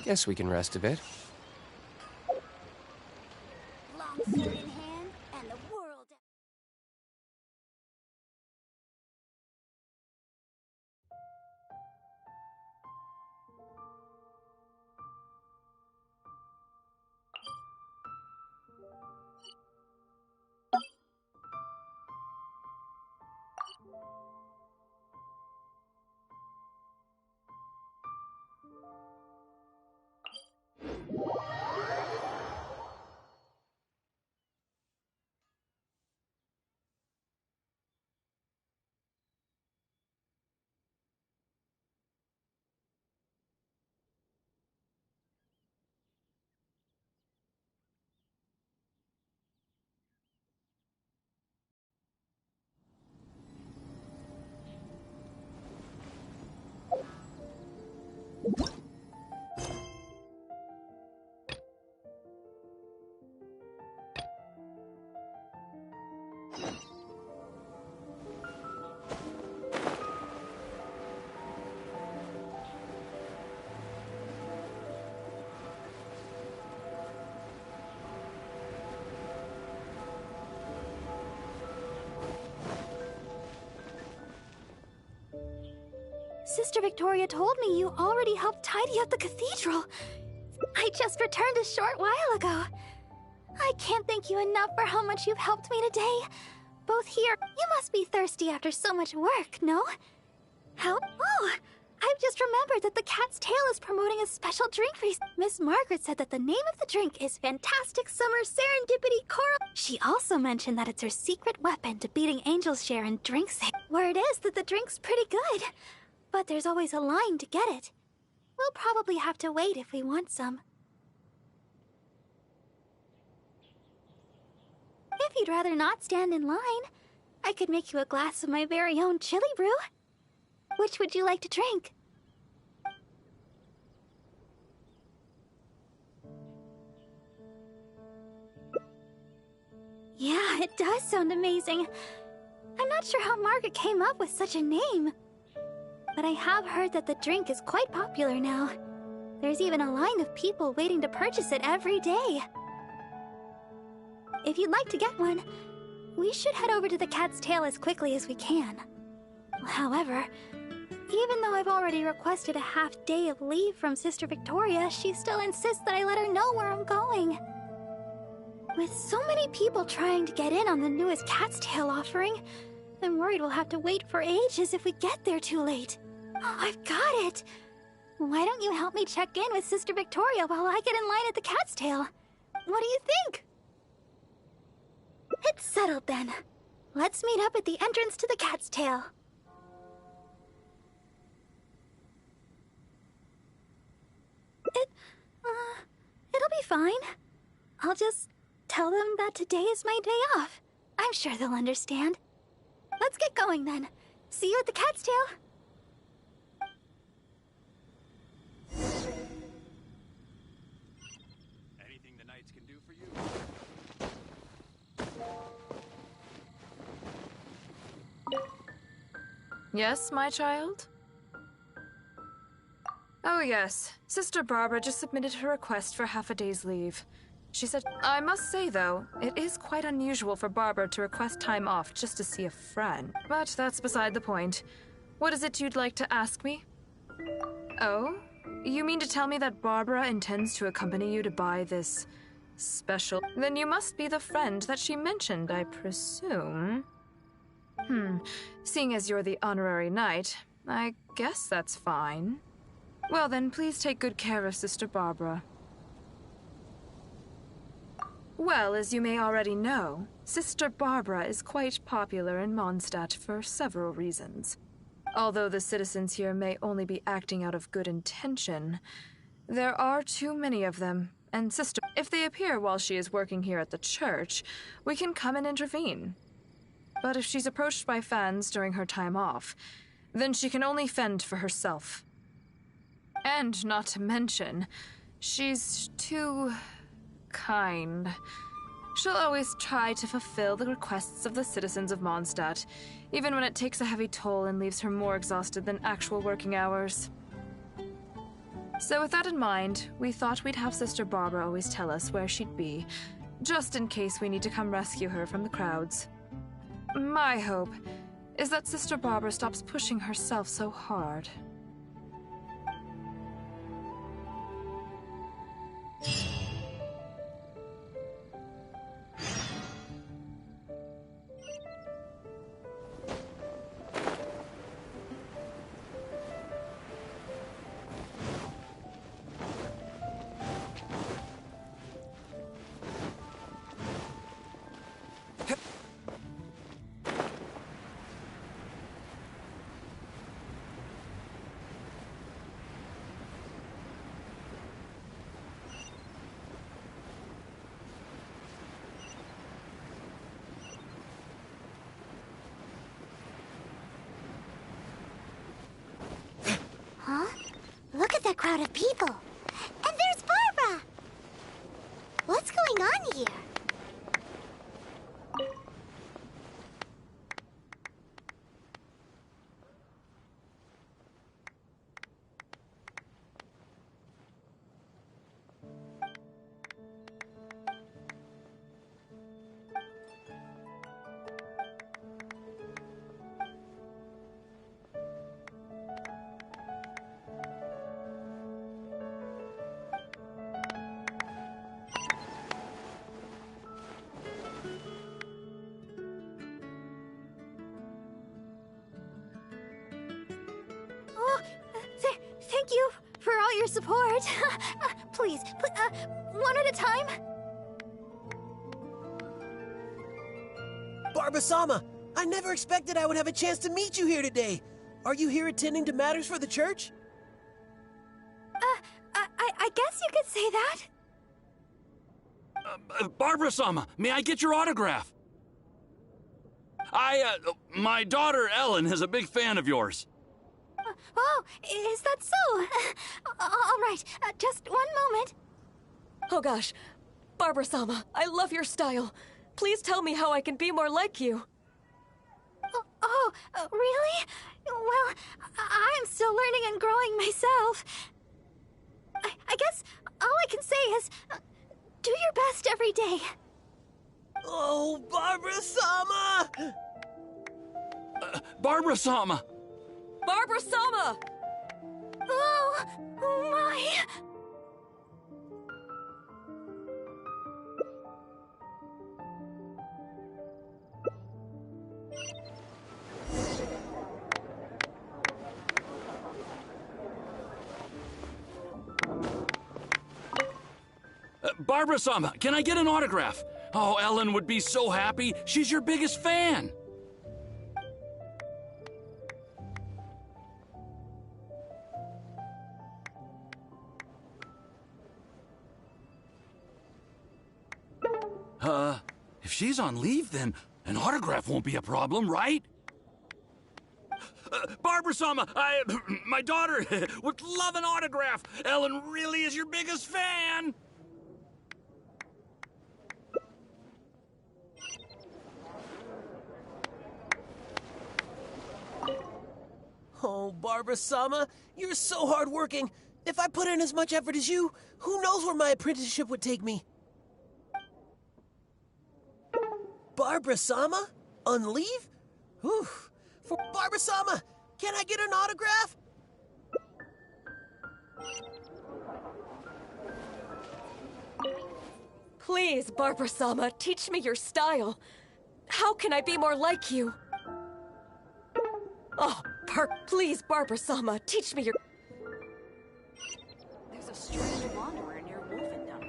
Guess we can rest a bit. Long sword in hand, and the world. Sister Victoria told me you already helped tidy up the cathedral. I just returned a short while ago. I can't thank you enough for how much you've helped me today. Both here, you must be thirsty after so much work, no? How? Oh, I've just remembered that the Cat's Tail is promoting a special drink Miss Margaret said that the name of the drink is Fantastic Summer Serendipity Coral. She also mentioned that it's her secret weapon to beating Angel's share in drink sale. Word is that the drink's pretty good, but there's always a line to get it. We'll probably have to wait if we want some. If you'd rather not stand in line, I could make you a glass of my very own chili brew. Which would you like to drink? Yeah, it does sound amazing. I'm not sure how Margaret came up with such a name. But I have heard that the drink is quite popular now. There's even a line of people waiting to purchase it every day. If you'd like to get one, we should head over to the Cat's Tail as quickly as we can. However, even though I've already requested a half-day of leave from Sister Victoria, she still insists that I let her know where I'm going. With so many people trying to get in on the newest Cat's Tail offering, I'm worried we'll have to wait for ages if we get there too late. Oh, I've got it! Why don't you help me check in with Sister Victoria while I get in line at the Cat's Tail? What do you think? It's settled then. Let's meet up at the entrance to the Cat's Tail. It'll be fine. I'll just tell them that today is my day off. I'm sure they'll understand. Let's get going then. See you at the Cat's Tail. Anything the knights can do for you? Yes, my child? Oh yes, Sister Barbara just submitted her request for half a day's leave. She said, I must say though, it is quite unusual for Barbara to request time off just to see a friend. But that's beside the point. What is it you'd like to ask me? Oh? You mean to tell me that Barbara intends to accompany you to buy this special? Then you must be the friend that she mentioned, I presume. Seeing as you're the honorary knight, I guess that's fine. Well then, please take good care of Sister Barbara. Well, as you may already know, Sister Barbara is quite popular in Mondstadt for several reasons. Although the citizens here may only be acting out of good intention, there are too many of them, and Sister, if they appear while she is working here at the church, we can come and intervene. But if she's approached by fans during her time off, then she can only fend for herself. And not to mention, she's too kind. She'll always try to fulfill the requests of the citizens of Mondstadt, even when it takes a heavy toll and leaves her more exhausted than actual working hours. So with that in mind, we thought we'd have Sister Barbara always tell us where she'd be, just in case we need to come rescue her from the crowds. My hope is that Sister Barbara stops pushing herself so hard. Huh? Look at that crowd of people. And there's Barbara! What's going on here? Thank you for all your support. Please, one at a time. Barbara-sama, I never expected I would have a chance to meet you here today. Are you here attending to matters for the church? I guess you could say that. Barbara-sama, may I get your autograph? My daughter Ellen is a big fan of yours. Oh, is that so? All right, just one moment. Oh gosh, Barbara-sama, I love your style. Please tell me how I can be more like you. Really? Well, I'm still learning and growing myself. I guess all I can say is, do your best every day. Oh, Barbara-sama! Barbara-sama! Barbara-sama! Oh my! Barbara-sama, can I get an autograph? Oh, Ellen would be so happy. She's your biggest fan. If she's on leave, then an autograph won't be a problem, right? Barbara-sama, my daughter would love an autograph. Ellen really is your biggest fan. Oh, Barbara-sama, you're so hardworking. If I put in as much effort as you, who knows where my apprenticeship would take me? Barbara-sama? On leave? Whew. For Barbara-sama, can I get an autograph? Please, Barbara-sama, teach me your style. How can I be more like you? Oh, please, Barbara-sama, teach me your... There's a strange wanderer near Wolfendom.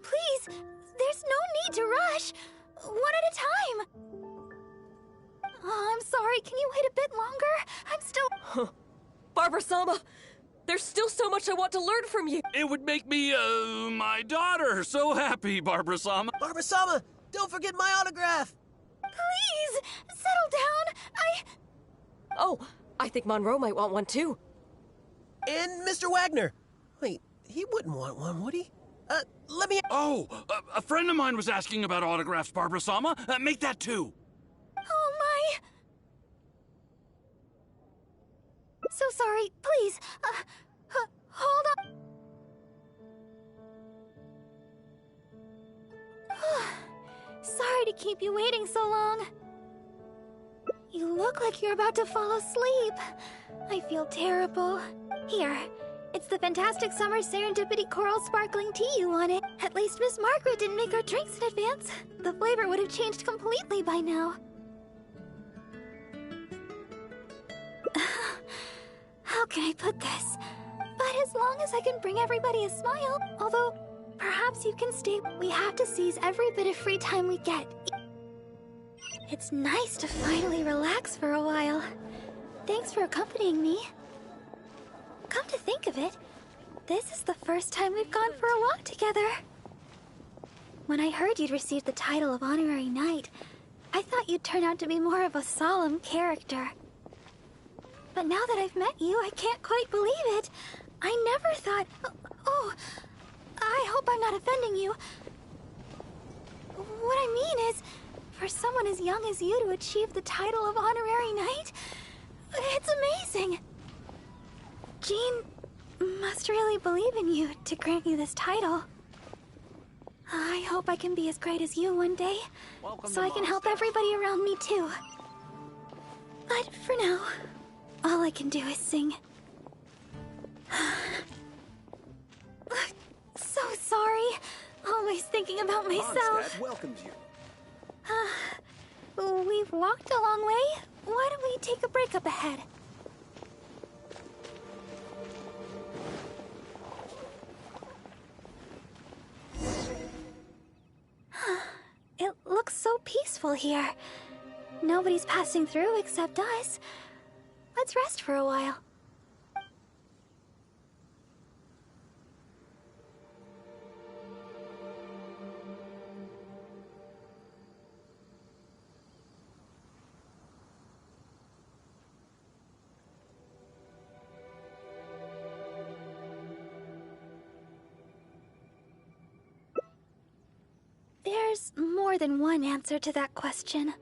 Please, there's no need to rush. One at a time. Oh, I'm sorry, can you wait a bit longer? I'm still... Barbara-sama, there's still so much I want to learn from you. It would make me, my daughter so happy, Barbara-sama. Barbara-sama, don't forget my autograph. Please, settle down. Oh, I think Monroe might want one too. And Mr. Wagner. Wait, he wouldn't want one, would he? Let me... Oh, a friend of mine was asking about autographs, Barbara-sama. Make that two. Oh my... so sorry. Please, hold on. Sorry to keep you waiting so long. You look like you're about to fall asleep. I feel terrible. Here, it's the fantastic summer serendipity coral sparkling tea you wanted. At least Miss Margaret didn't make our drinks in advance. The flavor would have changed completely by now. How can I put this? But as long as I can bring everybody a smile, although perhaps you can stay, we have to seize every bit of free time we get. It's nice to finally relax for a while. Thanks for accompanying me. Come to think of it, this is the first time we've gone for a walk together. When I heard you'd received the title of Honorary Knight, I thought you'd turn out to be more of a solemn character. But now that I've met you, I can't quite believe it. I never thought... Oh, I hope I'm not offending you. What I mean is, for someone as young as you to achieve the title of Honorary Knight, it's amazing. Jean must really believe in you to grant you this title. I hope I can be as great as you one day, so I can help everybody around me too. But for now, all I can do is sing. So sorry. Always thinking about myself. Mondstadt welcomes you. We've walked a long way. Why don't we take a break up ahead? It looks so peaceful here. Nobody's passing through except us. Let's rest for a while. There's more than one answer to that question.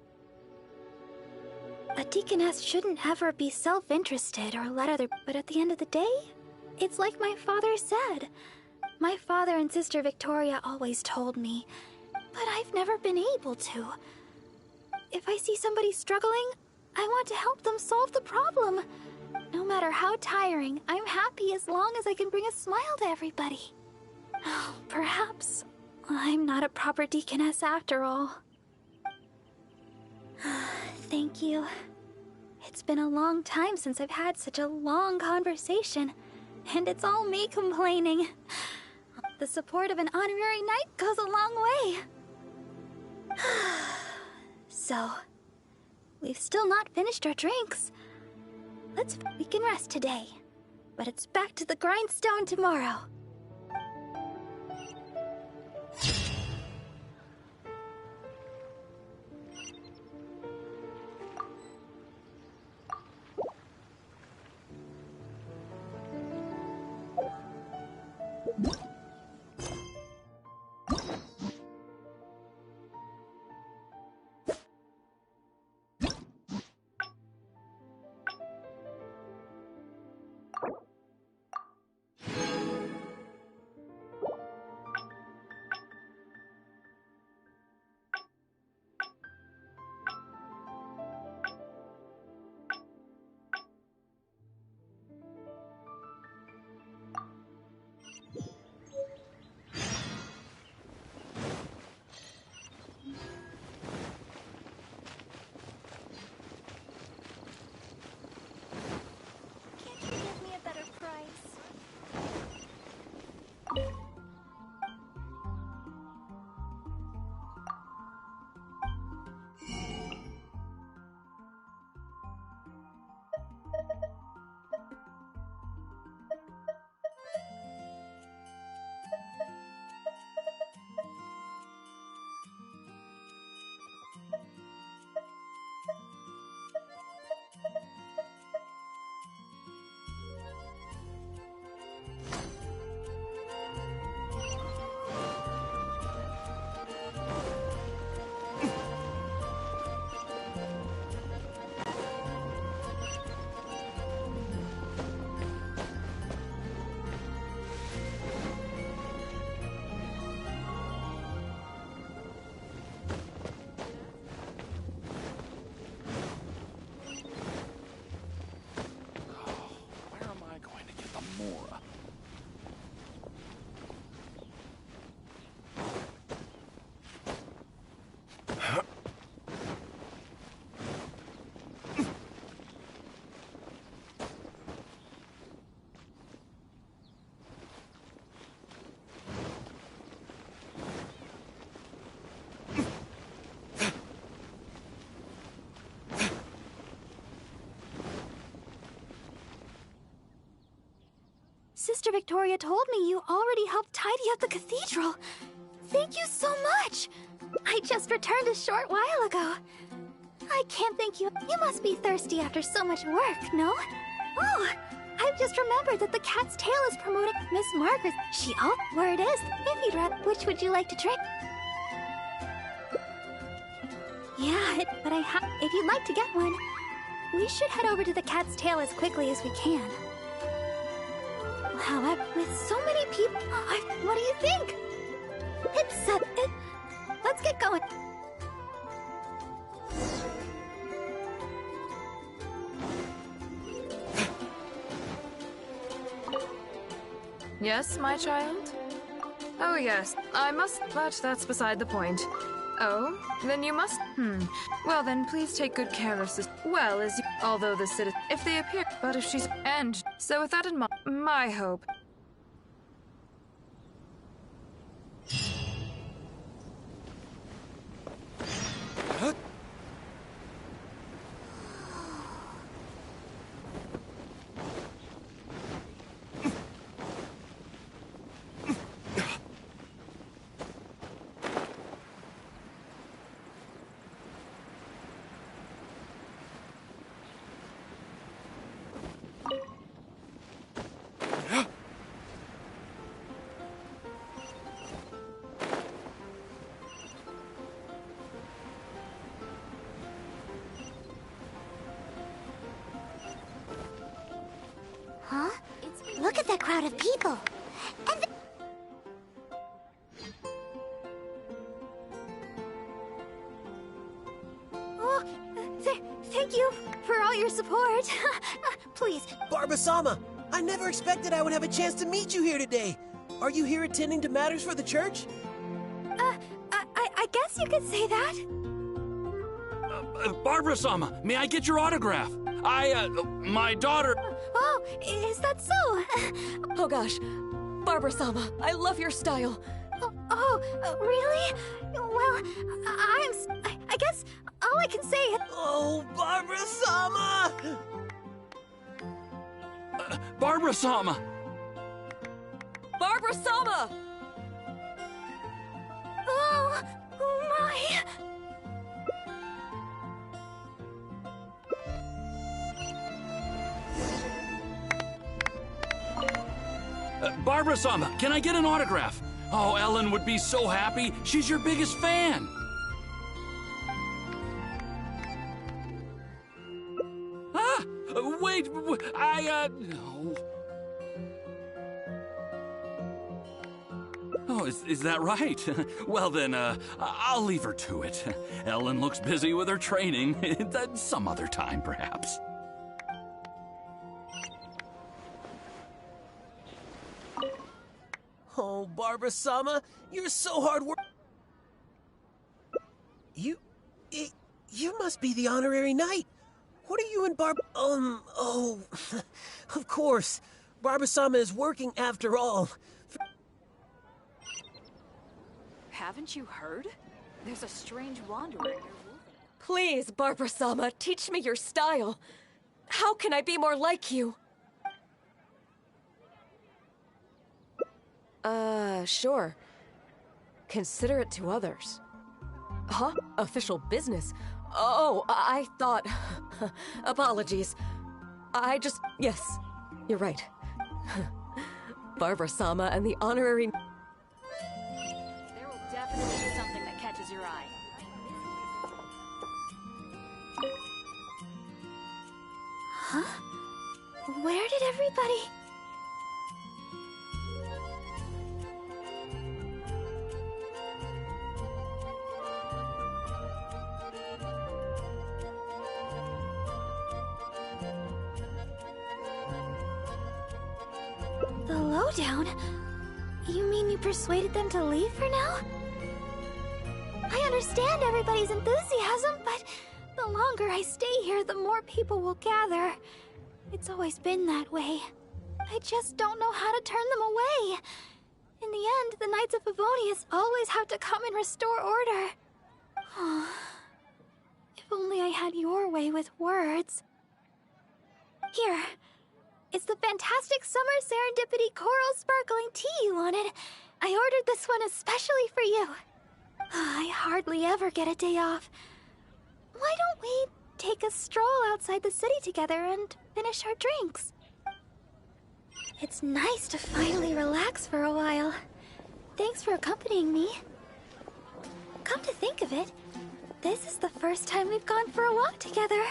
A deaconess shouldn't ever be self-interested or let other... But at the end of the day, it's like my father said. My father and Sister Victoria always told me, but I've never been able to. If I see somebody struggling, I want to help them solve the problem. No matter how tiring, I'm happy as long as I can bring a smile to everybody. Perhaps I'm not a proper deaconess after all. Thank you. It's been a long time since I've had such a long conversation, and it's all me complaining. The support of an honorary knight goes a long way. So, we've still not finished our drinks. We can rest today, but it's back to the grindstone tomorrow. Sister Victoria told me you already helped tidy up the cathedral. Thank you so much. I just returned a short while ago. I can't thank you. You must be thirsty after so much work, no? Oh, I've just remembered that the Cat's Tail is promoting Miss Margaret. Where it is. If you'd rather, which would you like to drink? Yeah, but if you'd like to get one, we should head over to the Cat's Tail as quickly as we can. However, with so many people, what do you think? Let's get going. Yes, my child? Oh, yes, I must, but that's beside the point. Oh, then you must. Well, then please take good care of Sister. Well, as you. Although the citizen. If they appear. But if she's. And. So, with that in mind, my hope. Huh? Look at that crowd of people. And oh, thank you for all your support. Please. Barbara-sama, I never expected I would have a chance to meet you here today. Are you here attending to matters for the church? I guess you could say that. Barbara-sama, may I get your autograph? My daughter... Oh, is that so? Oh gosh, Barbara-sama, I love your style. Really? Well, I guess all I can say is... Oh, Barbara-sama! Barbara-sama! Barbara-sama! Oh my... Barbara-sama, can I get an autograph? Oh, Ellen would be so happy. She's your biggest fan. Wait, no. Oh, is that right? Well then, I'll leave her to it. Ellen looks busy with her training. Some other time, perhaps. Oh, Barbara-sama, you're so hard work. You must be the honorary knight. What are you and oh, of course. Barbara-sama is working after all. Haven't you heard? There's a strange wanderer in your wolf. Please, Barbara-sama, teach me your style. How can I be more like you? Sure. Consider it to others. Huh? Official business? Oh, I thought... Apologies. Yes, you're right. Barbara-sama and the honorary... There will definitely be something that catches your eye. Huh? Where did everybody... The lowdown? You mean you persuaded them to leave for now? I understand everybody's enthusiasm, but the longer I stay here, the more people will gather. It's always been that way. I just don't know how to turn them away. In the end, the Knights of Favonius always have to come and restore order. If only I had your way with words. Here. It's the fantastic summer serendipity coral sparkling tea you wanted. I ordered this one especially for you. I hardly ever get a day off. Why don't we take a stroll outside the city together and finish our drinks? It's nice to finally relax for a while. Thanks for accompanying me. Come to think of it, this is the first time we've gone for a walk together.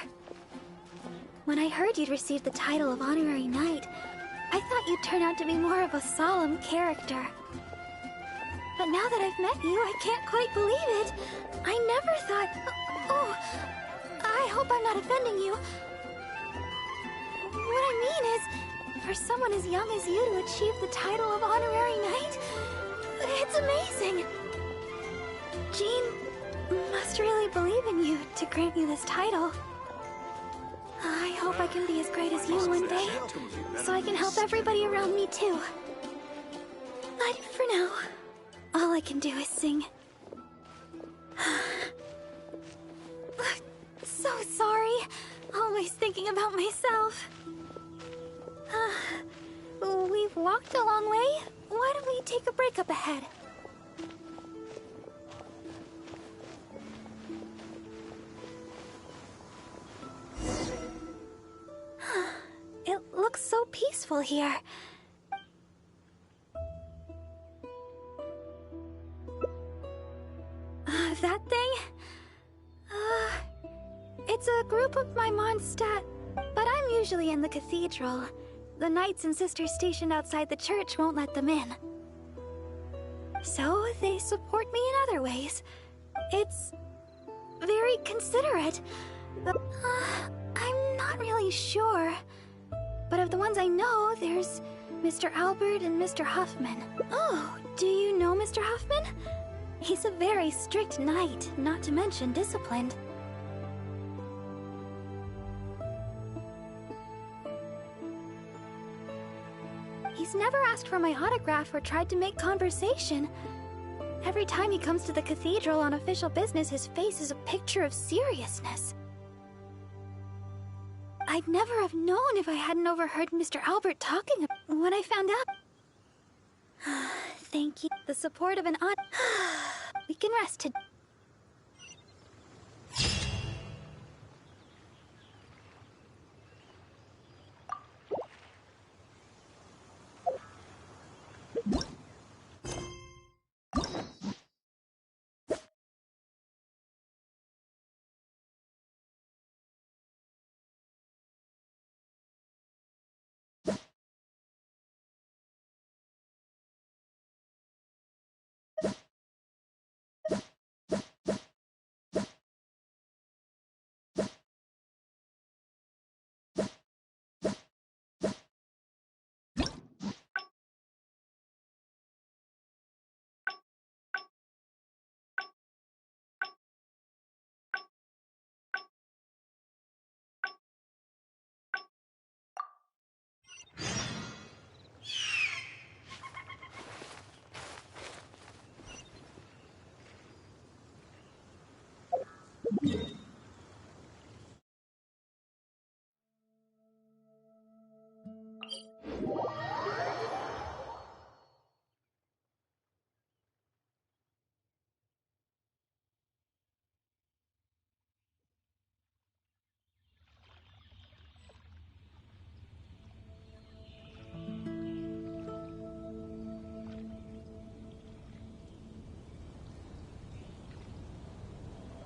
When I heard you'd received the title of Honorary Knight, I thought you'd turn out to be more of a solemn character. But now that I've met you, I can't quite believe it. I never thought... Oh, I hope I'm not offending you. What I mean is, for someone as young as you to achieve the title of Honorary Knight, it's amazing. Jean must really believe in you to grant you this title. I hope I can be as great as you one day, so I can help everybody around me too. But for now, all I can do is sing. So sorry. Always thinking about myself. We've walked a long way. Why don't we take a break up ahead? It looks so peaceful here. That thing? It's a group of my Mondstadt, but I'm usually in the cathedral. The knights and sisters stationed outside the church won't let them in. So they support me in other ways. It's very considerate. I'm not really sure. But of the ones I know, there's Mr. Albert and Mr. Huffman. Oh, do you know Mr. Huffman? He's a very strict knight, not to mention disciplined. He's never asked for my autograph or tried to make conversation. Every time he comes to the cathedral on official business, his face is a picture of seriousness. I'd never have known if I hadn't overheard Mr. Albert talking about when I found out. Thank you. The support of an aunt. We can rest today.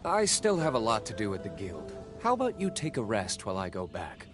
I still have a lot to do at the guild. How about you take a rest while I go back?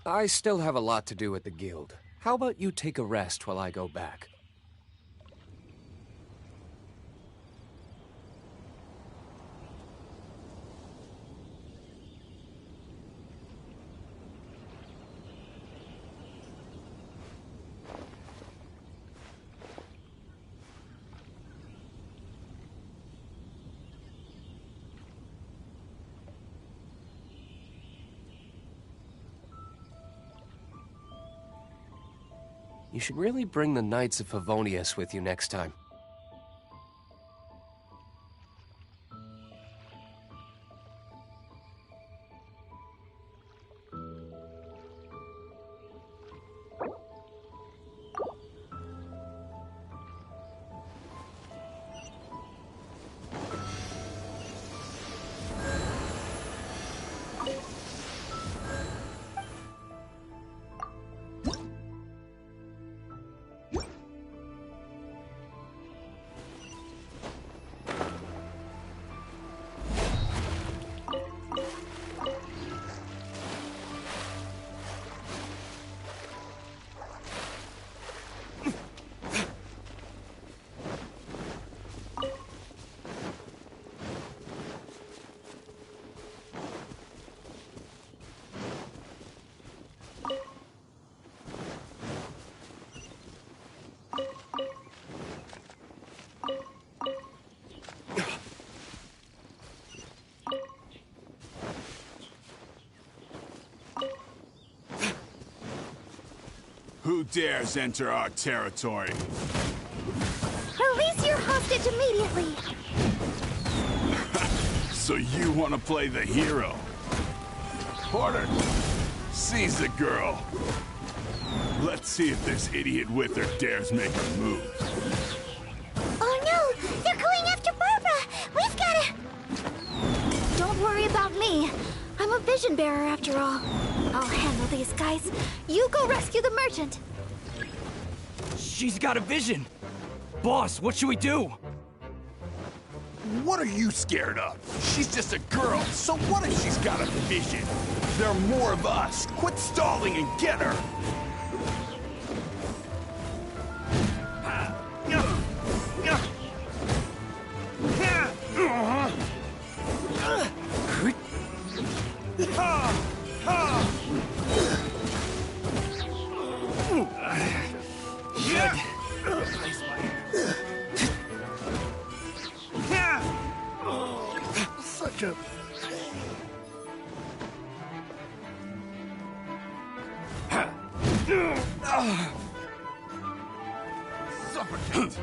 I still have a lot to do at the guild. How about you take a rest while I go back? You should really bring the Knights of Favonius with you next time. Who dares enter our territory? Release your hostage immediately! So you want to play the hero? Porter, seize the girl. Let's see if this idiot with her dares make a move. Oh no! They're going after Barbara! We've gotta... Don't worry about me. I'm a vision bearer after all. I'll handle these guys. You go rescue the merchant. She's got a vision! Boss, what should we do? What are you scared of? She's just a girl, so what if she's got a vision? There are more of us. Quit stalling and get her! Such a... Suffocate!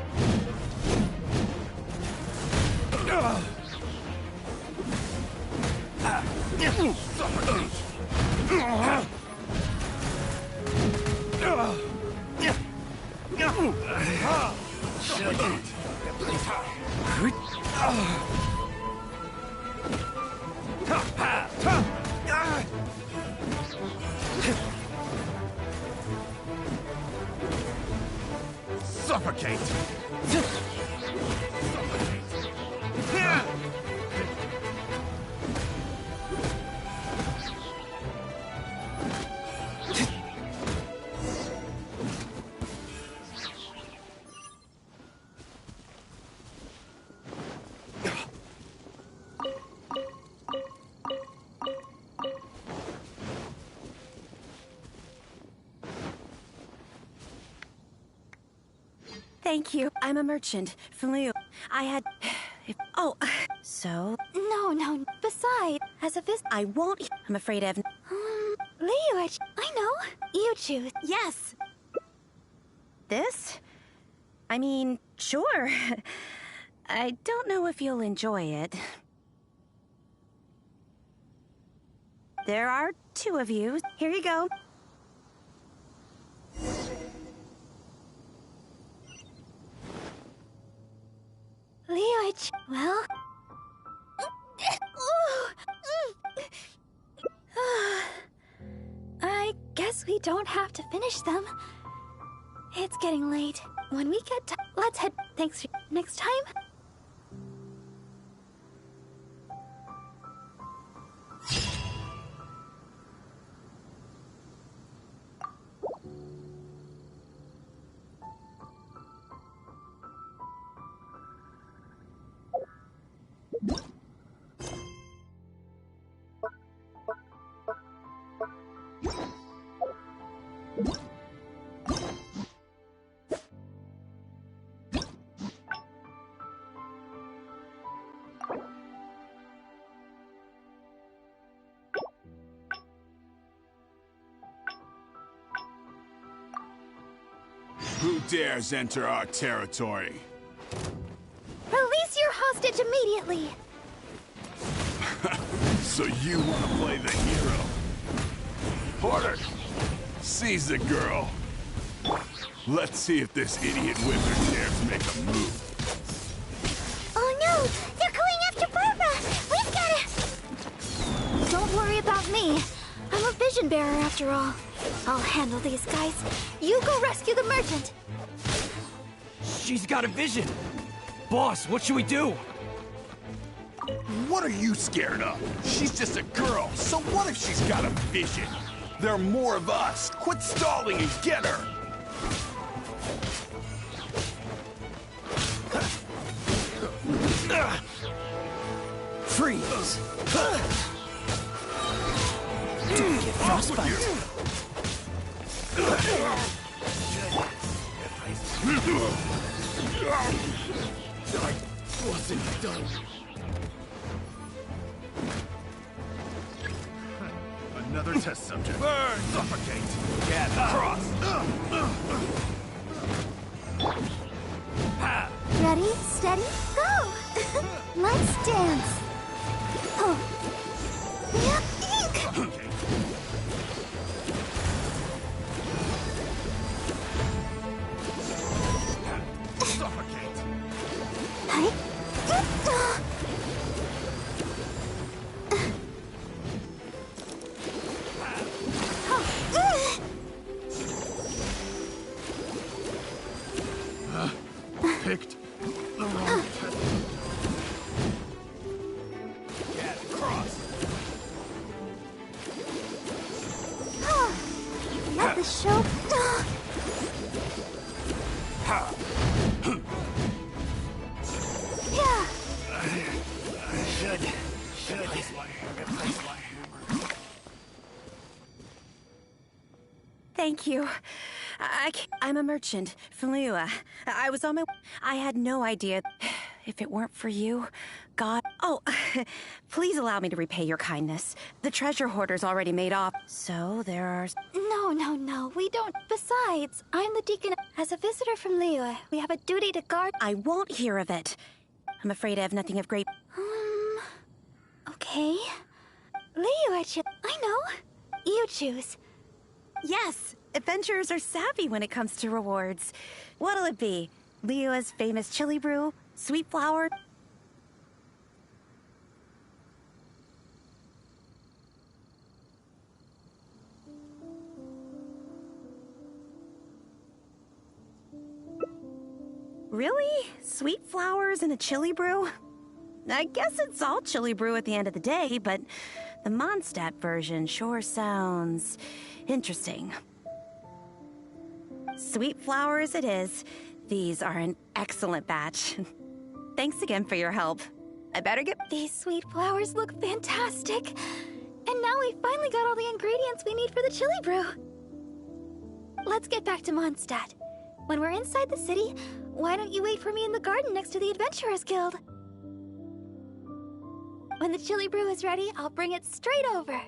Suffocate! Thank you. I'm a merchant from Leo. I had... Oh, so... No. Besides, as a I won't... I'm afraid I've... Leo, I know. You choose. Yes! This? I mean, sure. I don't know if you'll enjoy it. There are two of you. Here you go. Leo, well... I guess we don't have to finish them. It's getting late. When we get let's head... Thanks. Next time? Who dares enter our territory? Release your hostage immediately! So you want to play the hero? Porter, seize the girl. Let's see if this idiot wizard dares make a move. Oh no! They're going after Barbara! We've gotta... Don't worry about me. I'm a vision bearer after all. I'll handle these guys. You go rescue the merchant. She's got a vision. Boss, what should we do? What are you scared of? She's just a girl, so what if she's got a vision? There are more of us. Quit stalling and get her! Freeze! Don't get frostbite. I wasn't done. Another test subject. Burn! Suffocate! Get across! Ready, steady, go! Let's dance. Oh. Yeah, ink! Okay. Suffocate! Hi. Picked the wrong test. Get across! Let the show... Yeah. Should replace my hammer. Thank you. I'm a merchant from Liyue. I was on my... I had no idea. If it weren't for you, God... Oh, please allow me to repay your kindness. The treasure hoarder's already made off, so there are... No, we don't. Besides, I'm the deacon. As a visitor from Liyue, we have a duty to guard... I won't hear of it. I'm afraid I have nothing of great... Okay. Liyue, I know. You choose. Yes, adventurers are savvy when it comes to rewards. What'll it be? Liyue's famous chili brew? Sweet flower? Really? Sweet flowers and a chili brew? I guess it's all chili brew at the end of the day, but the Mondstadt version sure sounds interesting. Sweet flowers it is. These are an excellent batch. Thanks again for your help. I better get... These sweet flowers look fantastic. And now we finally got all the ingredients we need for the chili brew. Let's get back to Mondstadt. When we're inside the city, why don't you wait for me in the garden next to the Adventurers Guild? When the chili brew is ready, I'll bring it straight over.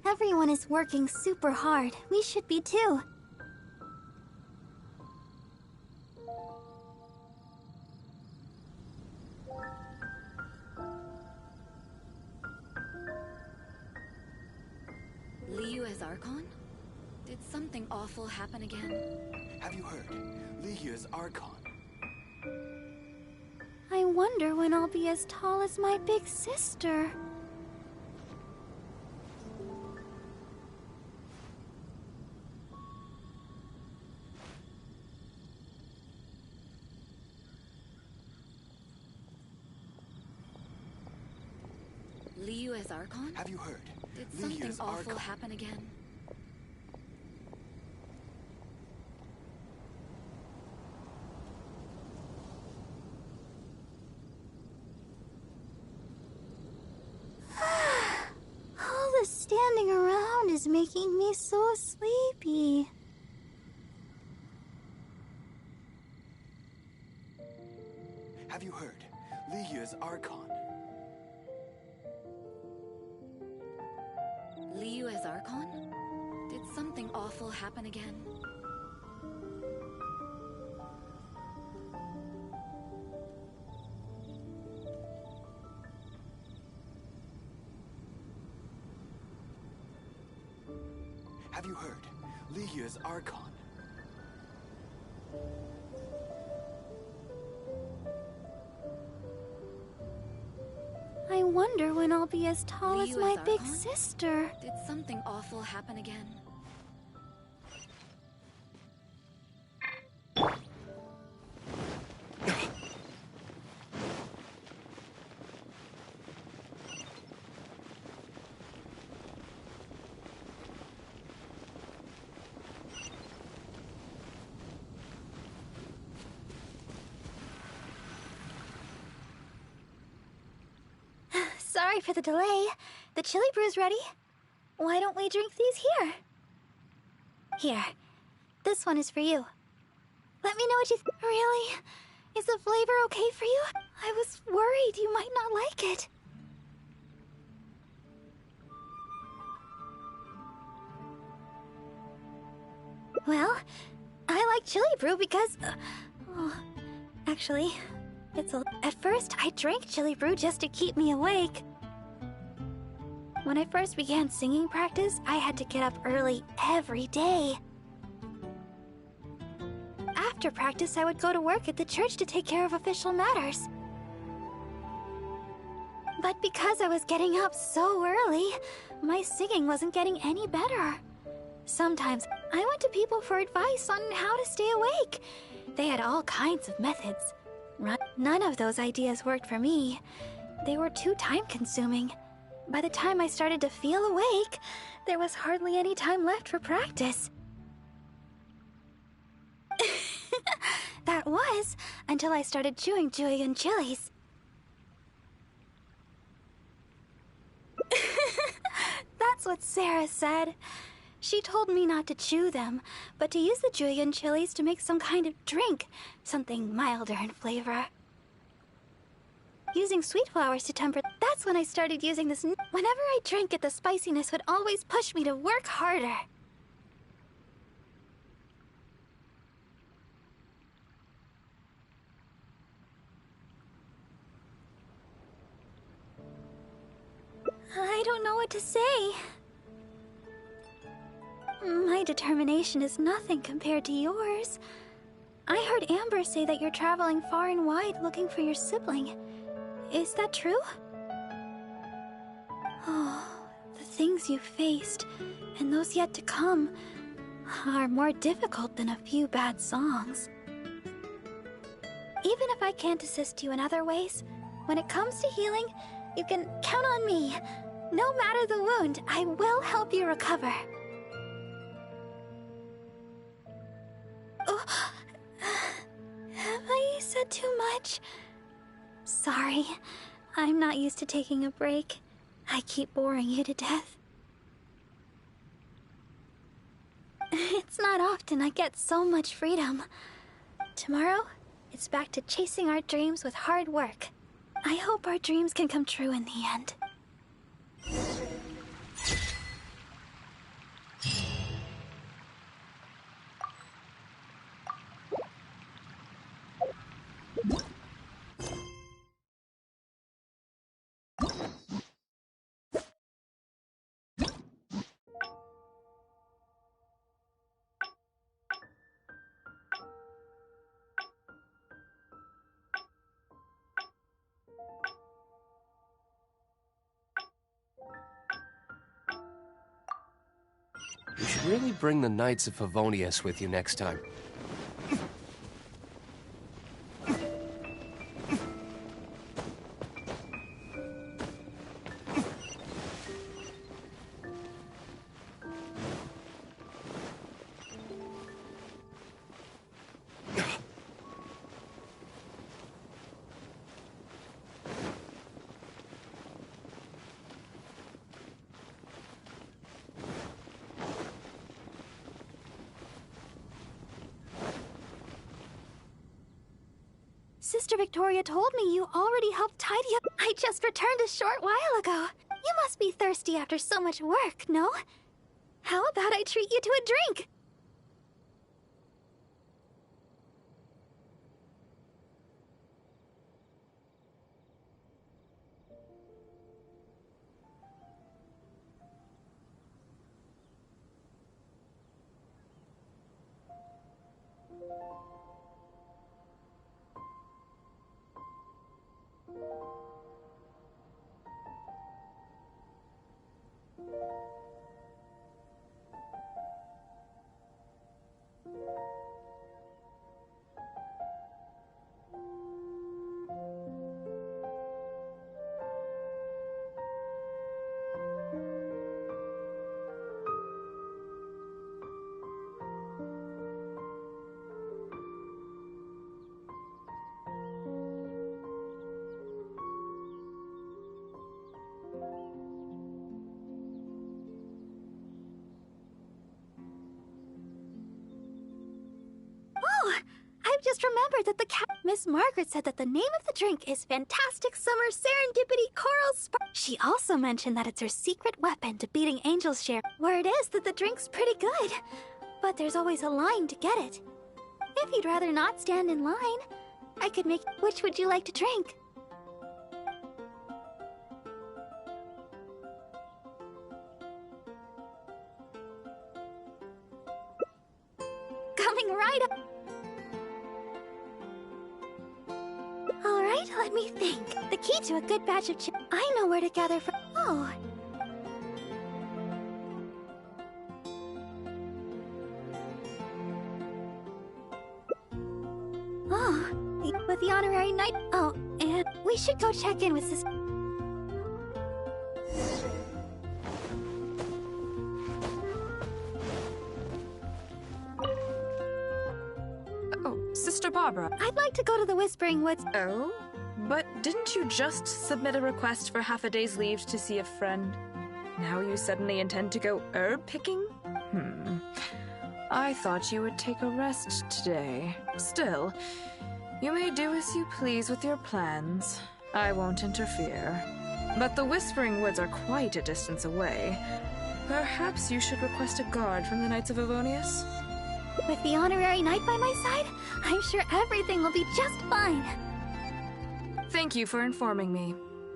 Everyone is working super hard. We should be too. Liyue's Archon? Did something awful happen again? Have you heard? Liyue's Archon. wonder when I'll be as tall as my big sister. Liu as Archon? Have you heard? Did Liu something as awful Archon. happen again? All the standing around is making me so sleepy. Have you heard? Liu as Archon. Liu as Archon? Did something awful happen again? Have you heard? Liu as Archon. I wonder when I'll be as tall as Liu my as big Archon? sister. Did something awful happen again? Sorry for the delay. The chili brew's ready. Why don't we drink these here? Here. This one is for you. Let me know what you Really? Is the flavor okay for you? I was worried you might not like it. Well, I like chili brew because... actually, At first, I drank chili brew just to keep me awake. When I first began singing practice, I had to get up early every day. After practice, I would go to work at the church to take care of official matters. But because I was getting up so early, my singing wasn't getting any better. Sometimes, I went to people for advice on how to stay awake. They had all kinds of methods. None of those ideas worked for me. They were too time-consuming. By the time I started to feel awake, there was hardly any time left for practice. That was until I started chewing Julian chilies. That's what Sarah said. She told me not to chew them, but to use the Julian chilies to make some kind of drink, something milder in flavor. Using sweet flowers to temper, that's when I started using this. Whenever I drank it, the spiciness would always push me to work harder. I don't know what to say. My determination is nothing compared to yours. I heard Amber say that you're traveling far and wide looking for your sibling. Is that true? Oh, the things you faced, and those yet to come, are more difficult than a few bad songs. Even if I can't assist you in other ways, when it comes to healing, you can count on me. No matter the wound, I will help you recover. Oh, have I said too much? Sorry, I'm not used to taking a break. I keep boring you to death. It's not often I get so much freedom. Tomorrow, it's back to chasing our dreams with hard work. I hope our dreams can come true in the end. You should really bring the Knights of Favonius with you next time. Sister Victoria told me you already helped tidy up. I just returned a short while ago. You must be thirsty after so much work, no? How about I treat you to a drink? Oh, I've just remembered that Miss Margaret said that the name of the drink is Fantastic Summer Serendipity Coral Spark. She also mentioned that it's her secret weapon to beating Angel's Share. Word is that the drink's pretty good, but there's always a line to get it. If you'd rather not stand in line, I could make... Which would you like to drink? Coming right up. All right, let me think. The key to a good batch of chips. I know where to gather from. Oh. Oh, with the honorary knight. Oh, and we should go check in with Sister. Sister Barbara. I'd like to go to the Whispering Woods. Oh? But didn't you just submit a request for half a day's leave to see a friend? Now you suddenly intend to go herb picking? I thought you would take a rest today. Still, you may do as you please with your plans. I won't interfere. But the Whispering Woods are quite a distance away. Perhaps you should request a guard from the Knights of Favonius? With the honorary knight by my side, I'm sure everything will be just fine. Thank you for informing me.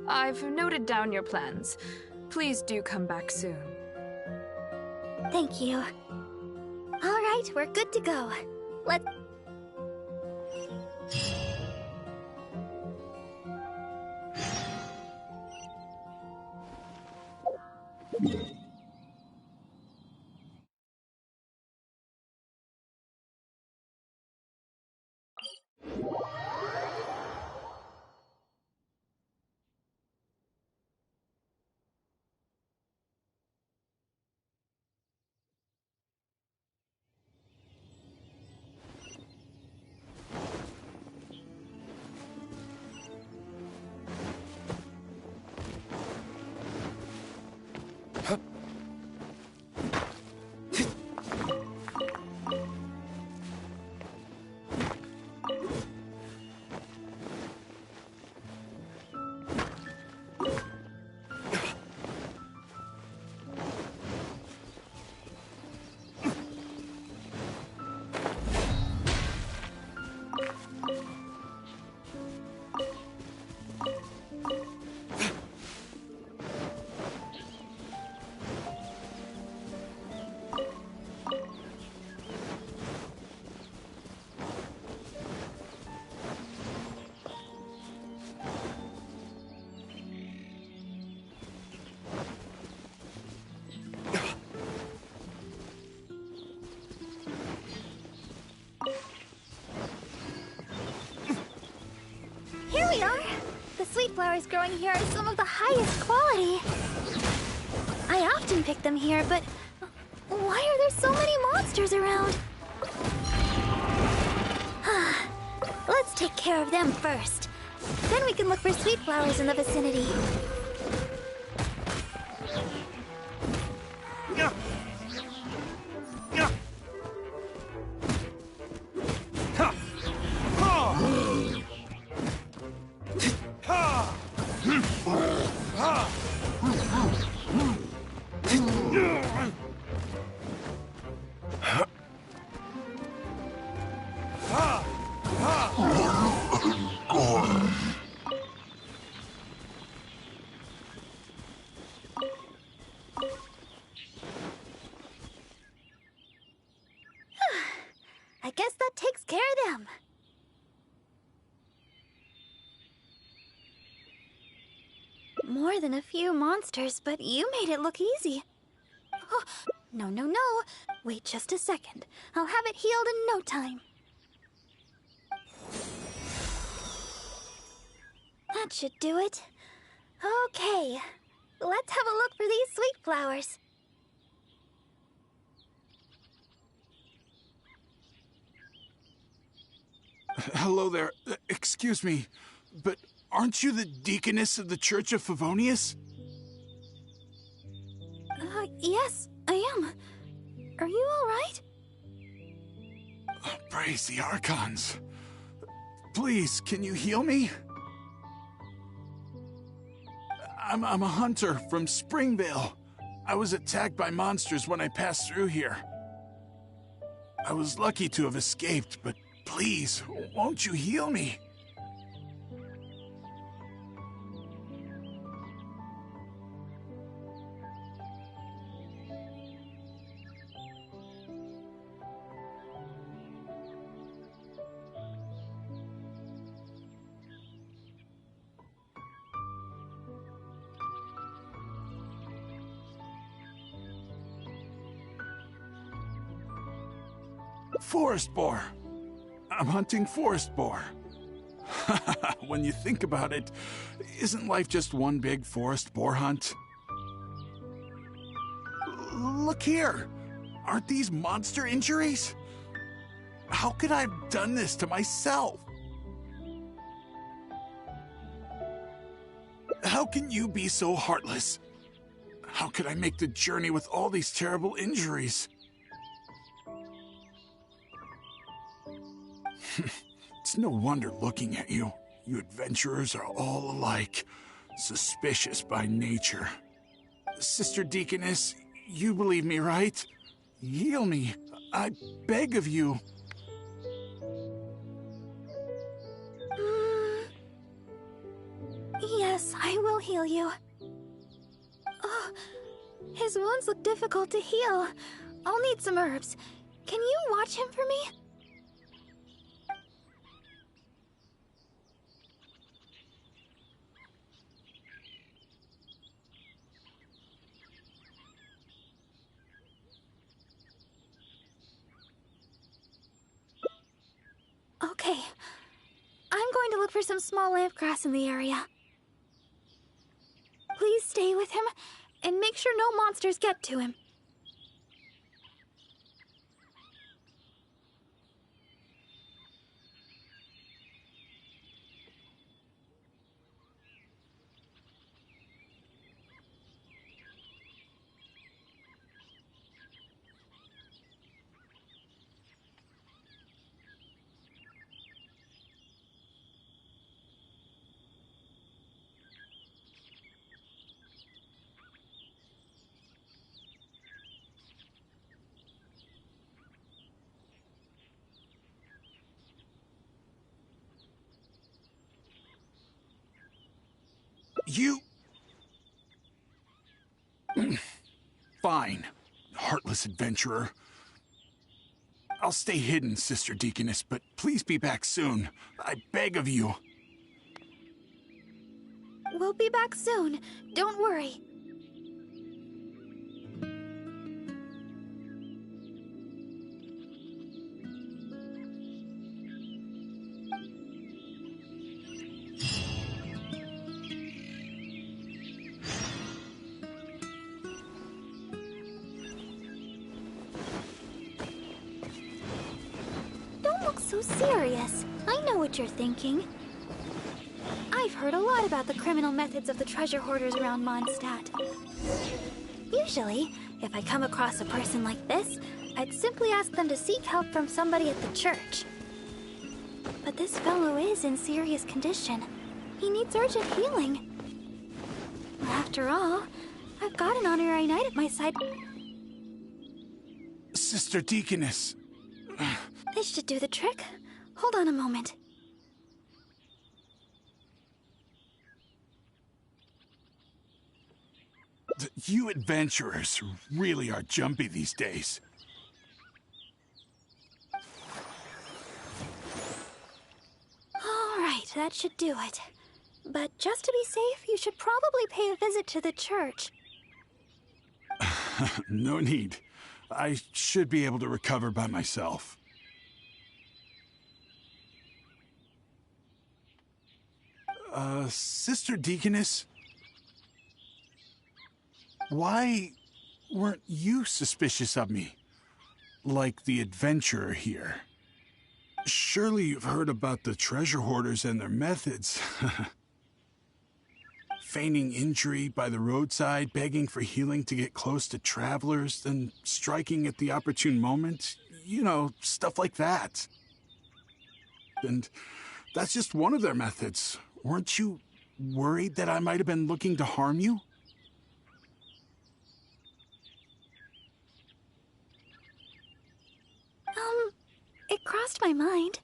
I've noted down your plans. Please do come back soon. Thank you. All right, we're good to go. Let's... sweet flowers growing here are some of the highest quality. I often pick them here, but why are there so many monsters around? Let's take care of them first. Then we can look for sweet flowers in the vicinity. I guess that takes care of them. More than a few monsters, but you made it look easy. Oh, no, no, no. Wait just a second. I'll have it healed in no time. That should do it. Okay, let's have a look for these sweet flowers. Hello there. Excuse me, but aren't you the deaconess of the Church of Favonius? Yes, I am. Are you all right? Praise the Archons. Please, can you heal me? I'm a hunter from Springvale. I was attacked by monsters when I passed through here. I was lucky to have escaped, but please, won't you heal me? Forest boar. I'm hunting forest boar. When you think about it, isn't life just one big forest boar hunt? Look here. Aren't these monster injuries? How could I have done this to myself? How can you be so heartless? How could I make the journey with all these terrible injuries? It's no wonder looking at you. You adventurers are all alike, suspicious by nature. Sister Deaconess, you believe me, right? Heal me. I beg of you. Yes, I will heal you. Oh, his wounds look difficult to heal. I'll need some herbs. Can you watch him for me? Okay. I'm going to look for some small lamp grass in the area. Please stay with him, and make sure no monsters get to him. You... Fine, heartless adventurer. I'll stay hidden, Sister Deaconess, but please be back soon. I beg of you. We'll be back soon. Don't worry. so serious. I know what you're thinking. I've heard a lot about the criminal methods of the treasure hoarders around Mondstadt. Usually, if I come across a person like this, I'd simply ask them to seek help from somebody at the church. But this fellow is in serious condition. He needs urgent healing. After all, I've got an honorary knight at my side. Sister Deaconess. This should do the trick. Hold on a moment. You adventurers really are jumpy these days. All right, that should do it. But just to be safe, you should probably pay a visit to the church. No need. I should be able to recover by myself. Sister Deaconess? Why weren't you suspicious of me? Like the adventurer here. Surely you've heard about the treasure hoarders and their methods. Feigning injury by the roadside, begging for healing to get close to travelers, then striking at the opportune moment. You know, stuff like that. And that's just one of their methods. Weren't you worried that I might have been looking to harm you? It crossed my mind.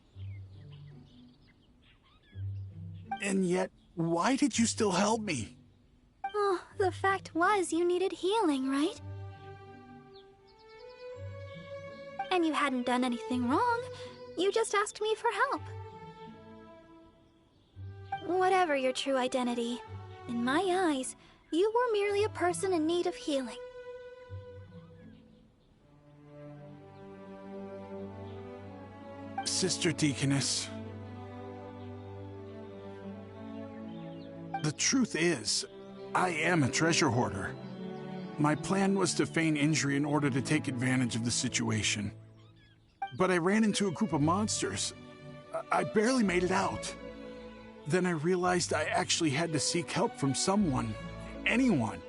And yet, why did you still help me? Oh, the fact was you needed healing, right? And you hadn't done anything wrong. You just asked me for help. Whatever your true identity, in my eyes, you were merely a person in need of healing. Sister Deaconess, the truth is, I am a treasure hoarder. My plan was to feign injury in order to take advantage of the situation. But I ran into a group of monsters. I barely made it out. Then I realized I actually had to seek help from someone, anyone.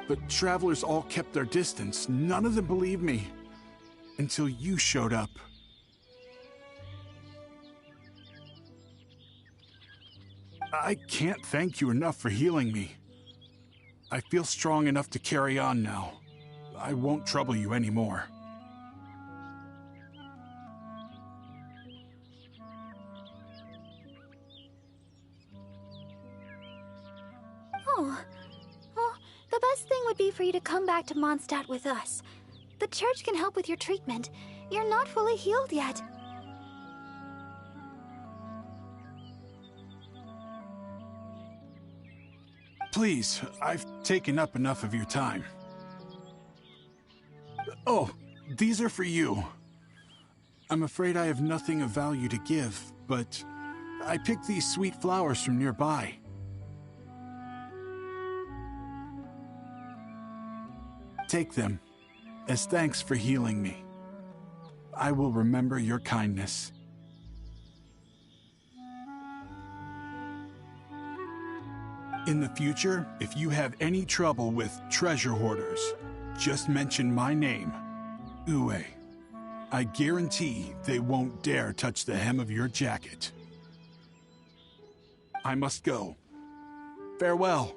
But travelers all kept their distance. None of them believed me. Until you showed up. I can't thank you enough for healing me. I feel strong enough to carry on now. I won't trouble you anymore. Oh, well, the best thing would be for you to come back to Mondstadt with us. The church can help with your treatment. You're not fully healed yet. Please, I've taken up enough of your time. Oh, these are for you. I'm afraid I have nothing of value to give, but I picked these sweet flowers from nearby. Take them. As thanks for healing me. I will remember your kindness. In the future, if you have any trouble with treasure hoarders, just mention my name, Uwe. I guarantee they won't dare touch the hem of your jacket. I must go. Farewell.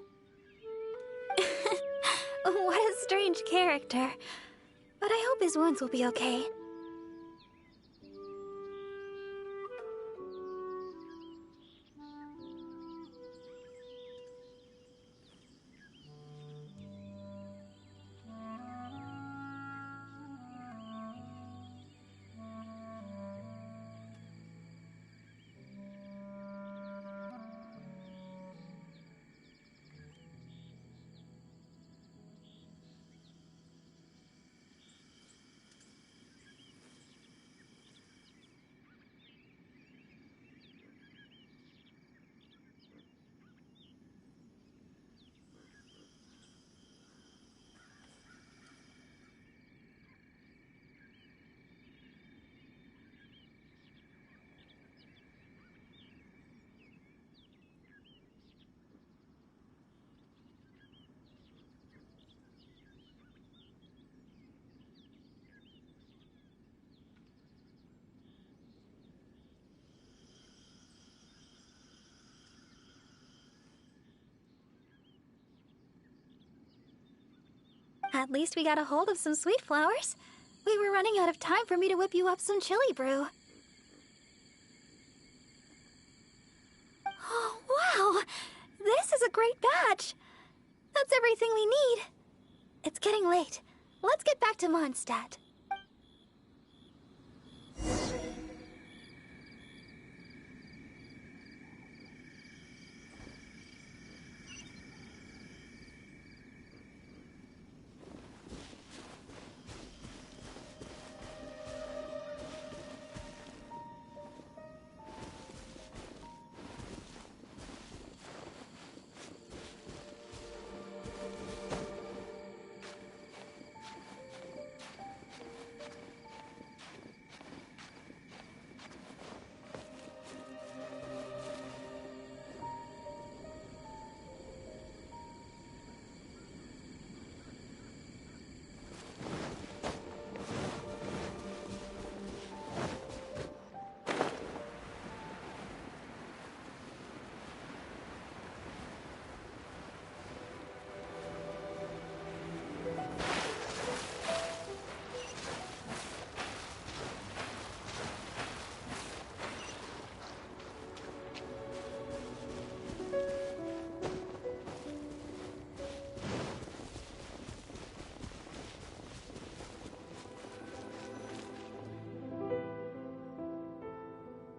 What a strange character. But I hope his wounds will be okay. At least we got a hold of some sweet flowers. We were running out of time for me to whip you up some chili brew. Oh, wow! This is a great batch! That's everything we need. It's getting late. Let's get back to Mondstadt.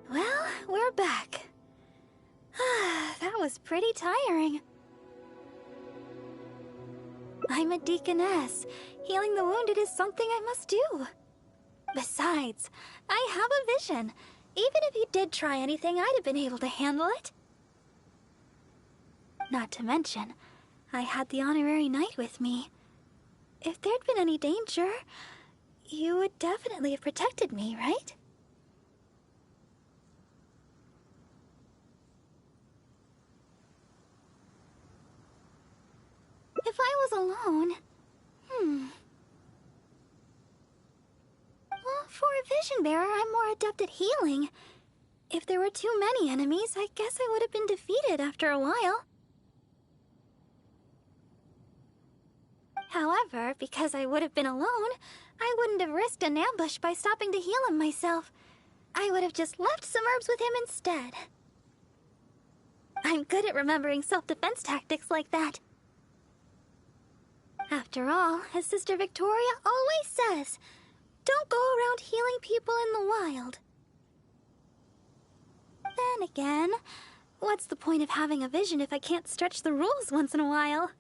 Well, we're back. That was pretty tiring. I'm a deaconess. Healing the wounded is something I must do. Besides, I have a vision. Even if you did try anything, I'd have been able to handle it. Not to mention, I had the honorary knight with me. If there'd been any danger, you would definitely have protected me, right? If I was alone... Well, for a vision bearer, I'm more adept at healing. If there were too many enemies, I guess I would have been defeated after a while. However, because I would have been alone, I wouldn't have risked an ambush by stopping to heal him myself. I would have just left some herbs with him instead. I'm good at remembering self-defense tactics like that. After all, as Sister Victoria always says, don't go around healing people in the wild. Then again, what's the point of having a vision if I can't stretch the rules once in a while?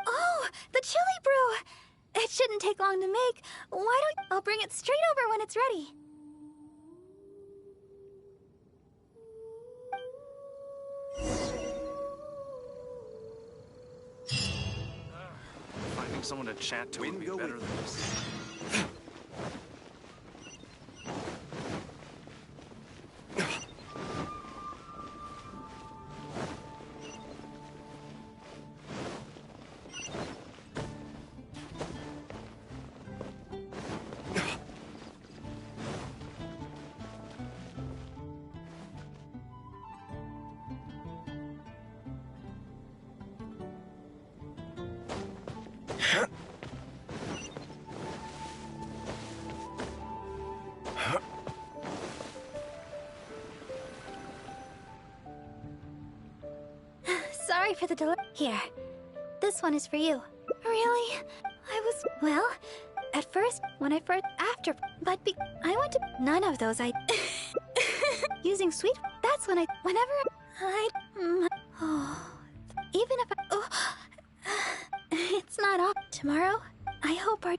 Oh, the chili brew! It shouldn't take long to make. Why don't I'll bring it straight over when it's ready. Finding someone to chat to would be better than this. Sorry for the delay. Here, this one is for you. Really? Well, at first, I went to none of those. Using sweet, that's when even if it's not off tomorrow, I hope our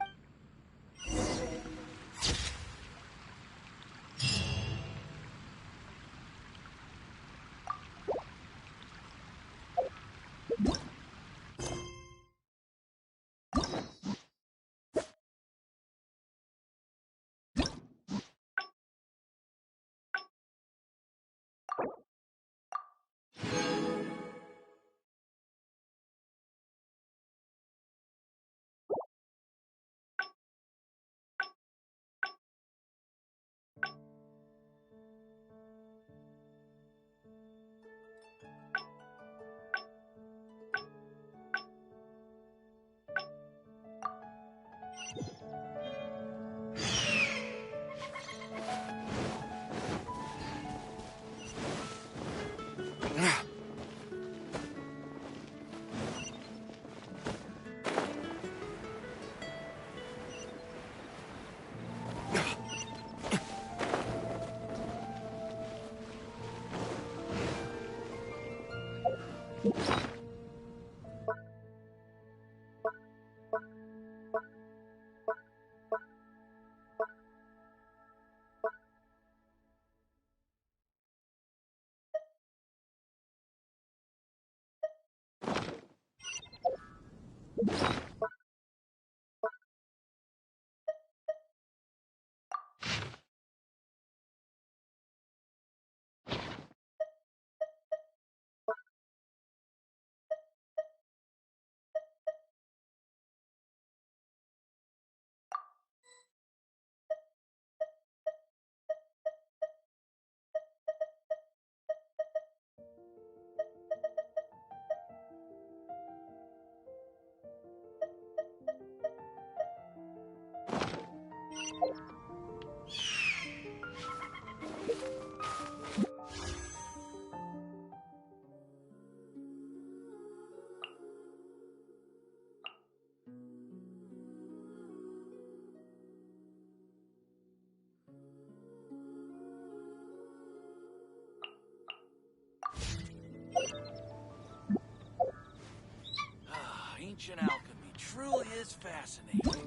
Ancient alchemy truly is fascinating.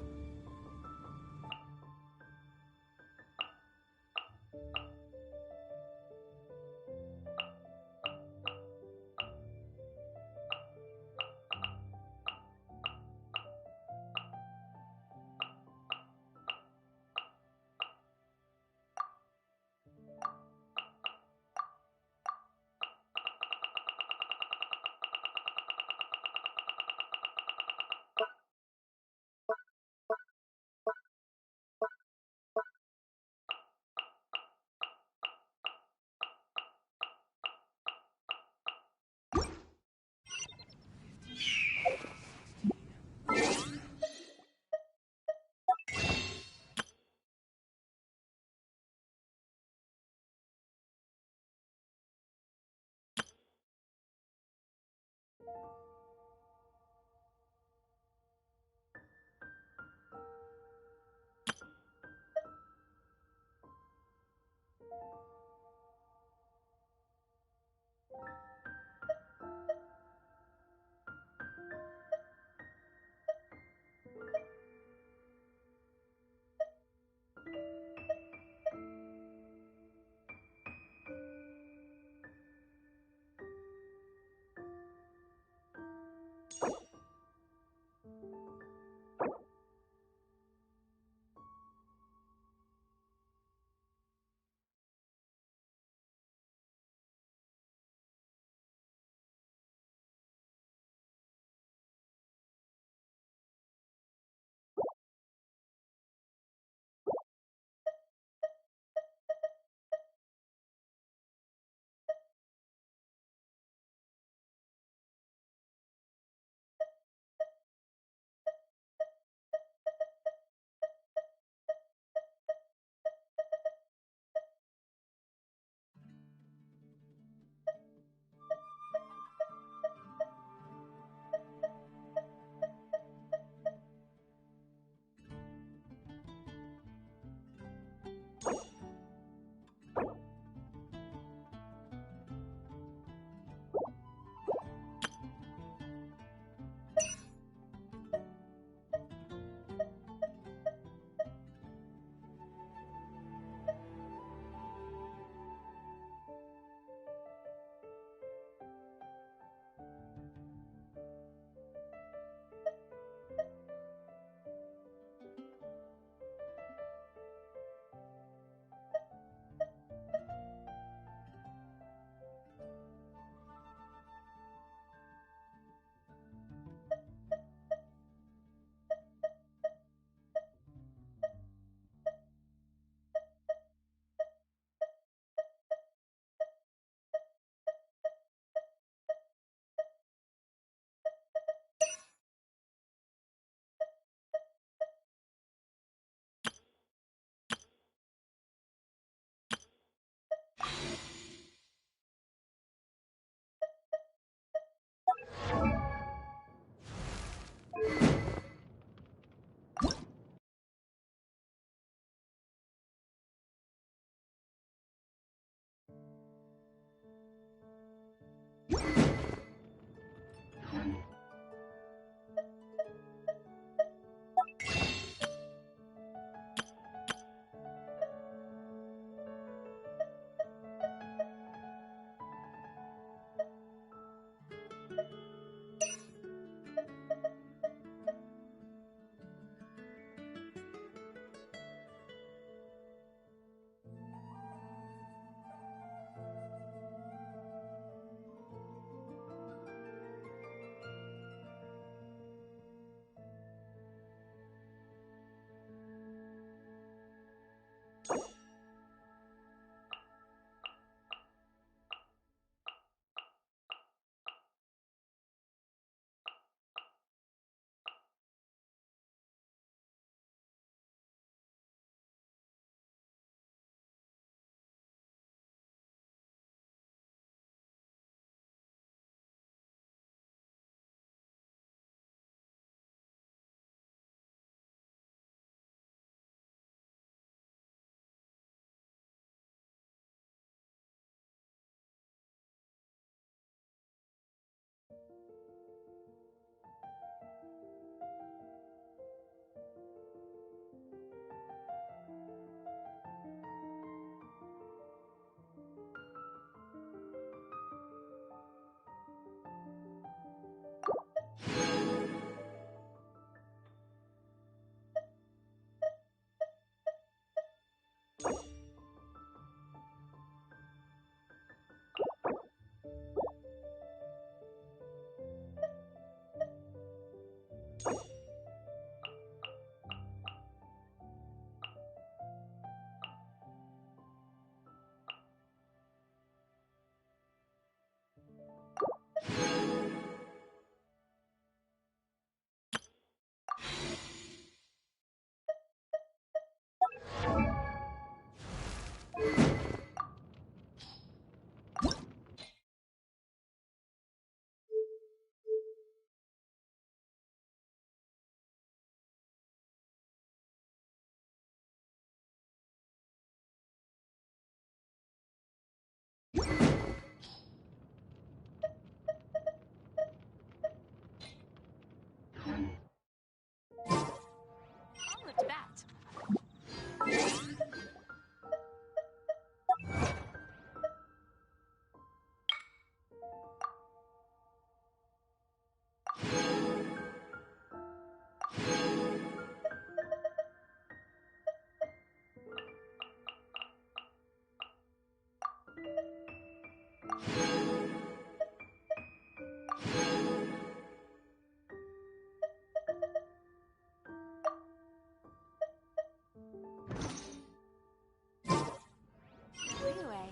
I'll lift bat.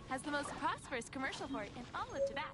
Has the most prosperous commercial for it in all of Tibet.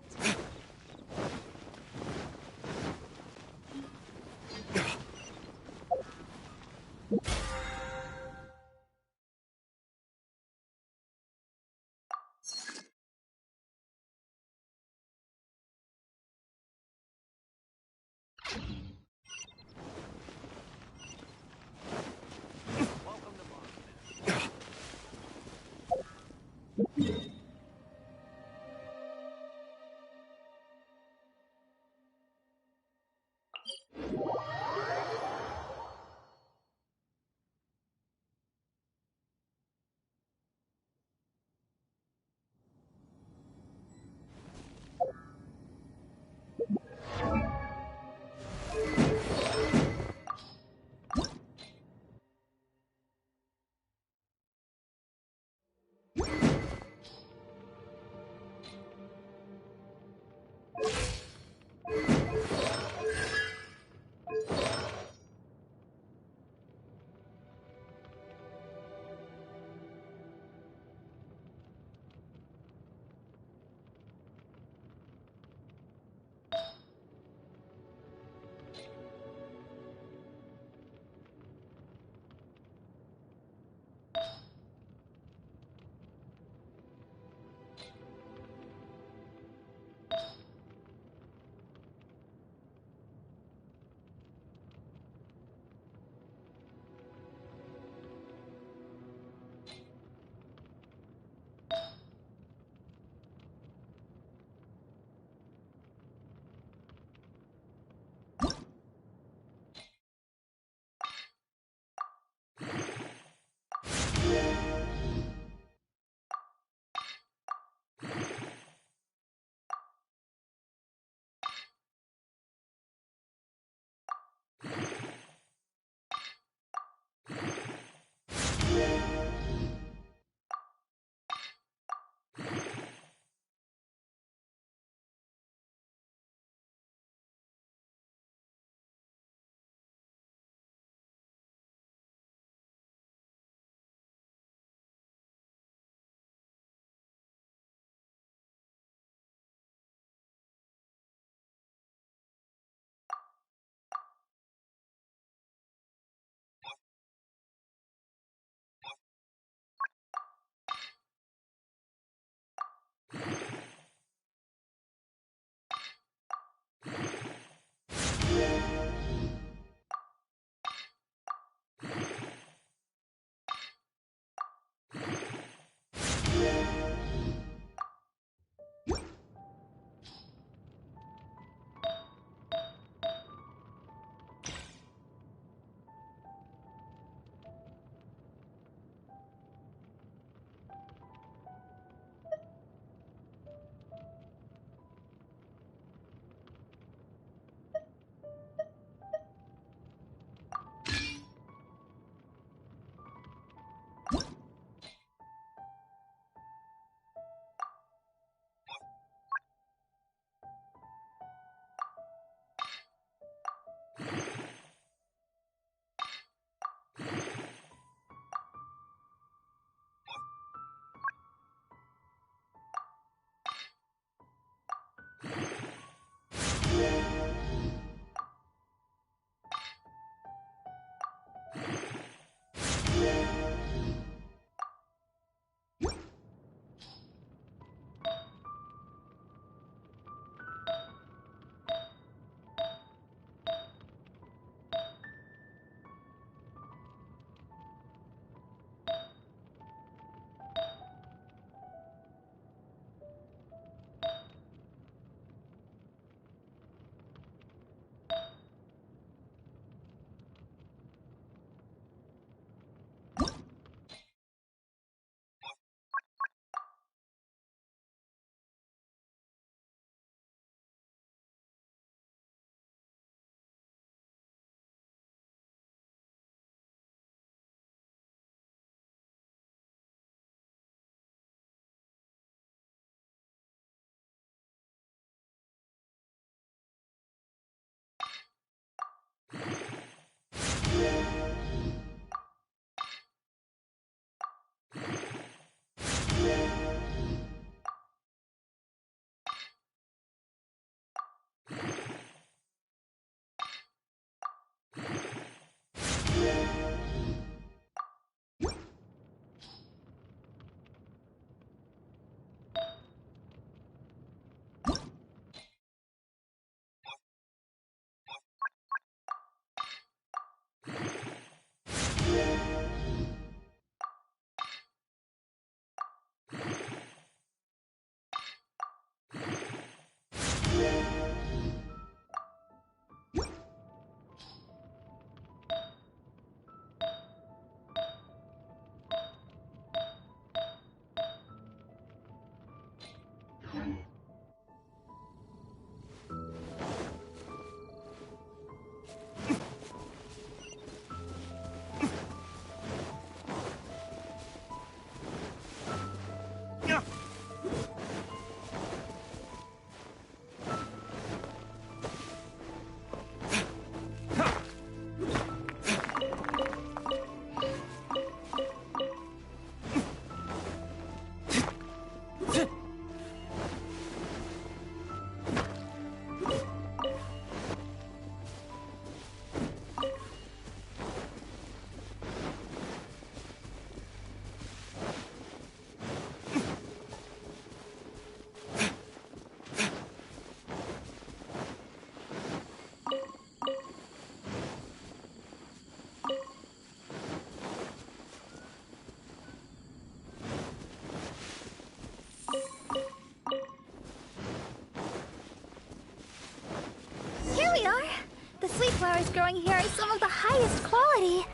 flowers growing here are some of the highest quality.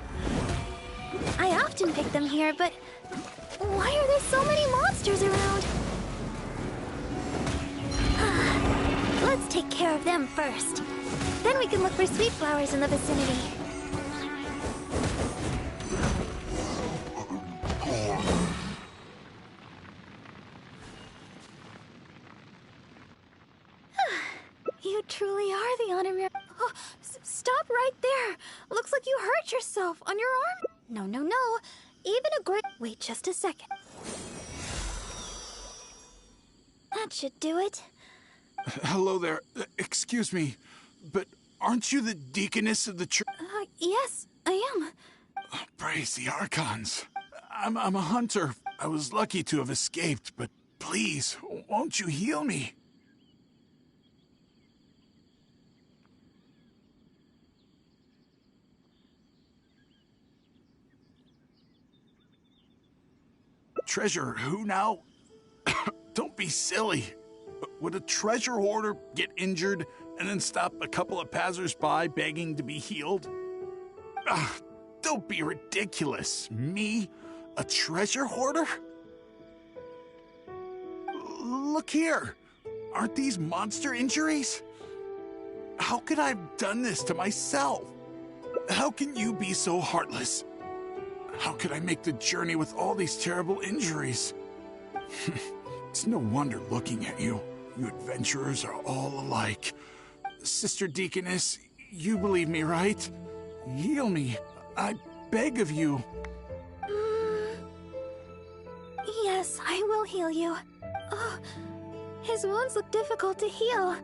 I often pick them here, but why are there so many monsters around? Let's take care of them first. Then we can look for sweet flowers in the vicinity. You truly are the honorary... Oh, stop right there! Looks like you hurt yourself on your arm. No, no, no. Even a great... Wait just a second. That should do it. Hello there. Excuse me, but aren't you the deaconess of the church? Yes, I am. Praise the Archons. I'm a hunter. I was lucky to have escaped, but please, won't you heal me? Treasure who now? Don't be silly. Would a treasure hoarder get injured and then stop a couple of passers-by begging to be healed? Don't be ridiculous. Me? A treasure hoarder? Look here. Aren't these monster injuries? How could I have done this to myself? How can you be so heartless? How could I make the journey with all these terrible injuries? It's no wonder looking at you. You adventurers are all alike. Sister Deaconess, you believe me, right? Heal me. I beg of you. Yes, I will heal you. Oh, his wounds look difficult to heal.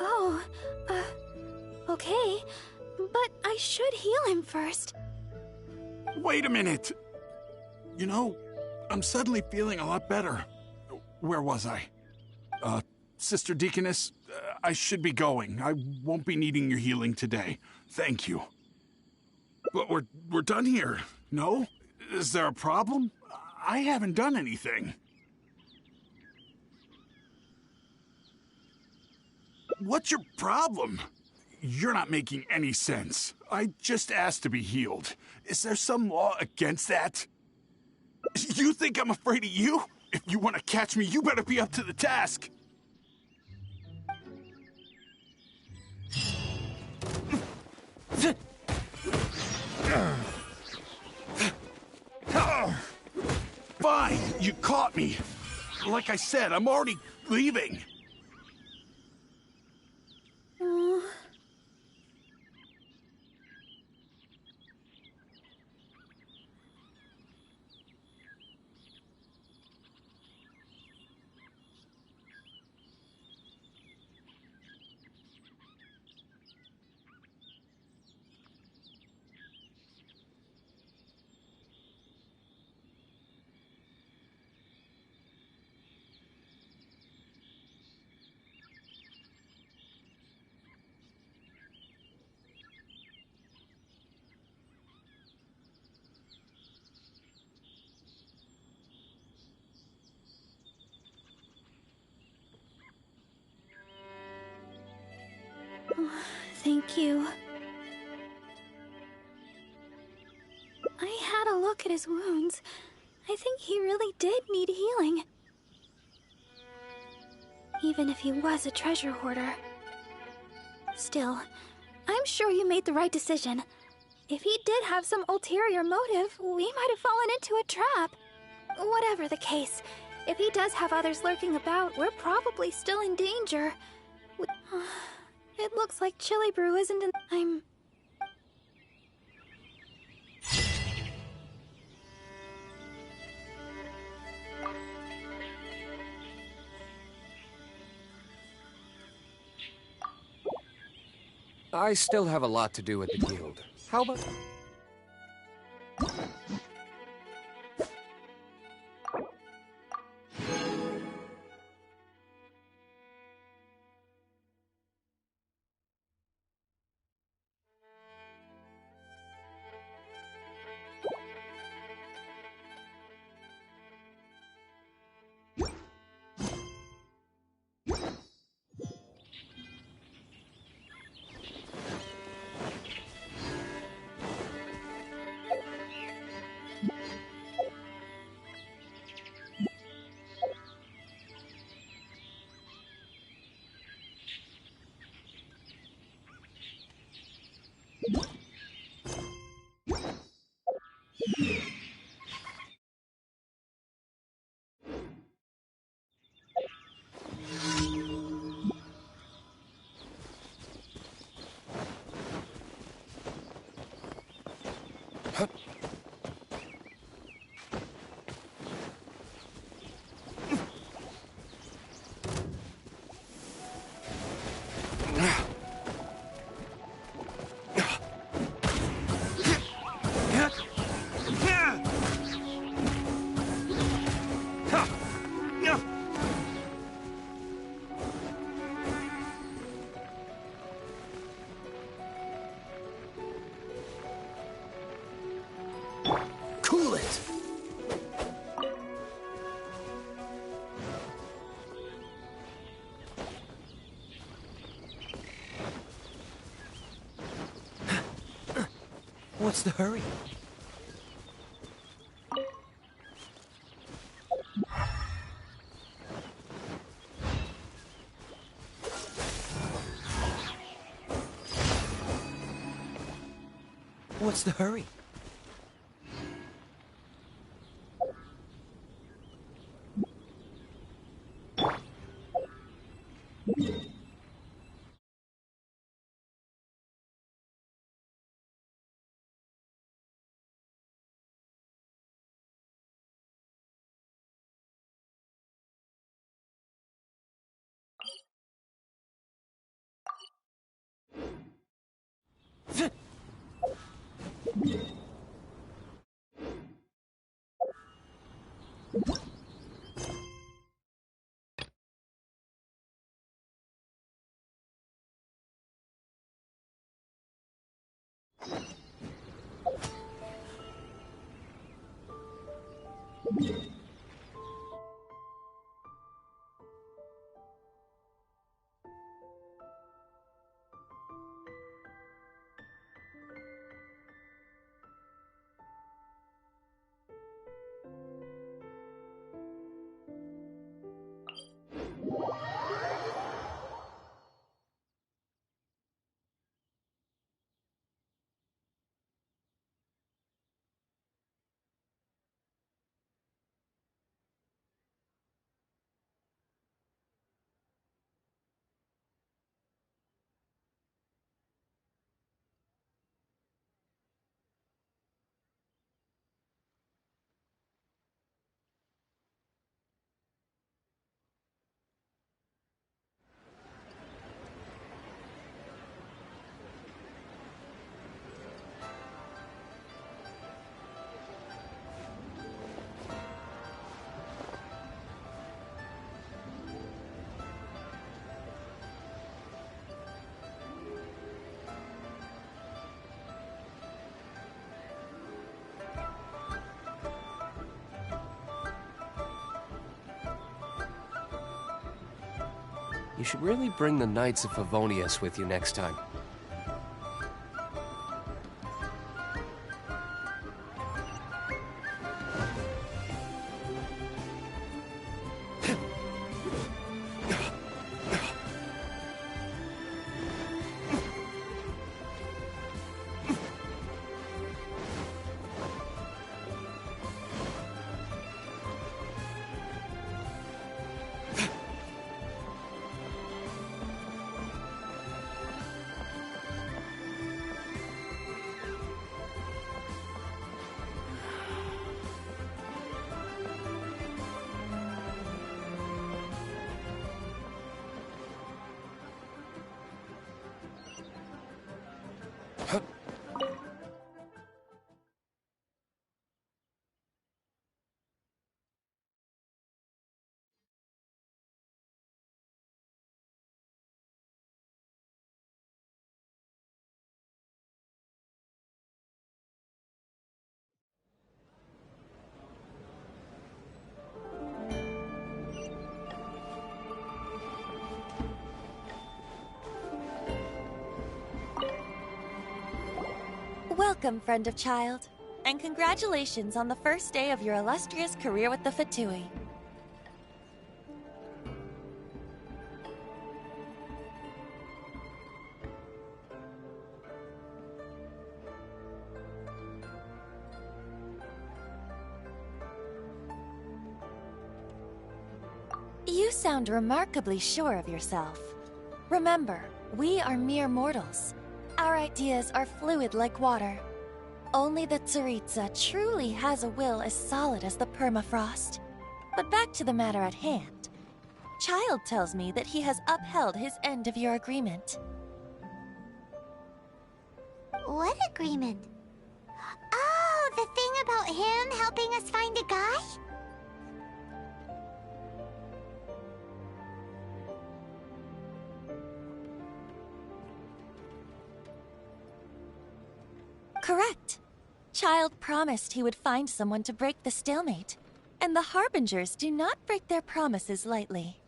Oh, okay. But I should heal him first. Wait a minute. You know, I'm suddenly feeling a lot better. Where was I? Sister Deaconess, I should be going. I won't be needing your healing today. Thank you. But we're done here, no? Is there a problem? I haven't done anything. What's your problem? You're not making any sense. I just asked to be healed. Is there some law against that? You think I'm afraid of you? If you want to catch me, you better be up to the task. Fine, you caught me. Like I said, I'm already leaving. Thank you. I had a look at his wounds. I think he really did need healing. Even if he was a treasure hoarder. Still, I'm sure you made the right decision. If he did have some ulterior motive, we might have fallen into a trap. Whatever the case, if he does have others lurking about, we're probably still in danger. It looks like Chili Brew isn't in... I still have a lot to do with the guild. How about... Cool it! What's the hurry? What's the hurry? You should really bring the Knights of Favonius with you next time. Welcome, friend of child, and congratulations on the first day of your illustrious career with the Fatui. You sound remarkably sure of yourself. Remember, we are mere mortals. Our ideas are fluid like water. Only the Tsaritsa truly has a will as solid as the permafrost. But back to the matter at hand. Child tells me that he has upheld his end of your agreement. What agreement? Oh, the thing about him helping us find a guy? Correct. Child promised he would find someone to break the stalemate, and the Harbingers do not break their promises lightly.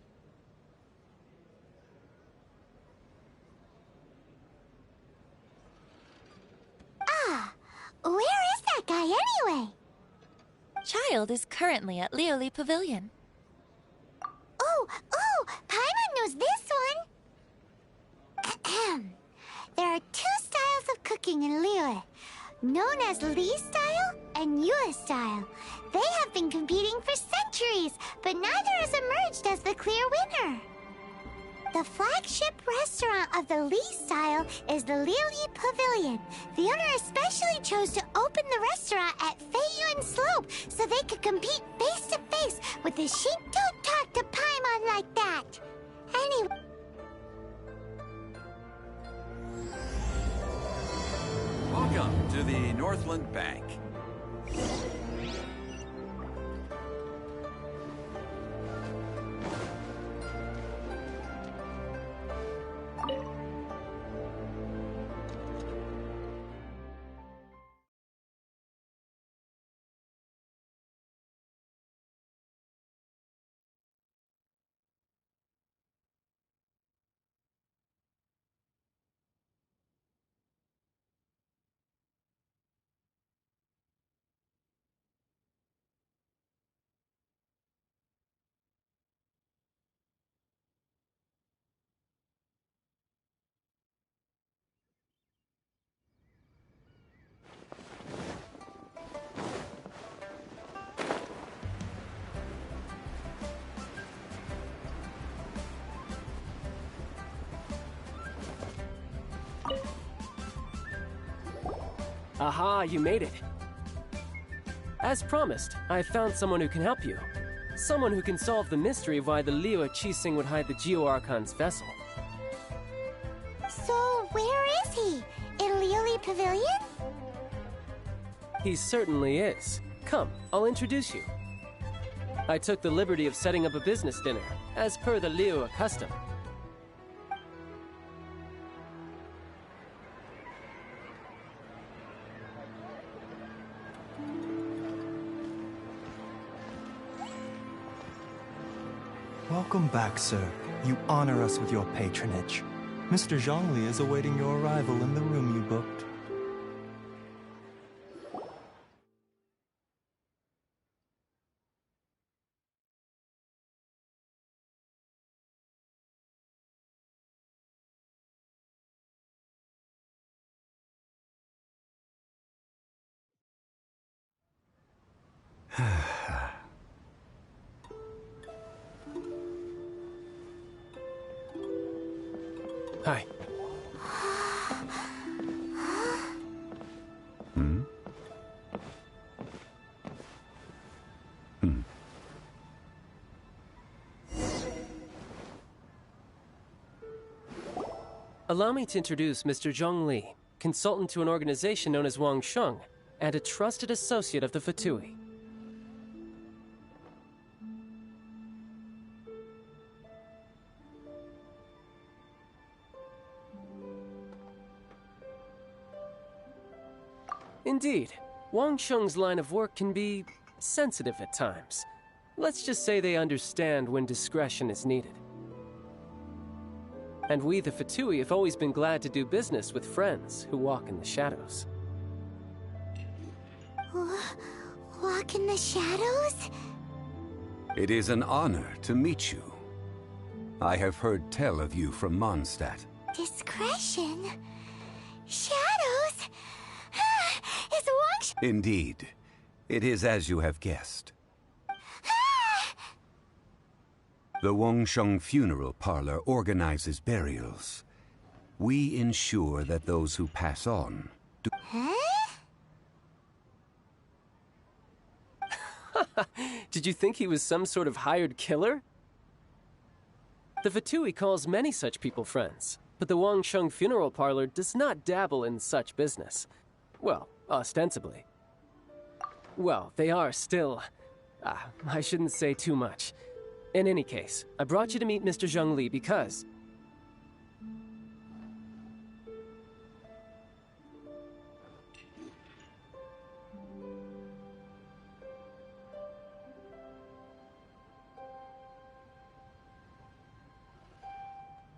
Ah, where is that guy anyway? Child is currently at Lioli Pavilion. Oh, Paimon knows this one. There are two styles of cooking in Liyue, known as Li style and Yue style. They have been competing for centuries, but neither has emerged as the clear winner. The flagship restaurant of the Li style is the Lioli Pavilion. The owner especially chose to open the restaurant at Feiyuan Slope so they could compete face to face with the sheep don't talk to Paimon like that. Anyway. Welcome to the Northland Bank. Aha, you made it. As promised, I found someone who can help you. Someone who can solve the mystery of why the Liyue Qixing would hide the Geo-Archon's vessel. So, where is he? In Lioli Pavilion? He certainly is. Come, I'll introduce you. I took the liberty of setting up a business dinner, as per the Liyue custom. Welcome back, sir. You honor us with your patronage. Mr. Zhongli is awaiting your arrival in the room you booked. Hi. Allow me to introduce Mr. Zhongli, consultant to an organization known as Wangsheng, and a trusted associate of the Fatui. Indeed, Wangsheng's line of work can be sensitive at times. Let's just say they understand when discretion is needed. And we, the Fatui, have always been glad to do business with friends who walk in the shadows. Walk in the shadows? It is an honor to meet you. I have heard tell of you from Mondstadt. Discretion? Shadows? Is Wangsheng... Indeed. It is as you have guessed. The Wangsheng Funeral Parlor organizes burials. We ensure that those who pass on do... Did you think he was some sort of hired killer? The Fatui calls many such people friends, but the Wangsheng Funeral Parlor does not dabble in such business. Well, ostensibly. Well, they are still... I shouldn't say too much. In any case, I brought you to meet Mr. Zhongli because...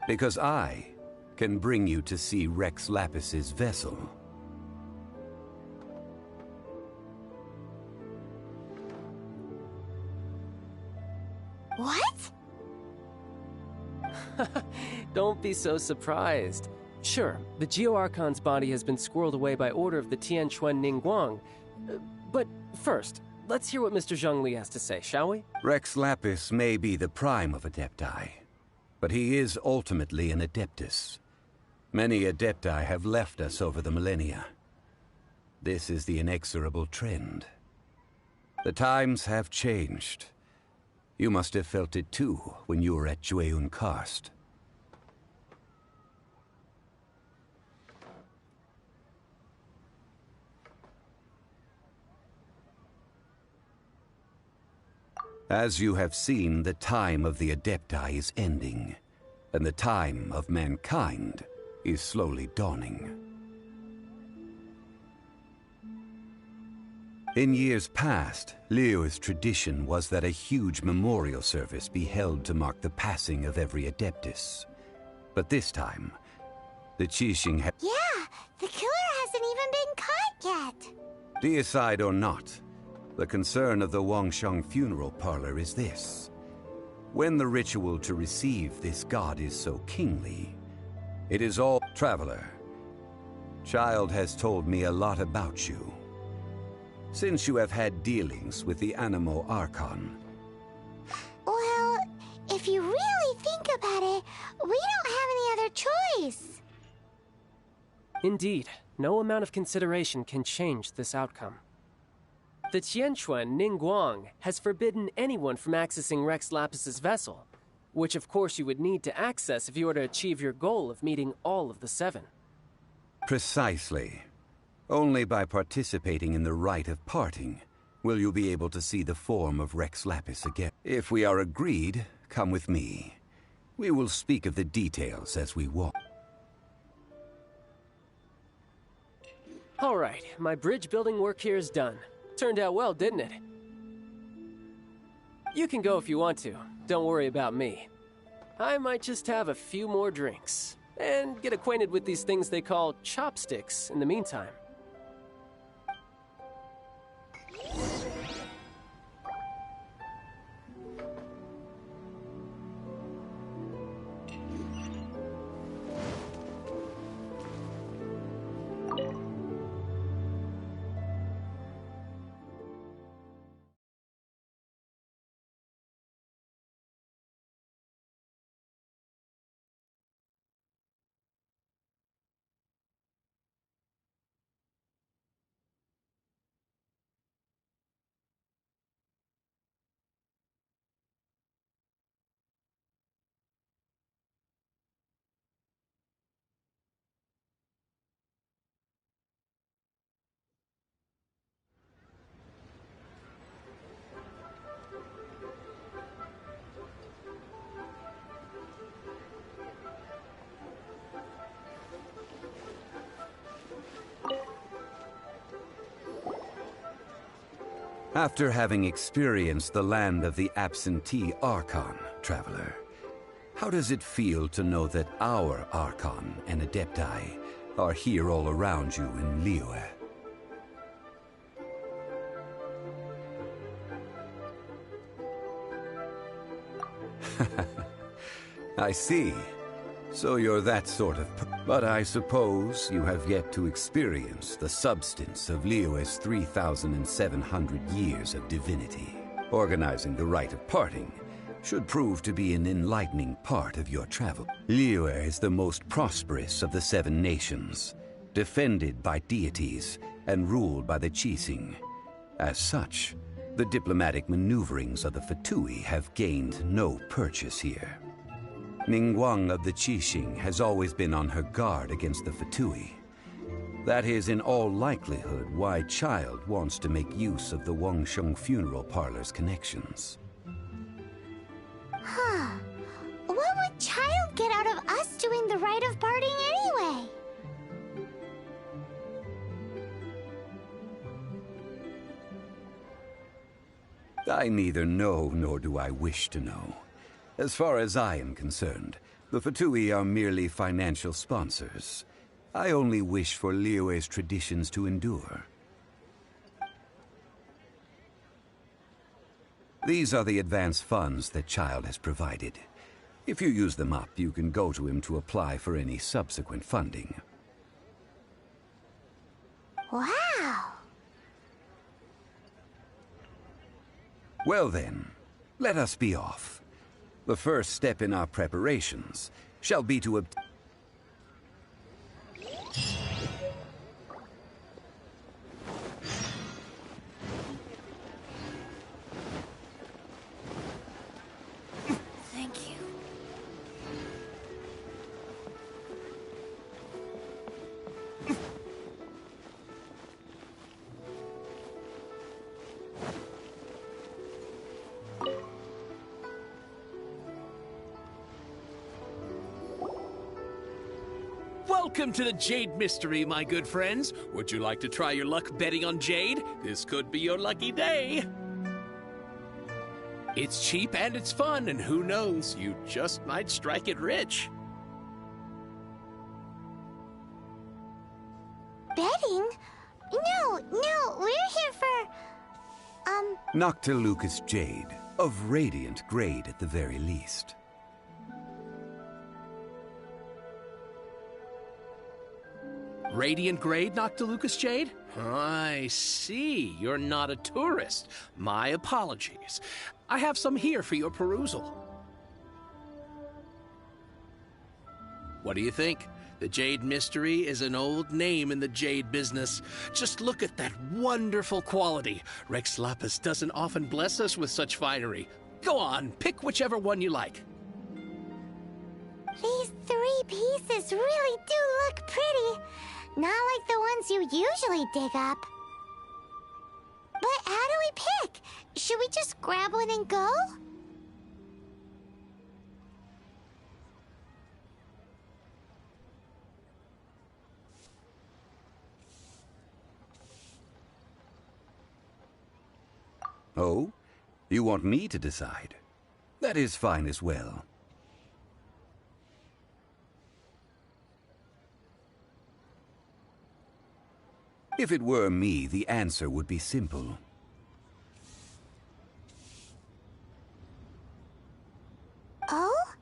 Because I can bring you to see Rex Lapis's vessel. What? Don't be so surprised. Sure, the Geo-Archon's body has been squirreled away by order of the Tianquan Ningguang. But first, let's hear what Mr. Zhongli has to say, shall we? Rex Lapis may be the prime of Adepti, but he is ultimately an Adeptus. Many Adepti have left us over the millennia. This is the inexorable trend. The times have changed. You must have felt it too when you were at Jueyun Karst. As you have seen, the time of the Adepti is ending, and the time of mankind is slowly dawning. In years past, Liyue's tradition was that a huge memorial service be held to mark the passing of every Adeptus. But this time, the Qixing have... Yeah, the killer hasn't even been caught yet. Deicide or not, the concern of the Wangsheng funeral parlor is this. When the ritual to receive this god is so kingly, it is all... Traveler, Child has told me a lot about you. Since you have had dealings with the Animo Archon. Well, if you really think about it, we don't have any other choice. Indeed, no amount of consideration can change this outcome. The Tianquan Ningguang has forbidden anyone from accessing Rex Lapis's vessel, which of course you would need to access if you were to achieve your goal of meeting all of the 7. Precisely. Only by participating in the rite of parting will you be able to see the form of Rex Lapis again. If we are agreed, come with me. We will speak of the details as we walk. All right, my bridge building work here is done. Turned out well, didn't it? You can go if you want to. Don't worry about me. I might just have a few more drinks and get acquainted with these things they call chopsticks in the meantime. After having experienced the land of the absentee Archon, Traveler, how does it feel to know that our Archon and Adepti are here all around you in Liyue? I see. So you're that sort of... But I suppose you have yet to experience the substance of Liyue's 3,700 years of divinity. Organizing the rite of parting should prove to be an enlightening part of your travel. Liyue is the most prosperous of the 7 nations, defended by deities and ruled by the Qixing. As such, the diplomatic maneuverings of the Fatui have gained no purchase here. Ningguang of the Qixing has always been on her guard against the Fatui. That is in all likelihood why Child wants to make use of the Wangsheng funeral parlor's connections. Huh. What would Child get out of us doing the rite of parting anyway? I neither know nor do I wish to know. As far as I am concerned, The Fatui are merely financial sponsors. I only wish for Liyue's traditions to endure. These are the advance funds that Child has provided. If you use them up, you can go to him to apply for any subsequent funding. Wow! Well then, let us be off. The first step in our preparations shall be to obtain... Thank you. Welcome to the Jade Mystery, my good friends. Would you like to try your luck betting on Jade? This could be your lucky day. It's cheap and it's fun, and who knows, you just might strike it rich. Betting? No, we're here for... Noctilucous Jade, of radiant grade at the very least. Radiant grade, Noctilucous Jade? I see. You're not a tourist. My apologies. I have some here for your perusal. What do you think? The Jade Mystery is an old name in the jade business. Just look at that wonderful quality. Rex Lapis doesn't often bless us with such finery. Go on, pick whichever one you like. These 3 pieces really do look pretty. Not like the ones you usually dig up. But how do we pick? Should we just grab one and go? Oh? You want me to decide? That is fine as well. If it were me, the answer would be simple. Oh?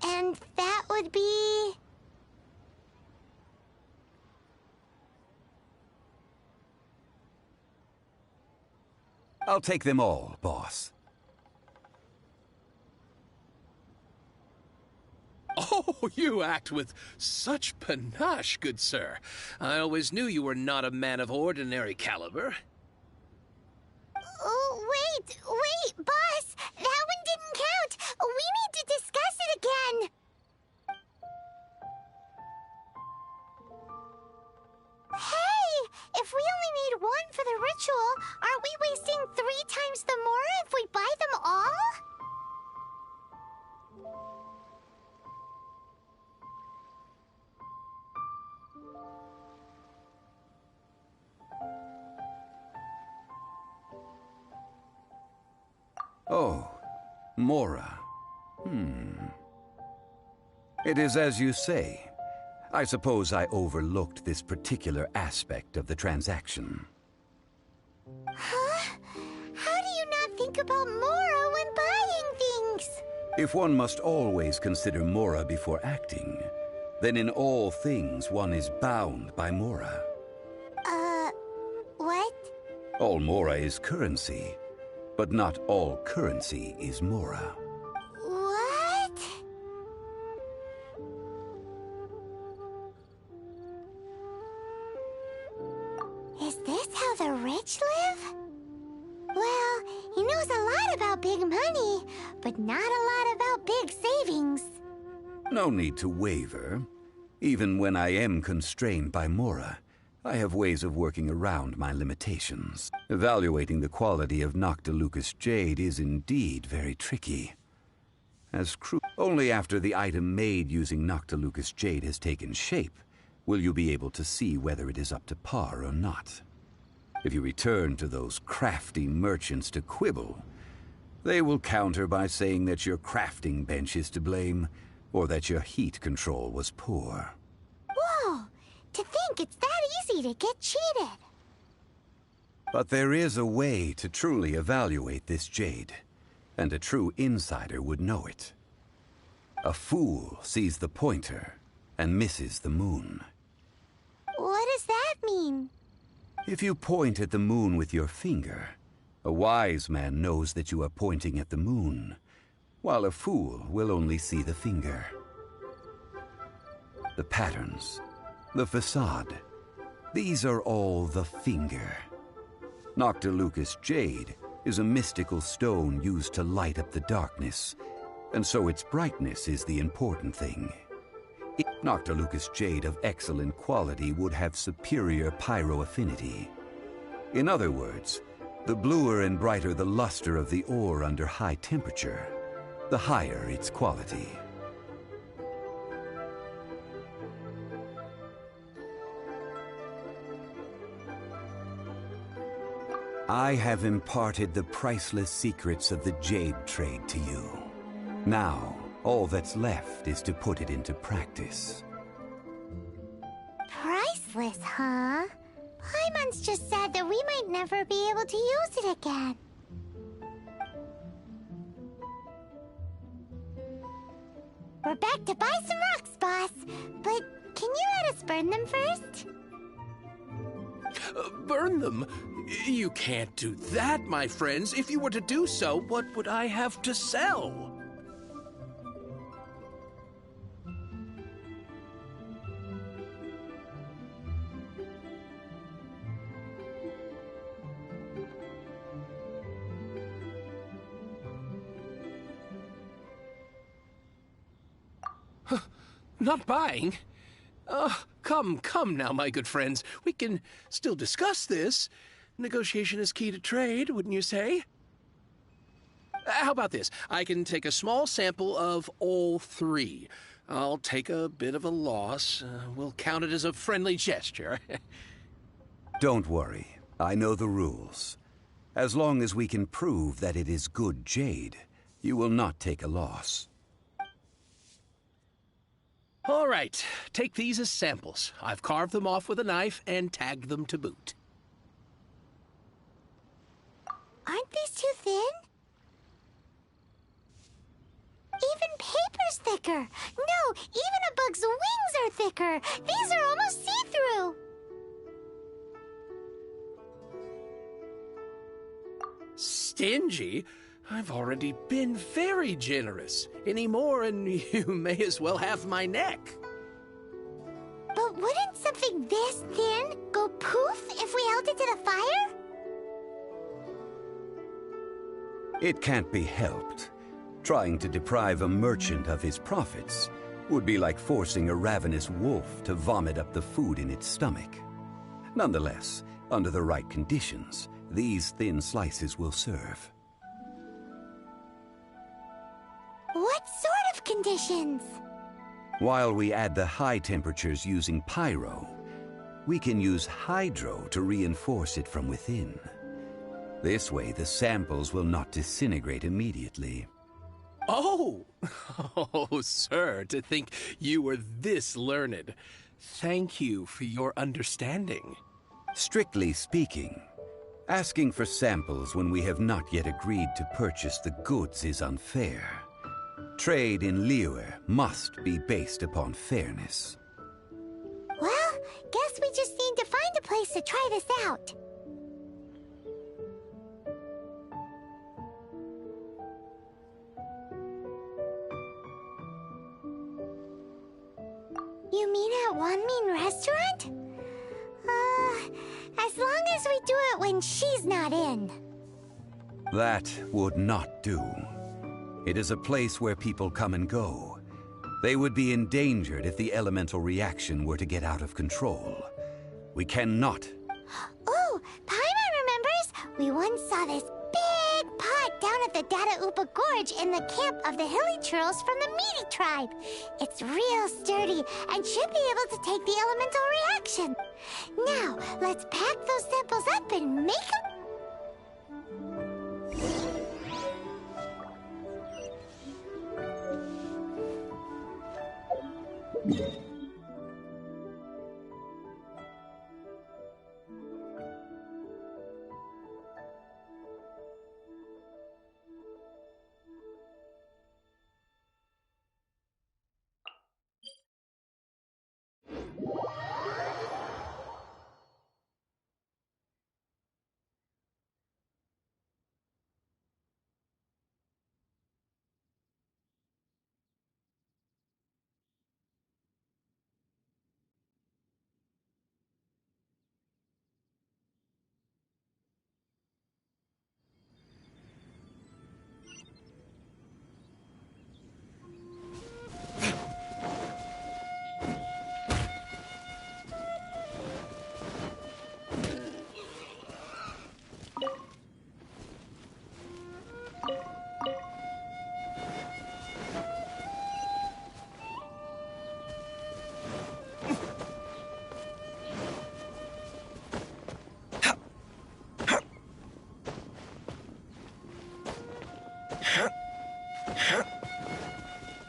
And that would be... I'll take them all, boss. Oh, you act with such panache, good sir. I always knew you were not a man of ordinary caliber. Oh, wait, boss! That one didn't count! We need to discuss it again! Hey! If we only need one for the ritual, aren't we wasting 3 times the more if we buy them all? Oh, Mora. It is as you say. I suppose I overlooked this particular aspect of the transaction. Huh? How do you not think about Mora when buying things? If one must always consider Mora before acting, then in all things one is bound by Mora. What? All Mora is currency, but not all currency is Mora. What? Is this how the rich live? Well, he knows a lot about big money, but not a lot about big savings. No need to waver. Even when I am constrained by Mora, I have ways of working around my limitations. Evaluating the quality of Noctilucous Jade is indeed very tricky. Only after the item made using Noctilucous Jade has taken shape will you be able to see whether it is up to par or not. If you return to those crafty merchants to quibble, they will counter by saying that your crafting bench is to blame, or that your heat control was poor. Whoa! To think it's that easy to get cheated. But there is a way to truly evaluate this jade, and a true insider would know it. A fool sees the pointer and misses the moon. What does that mean? If you point at the moon with your finger, a wise man knows that you are pointing at the moon, while a fool will only see the finger. The patterns, the facade, these are all the finger. Noctilucous jade is a mystical stone used to light up the darkness, and so its brightness is the important thing. Noctilucous jade of excellent quality would have superior pyroaffinity. In other words, the bluer and brighter the luster of the ore under high temperature, the higher its quality. I have imparted the priceless secrets of the jade trade to you. Now, all that's left is to put it into practice. Priceless, huh? Paimon's just said that we might never be able to use it again. We're back to buy some rocks, boss. But can you let us burn them first? Burn them? You can't do that, my friends. If you were to do so, what would I have to sell? Not buying? Come now, my good friends. We can still discuss this. Negotiation is key to trade, wouldn't you say? How about this? I can take a small sample of all three. I'll take a bit of a loss. We'll count it as a friendly gesture. Don't worry. I know the rules. As long as we can prove that it is good jade, you will not take a loss. All right, take these as samples. I've carved them off with a knife and tagged them to boot. Aren't these too thin? Even paper's thicker. No, even a bug's wings are thicker. These are almost see-through. Stingy? I've already been very generous. Any more and you may as well have my neck. But wouldn't something this thin go poof if we held it to the fire? It can't be helped. Trying to deprive a merchant of his profits would be like forcing a ravenous wolf to vomit up the food in its stomach. Nonetheless, under the right conditions, these thin slices will serve. What sort of conditions? While we add the high temperatures using pyro, we can use hydro to reinforce it from within. This way, the samples will not disintegrate immediately. Oh! Oh, sir, to think you were this learned. Thank you for your understanding. Strictly speaking, asking for samples when we have not yet agreed to purchase the goods is unfair. Trade in Liyue must be based upon fairness. Well, guess we just need to find a place to try this out. You mean at Wanmin Restaurant? As long as we do it when she's not in. That would not do. It is a place where people come and go. They would be endangered if the elemental reaction were to get out of control. We cannot. Oh, Paimon remembers! We once saw this big pot down at the Dada Upa Gorge in the camp of the hilly churls from the Meaty tribe. It's real sturdy and should be able to take the elemental reaction. Now, let's pack those samples up and make them...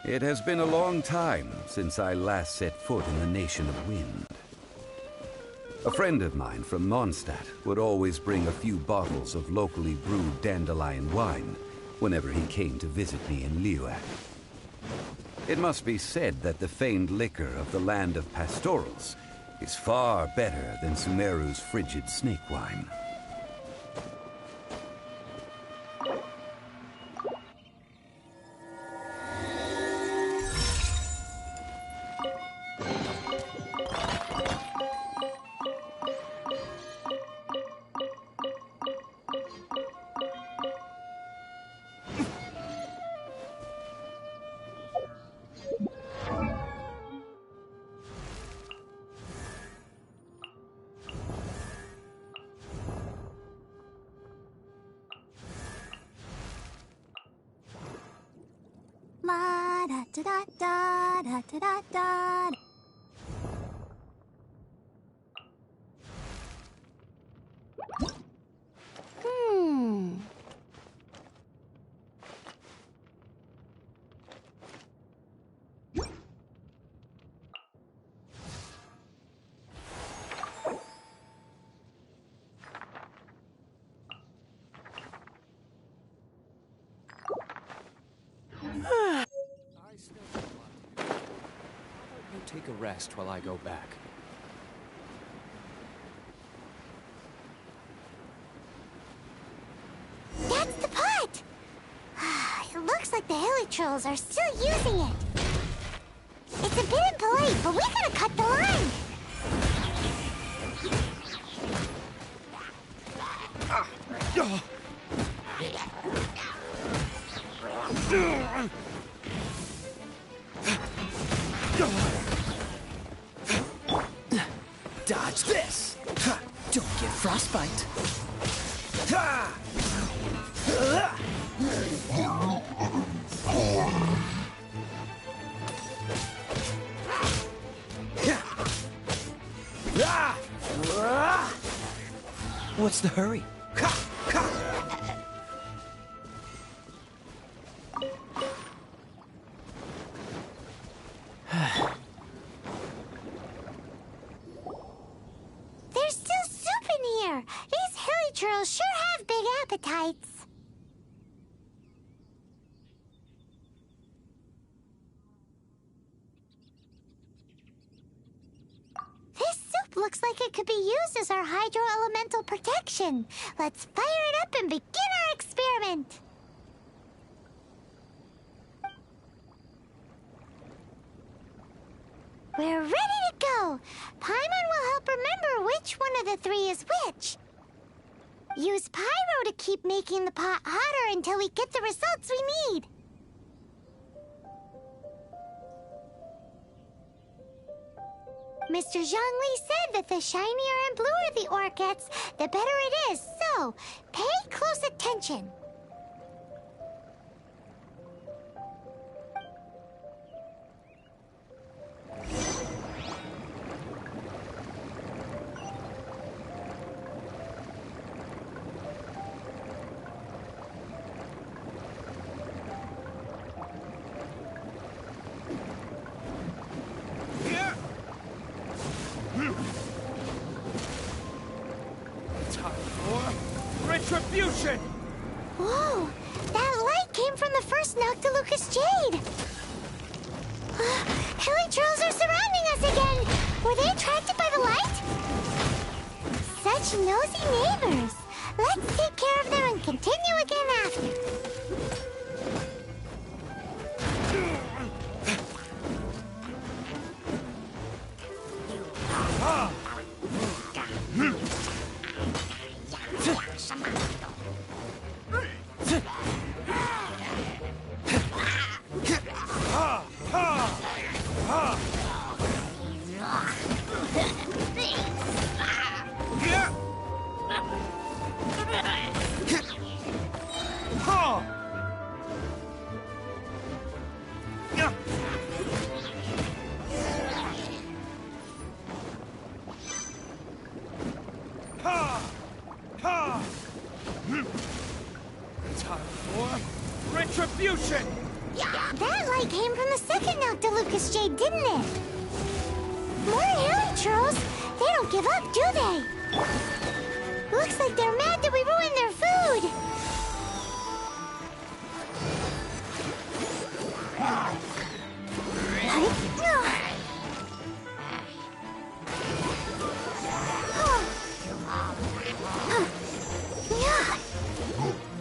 It has been a long time since I last set foot in the Nation of Wind. A friend of mine from Mondstadt would always bring a few bottles of locally brewed dandelion wine whenever he came to visit me in Liyue. It must be said that the famed liquor of the land of pastorals is far better than Sumeru's frigid snake wine. La da da da da da da da. Take a rest while I go back. That's the pot! It looks like the hilly trolls are still using it. It's a bit impolite, but we gotta cut the line. Dodge this! Don't get frostbite. What's the hurry? There's still soup in here. These hilly trolls sure have big appetites. This soup looks like it could be used as our hydro-elemental protection. Let's fire it up and begin our experiment. We're ready to go. Paimon will help remember which one of the three is which. Use pyro to keep making the pot hotter until we get the results we need. Mr. Zhongli said that the shinier and bluer the ore gets, the better it is. So, pay close attention. Retribution! Whoa! That light came from the first Noctilucous Jade! Hilly trolls are surrounding us again! Were they attracted by the light? Such nosy neighbors! Let's take care of them and continue again after. Retribution! That light came from the second Noctilucous Jade, didn't it? More hilly trolls. They don't give up, do they? Looks like they're mad that we ruined their food.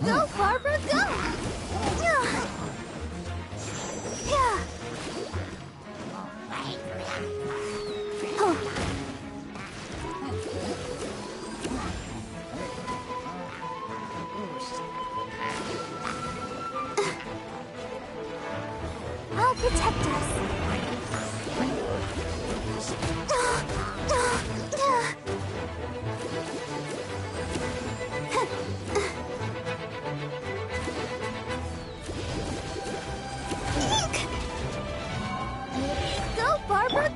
Go, Barbara, go! I'll protect us. Go, Barbara!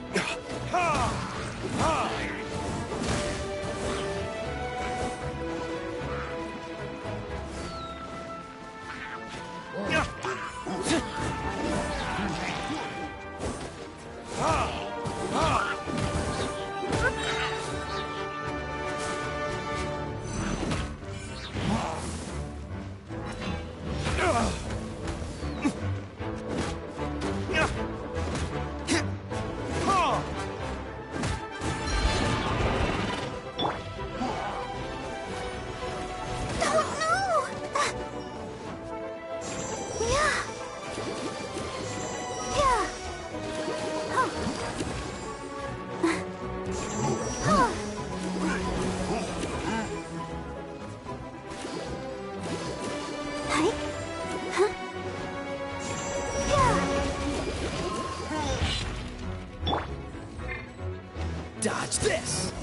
Dodge this!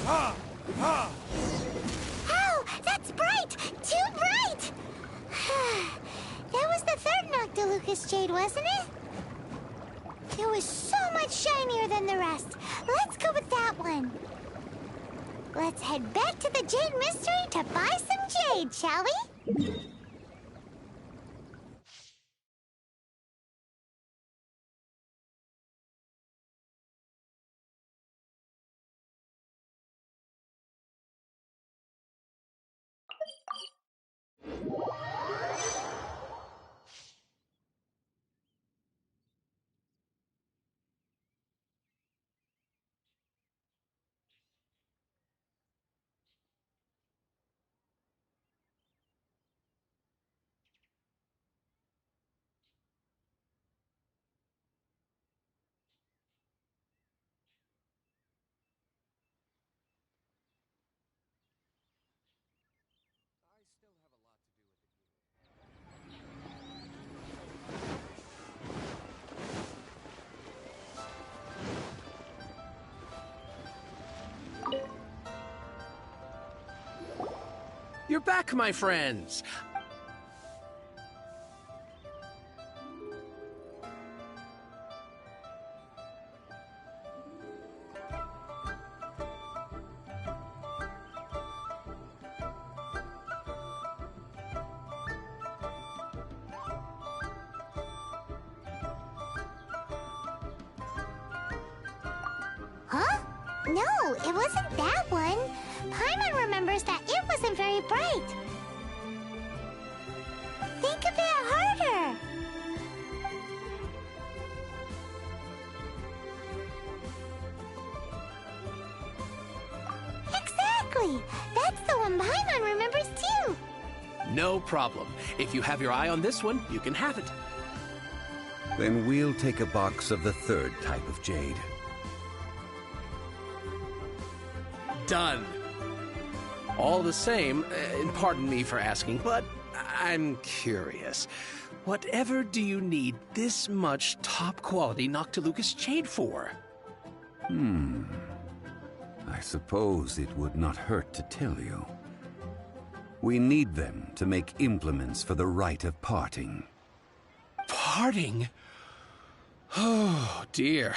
Ow! That's bright! Too bright! That was the third Noctilucous Jade, wasn't it? It was so much shinier than the rest. Let's go with that one. Let's head back to the Jade Mystery to buy some jade, shall we? You're back, my friends. No, it wasn't that one. Paimon remembers that it wasn't very bright. Think a bit harder. Exactly! That's the one Paimon remembers too! No problem. If you have your eye on this one, you can have it. Then we'll take a box of the third type of jade. Done. All the same, and pardon me for asking, but I'm curious. Whatever do you need this much top-quality Noctilucous jade for? I suppose it would not hurt to tell you. We need them to make implements for the rite of parting. Parting? Oh, dear.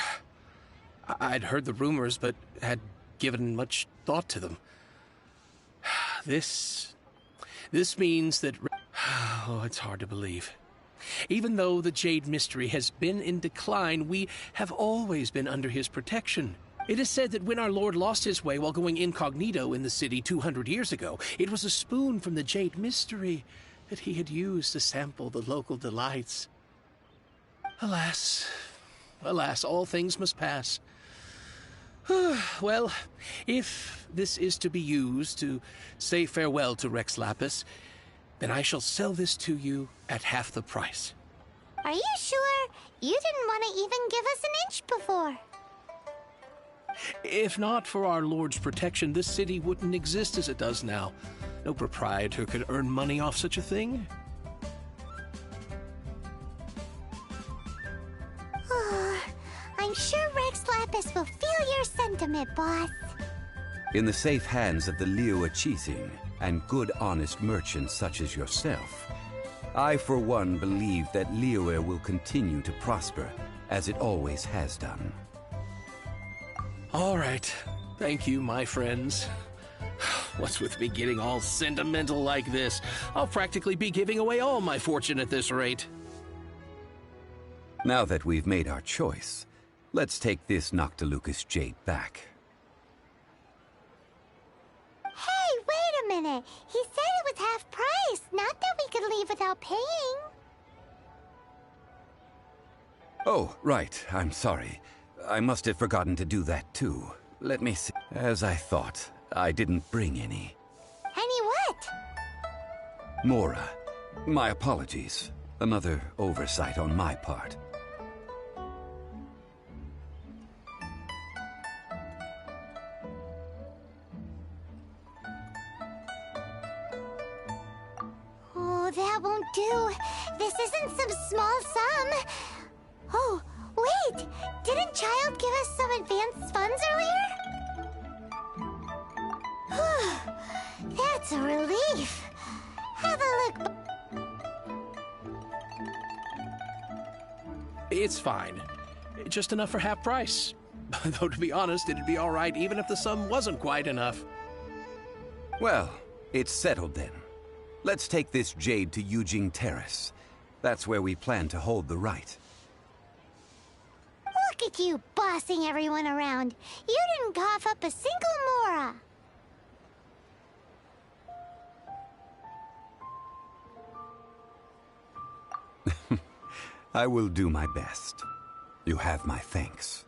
I'd heard the rumors, but had given much thought to them. This means that... Oh, it's hard to believe. Even though the Jade Mystery has been in decline, we have always been under his protection. It is said that when our Lord lost his way while going incognito in the city 200 years ago, it was a spoon from the Jade Mystery that he had used to sample the local delights. Alas, alas, all things must pass. Well, if this is to be used to say farewell to Rex Lapis, then I shall sell this to you at half the price. Are you sure? You didn't want to even give us an inch before. If not for our Lord's protection, this city wouldn't exist as it does now. No proprietor could earn money off such a thing. I'm sure Rex Lapis will feel your sentiment, boss. In the safe hands of the Liyue Qixing and good honest merchants such as yourself, I for one believe that Liyue will continue to prosper as it always has done. All right. Thank you, my friends. What's with me getting all sentimental like this? I'll practically be giving away all my fortune at this rate. Now that we've made our choice, let's take this Noctilucous jade back. Hey, wait a minute. He said it was half price, not that we could leave without paying. Oh, right. I'm sorry. I must have forgotten to do that too. Let me see. As I thought, I didn't bring any. Any what? Mora. My apologies. Another oversight on my part. Oh, that won't do. This isn't some small sum. Oh, wait! Didn't Child give us some advanced funds earlier? That's a relief. Have a look. It's fine. Just enough for half price. Though, to be honest, it'd be all right even if the sum wasn't quite enough. Well, it's settled then. Let's take this jade to Yujing Terrace. That's where we plan to hold the rite. Look at you bossing everyone around. You didn't cough up a single Mora. I will do my best. You have my thanks.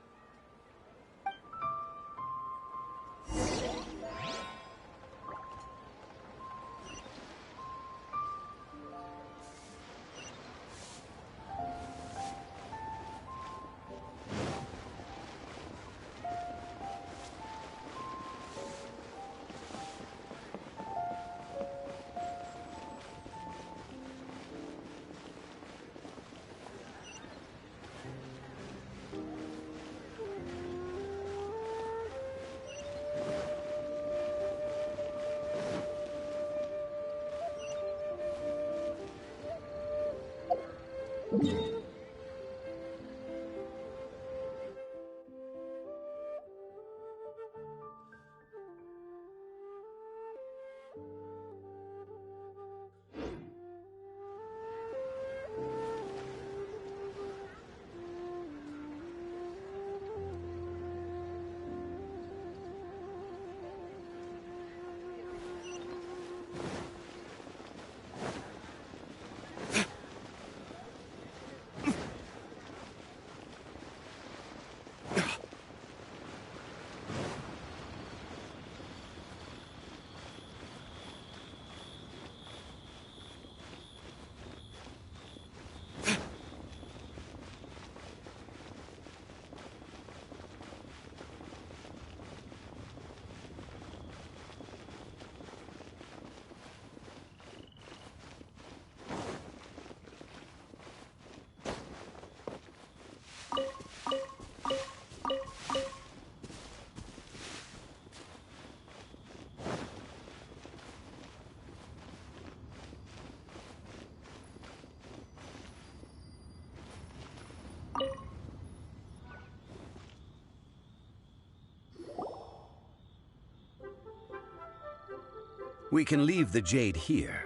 We can leave the jade here.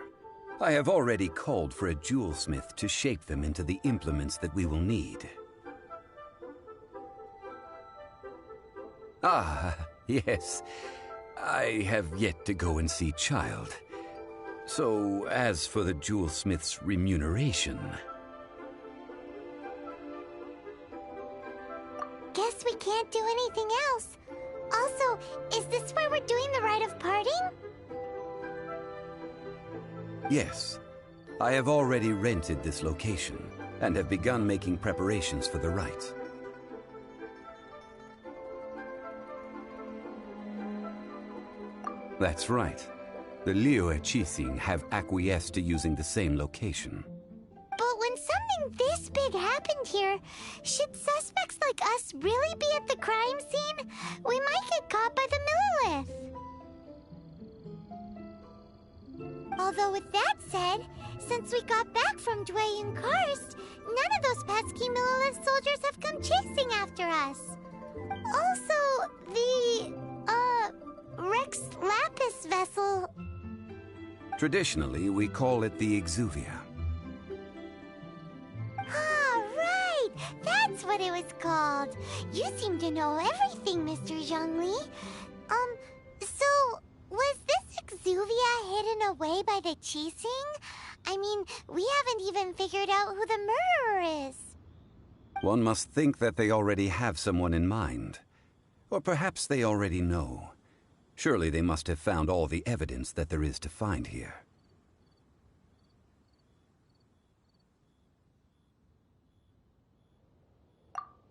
I have already called for a jewelsmith to shape them into the implements that we will need. Ah, yes. I have yet to go and see Child. So, as for the jewelsmith's remuneration... Guess we can't do anything else. Also, is this where we're doing the rite of parting? Yes. I have already rented this location, and have begun making preparations for the rite. That's right. The Liyue Qixing have acquiesced to using the same location. But when something this big happened here, should suspects like us really be at the crime scene? We might get caught by the Millilith. Although with that said, since we got back from Dwayne Karst, none of those pesky Millilith soldiers have come chasing after us. Also, the, Rex Lapis vessel... Traditionally, we call it the Exuvia. Ah, right! That's what it was called. You seem to know everything, Mr. Zhongli. So, was this Exuvia hidden away by the Qixing? I mean, we haven't even figured out who the murderer is. One must think that they already have someone in mind. Or perhaps they already know. Surely they must have found all the evidence that there is to find here.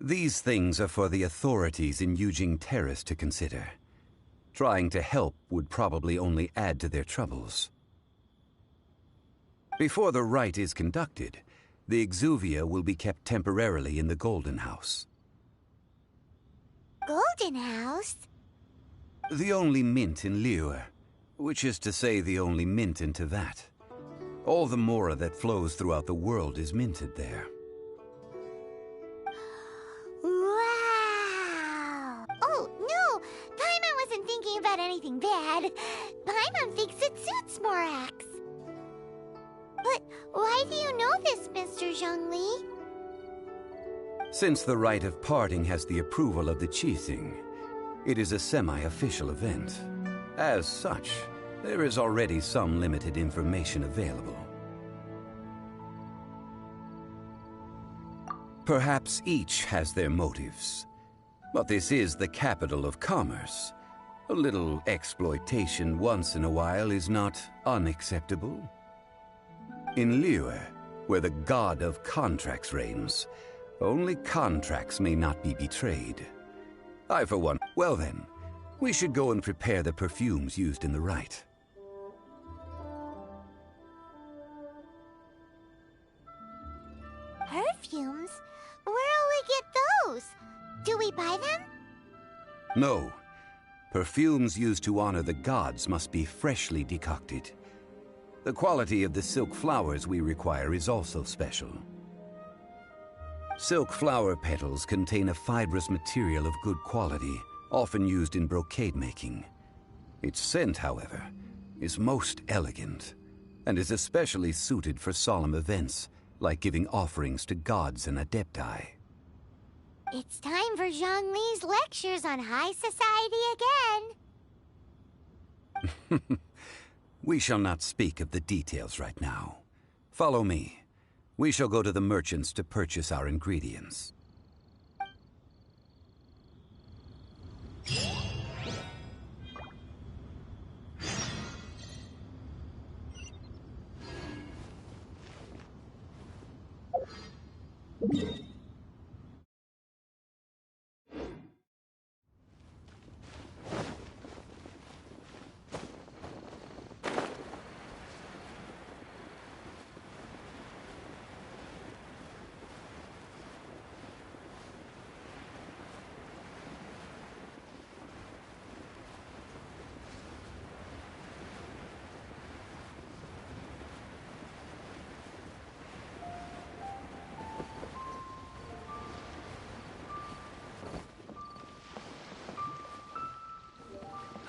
These things are for the authorities in Yujing Terrace to consider. Trying to help would probably only add to their troubles. Before the rite is conducted, the Exuvia will be kept temporarily in the Golden House. Golden House? The only mint in Liyue, which is to say the only mint in Teyvat. All the mora that flows throughout the world is minted there. Wow! Oh, no! Paimon wasn't thinking about anything bad. Paimon thinks it suits Morax. But why do you know this, Mr. Zhongli? Since the rite of parting has the approval of the Qixing, it is a semi-official event. As such, there is already some limited information available. Perhaps each has their motives, but this is the capital of commerce. A little exploitation once in a while is not unacceptable. In Liyue, where the god of contracts reigns, only contracts may not be betrayed. I, for one... Well then, we should go and prepare the perfumes used in the rite. Perfumes? Where'll we get those? Do we buy them? No. Perfumes used to honor the gods must be freshly decocted. The quality of the silk flowers we require is also special. Silk flower petals contain a fibrous material of good quality, often used in brocade making. Its scent, however, is most elegant, and is especially suited for solemn events, like giving offerings to gods and adepti. It's time for Zhongli's lectures on high society again. We shall not speak of the details right now. Follow me. We shall go to the merchants to purchase our ingredients.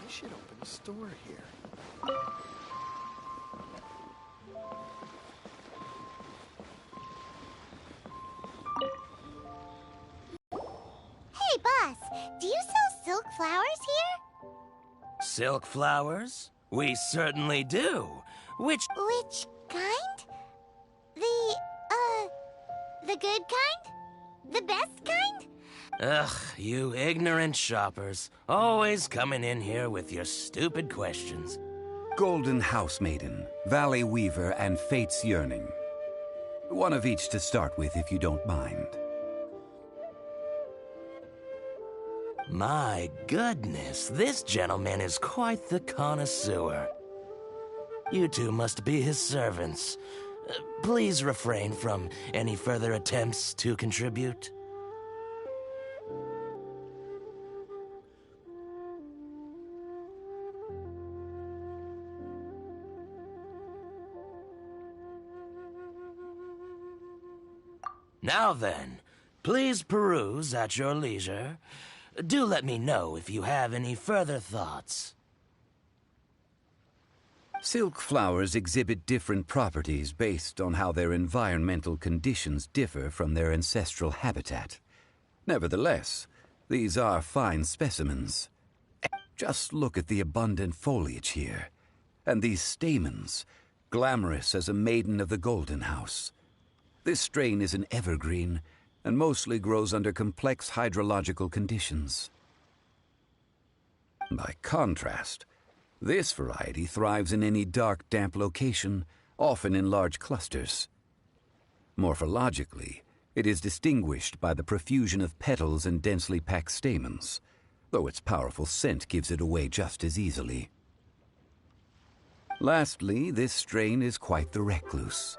I should open a store here. Hey, boss, do you sell silk flowers here? Silk flowers? We certainly do. Which kind? The good kind? The best kind? Ugh, you ignorant shoppers. Always coming in here with your stupid questions. Golden Housemaiden, Valley Weaver, and Fate's Yearning. One of each to start with, if you don't mind. My goodness, this gentleman is quite the connoisseur. You two must be his servants. Please refrain from any further attempts to contribute. Now then, please peruse at your leisure. Do let me know if you have any further thoughts. Silk flowers exhibit different properties based on how their environmental conditions differ from their ancestral habitat. Nevertheless, these are fine specimens. Just look at the abundant foliage here, and these stamens, glamorous as a maiden of the Golden House. This strain is an evergreen, and mostly grows under complex hydrological conditions. By contrast, this variety thrives in any dark, damp location, often in large clusters. Morphologically, it is distinguished by the profusion of petals and densely packed stamens, though its powerful scent gives it away just as easily. Lastly, this strain is quite the recluse.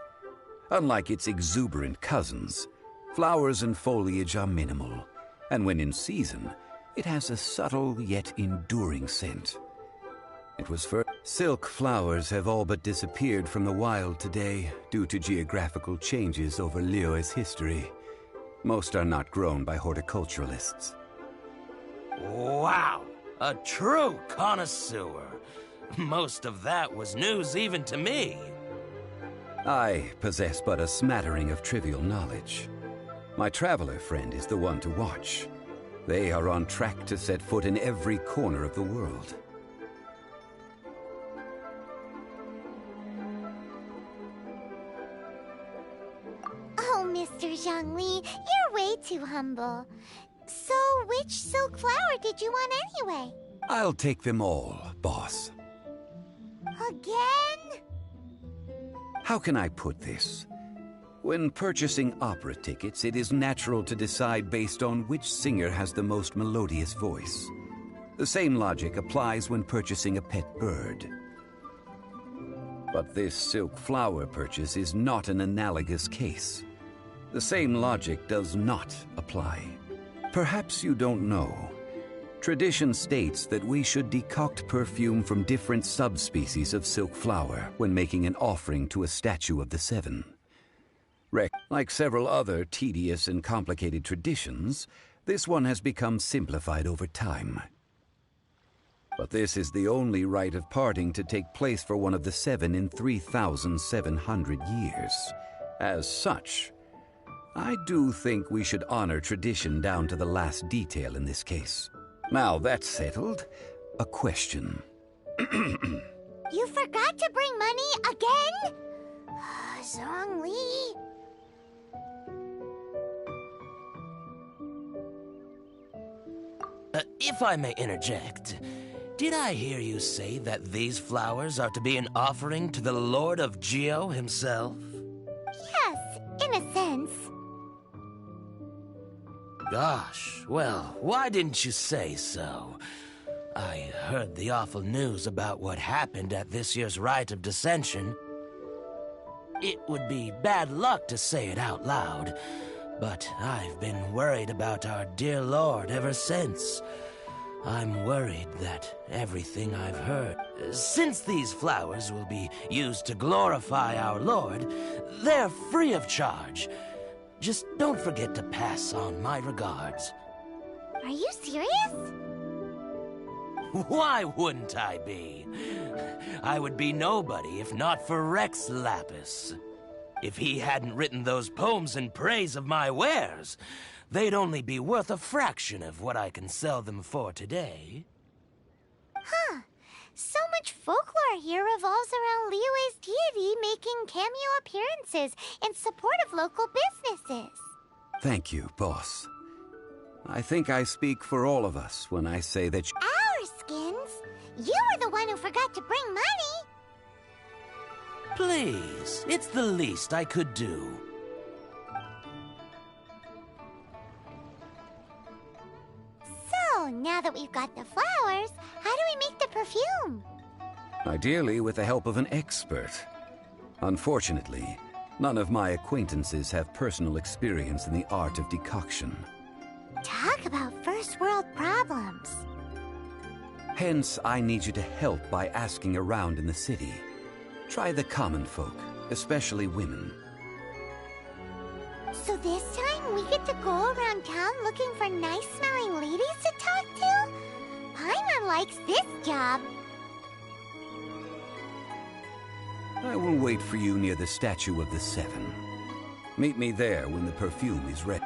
Unlike its exuberant cousins, flowers and foliage are minimal, and when in season, it has a subtle yet enduring scent. It was for silk flowers have all but disappeared from the wild today due to geographical changes over Liyue's history. Most are not grown by horticulturalists. Wow! A true connoisseur. Most of that was news even to me. I possess but a smattering of trivial knowledge. My traveler friend is the one to watch. They are on track to set foot in every corner of the world. Oh, Mr. Zhongli, you're way too humble. So, which silk flower did you want anyway? I'll take them all, boss. Again? How can I put this? When purchasing opera tickets, it is natural to decide based on which singer has the most melodious voice. The same logic applies when purchasing a pet bird. But this silk flower purchase is not an analogous case. The same logic does not apply. Perhaps you don't know. Tradition states that we should decoct perfume from different subspecies of silk flower when making an offering to a statue of the Seven. Like several other tedious and complicated traditions, this one has become simplified over time. But this is the only rite of parting to take place for one of the Seven in 3,700 years. As such, I do think we should honor tradition down to the last detail in this case. Now that's settled, a question. You forgot to bring money again? Zhongli. If I may interject, did I hear you say that these flowers are to be an offering to the Lord of Geo himself? Yes, in a sense. Gosh, well, why didn't you say so? I heard the awful news about what happened at this year's Rite of Dissension. It would be bad luck to say it out loud, but I've been worried about our dear Lord ever since. I'm worried that everything I've heard, since these flowers will be used to glorify our Lord, they're free of charge. Just don't forget to pass on my regards. Are you serious? Why wouldn't I be? I would be nobody if not for Rex Lapis. If he hadn't written those poems in praise of my wares, they'd only be worth a fraction of what I can sell them for today. Huh. So much folklore here revolves around Liyue's deity making cameo appearances in support of local businesses. Thank you, boss. I think I speak for all of us when I say that Our skins? You were the one who forgot to bring money. Please, it's the least I could do. So, now that we've got the flowers, how do we make the perfume? Ideally with the help of an expert. Unfortunately, none of my acquaintances have personal experience in the art of decoction. Talk about first world problems. Hence, I need you to help by asking around in the city. Try the common folk, especially women. So this time we get to go around town looking for nice-smelling ladies to talk to? Paimon likes this job. I will wait for you near the Statue of the Seven. Meet me there when the perfume is ready.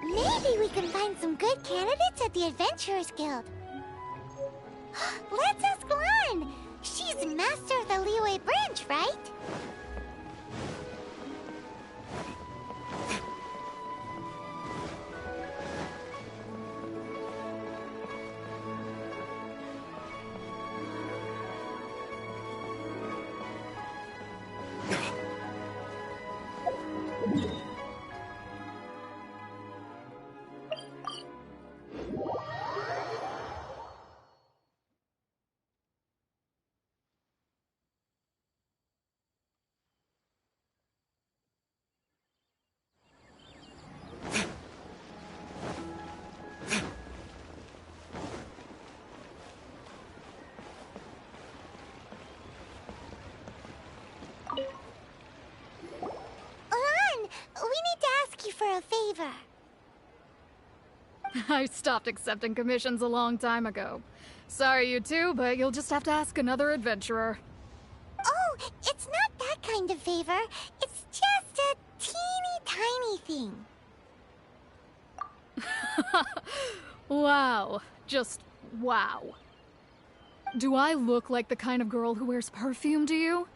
Maybe we can find some good candidates at the Adventurers Guild. Let's ask Lan. She's master of the Liyue branch, right? A favor. I stopped accepting commissions a long time ago. Sorry, you two, but you'll just have to ask another adventurer. Oh, it's not that kind of favor. It's just a teeny tiny thing. Wow. Just wow. Do I look like the kind of girl who wears perfume to you?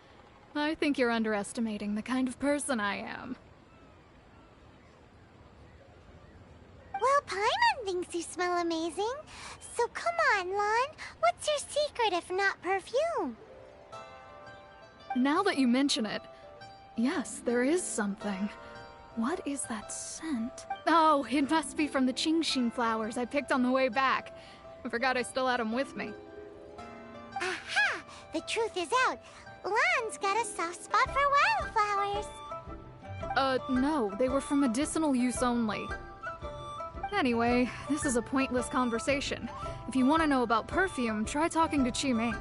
I think you're underestimating the kind of person I am. Well, Paimon thinks you smell amazing. So come on, Lan. What's your secret if not perfume? Now that you mention it, yes, there is something. What is that scent? Oh, it must be from the Qingxin flowers I picked on the way back. I forgot I still had them with me. Aha! The truth is out. Lan's got a soft spot for wildflowers. No, they were for medicinal use only. Anyway, this is a pointless conversation. If you want to know about perfume, try talking to Qimei.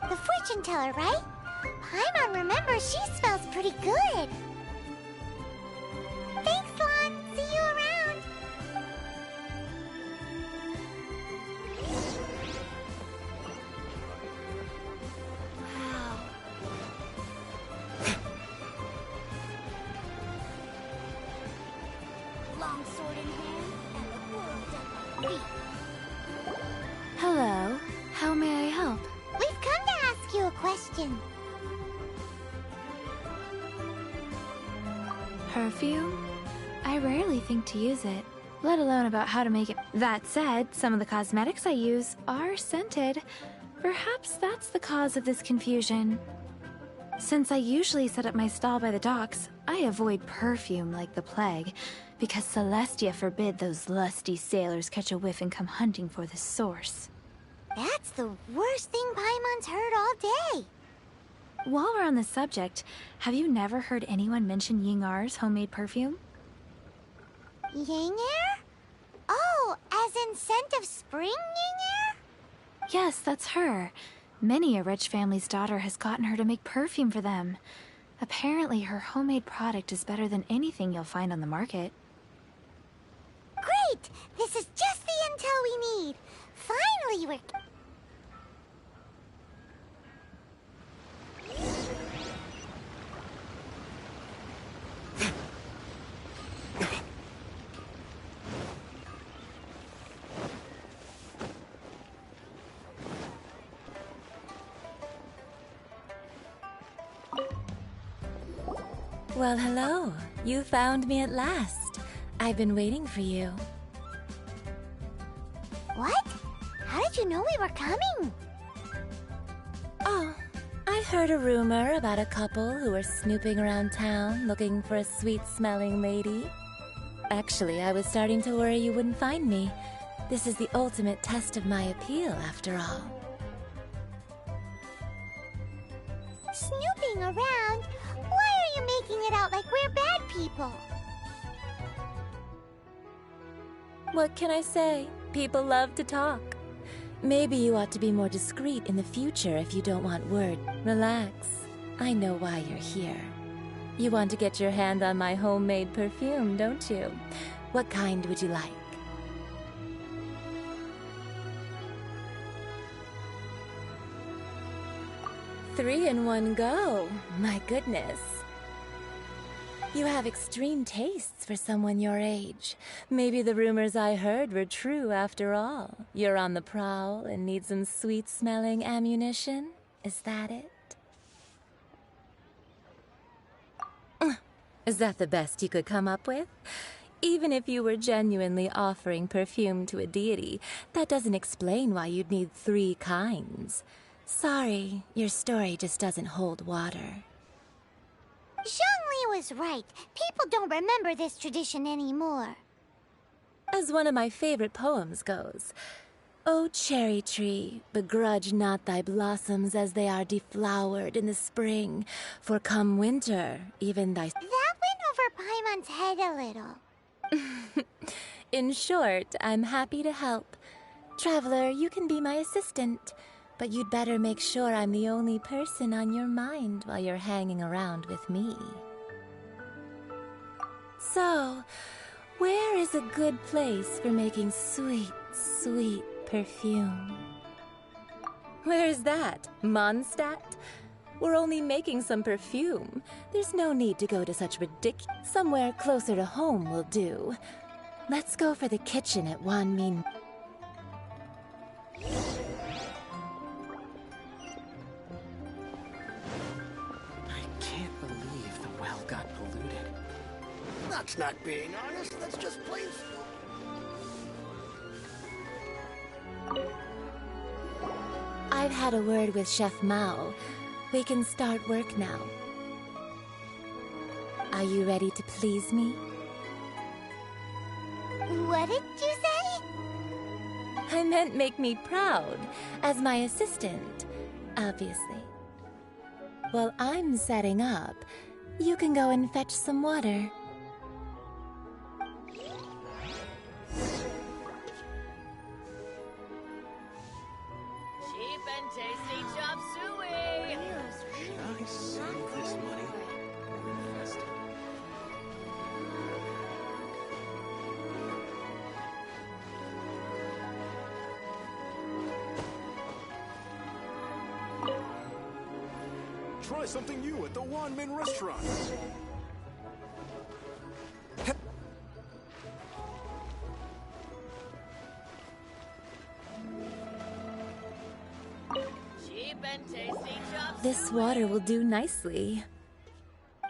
The fortune teller, right? Paimon remembers she smells pretty good. Thanks, Lan. See you around. Wow. Long sword in hand and the world at my feet. Hello. How may I help? We've come to ask you a question. Perfume? I rarely think to use it, let alone about how to make it. That said, some of the cosmetics I use are scented. Perhaps that's the cause of this confusion. Since I usually set up my stall by the docks, I avoid perfume like the plague, because Celestia forbid those lusty sailors catch a whiff and come hunting for the source. That's the worst thing Paimon's heard all day. While we're on the subject, have you never heard anyone mention Yingar's homemade perfume? Yingar? Oh, as in scent of spring Yingar? Yes, that's her. Many a rich family's daughter has gotten her to make perfume for them. Apparently, her homemade product is better than anything you'll find on the market. Great! This is just Well, hello. You found me at last. I've been waiting for you. What? How did you know we were coming? Oh, I heard a rumor about a couple who were snooping around town looking for a sweet-smelling lady. Actually, I was starting to worry you wouldn't find me. This is the ultimate test of my appeal, after all. Snooping around? Why are you making it out like we're bad people? What can I say? People love to talk. Maybe you ought to be more discreet in the future if you don't want word. Relax. I know why you're here. You want to get your hand on my homemade perfume, don't you? What kind would you like? 3 in one go. My goodness. You have extreme tastes for someone your age. Maybe the rumors I heard were true after all. You're on the prowl and need some sweet-smelling ammunition? Is that it? Is that the best you could come up with? Even if you were genuinely offering perfume to a deity, that doesn't explain why you'd need 3 kinds. Sorry, your story just doesn't hold water. Zhongli was right. People don't remember this tradition anymore. As one of my favorite poems goes, "O cherry tree, begrudge not thy blossoms as they are deflowered in the spring, for come winter, even thy..." That went over Paimon's head a little. In short, I'm happy to help. Traveler, you can be my assistant, but you'd better make sure I'm the only person on your mind while you're hanging around with me. So, where is a good place for making sweet, sweet perfume? Where is that? Mondstadt? We're only making some perfume. There's no need to go to such ridiculous... Somewhere closer to home will do. Let's go for the kitchen at Wanmin. That's not being honest, that's just plain I've had a word with Chef Mao. We can start work now. Are you ready to please me? What did you say? I meant make me proud, as my assistant, obviously. While I'm setting up, you can go and fetch some water. Try something new at the Wanmin restaurant. This water will do nicely.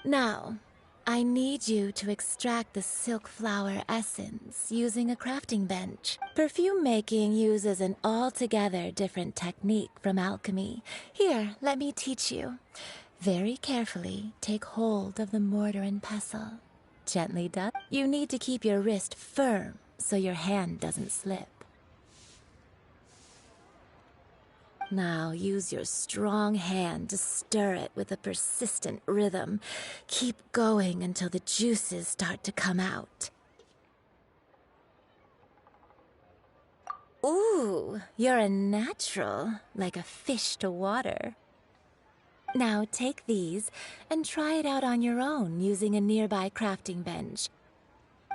Now, I need you to extract the silk flower essence using a crafting bench. Perfume making uses an altogether different technique from alchemy. Here, let me teach you. Very carefully, take hold of the mortar and pestle. Gently done. You need to keep your wrist firm so your hand doesn't slip. Now use your strong hand to stir it with a persistent rhythm. Keep going until the juices start to come out. Ooh, you're a natural, like a fish to water. Now take these and try it out on your own using a nearby crafting bench.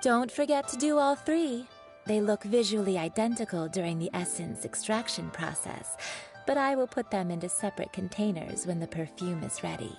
Don't forget to do all 3. They look visually identical during the essence extraction process, but I will put them into separate containers when the perfume is ready.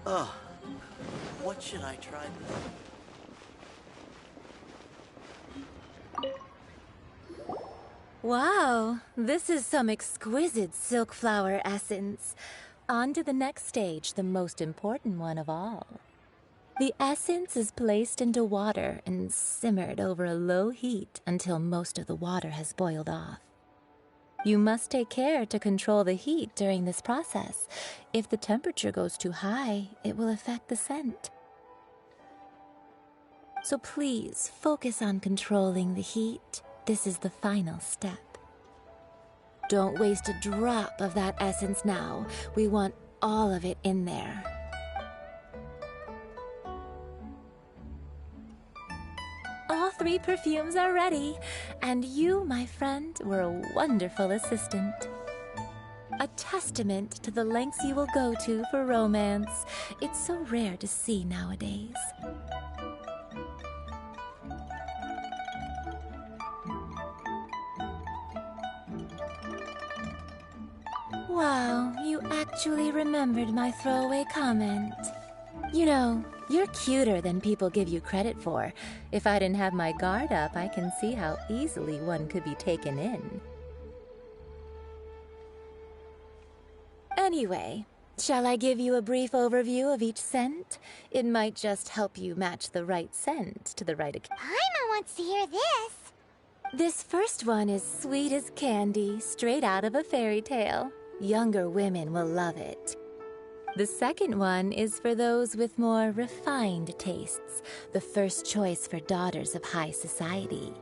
Oh, what should I try this? Wow, this is some exquisite silk flower essence. On to the next stage, the most important one of all. The essence is placed into water and simmered over a low heat until most of the water has boiled off. You must take care to control the heat during this process. If the temperature goes too high, it will affect the scent. So please focus on controlling the heat. This is the final step. Don't waste a drop of that essence now. We want all of it in there. All 3 perfumes are ready, and you, my friend, were a wonderful assistant. A testament to the lengths you will go to for romance. It's so rare to see nowadays. Wow, you actually remembered my throwaway comment. You know, you're cuter than people give you credit for. If I didn't have my guard up, I can see how easily one could be taken in. Anyway, shall I give you a brief overview of each scent? It might just help you match the right scent to the right occasion. Paimon wants to hear this. This first one is sweet as candy, straight out of a fairy tale. Younger women will love it. The second one is for those with more refined tastes, the first choice for daughters of high society.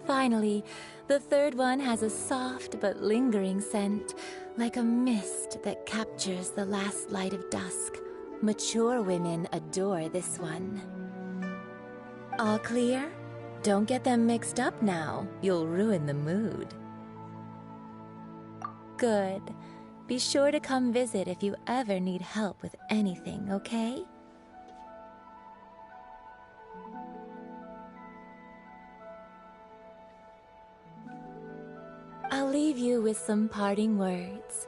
Finally, the third one has a soft but lingering scent, like a mist that captures the last light of dusk. Mature women adore this one. All clear? Don't get them mixed up now. You'll ruin the mood. Good. Be sure to come visit if you ever need help with anything, okay? I'll leave you with some parting words.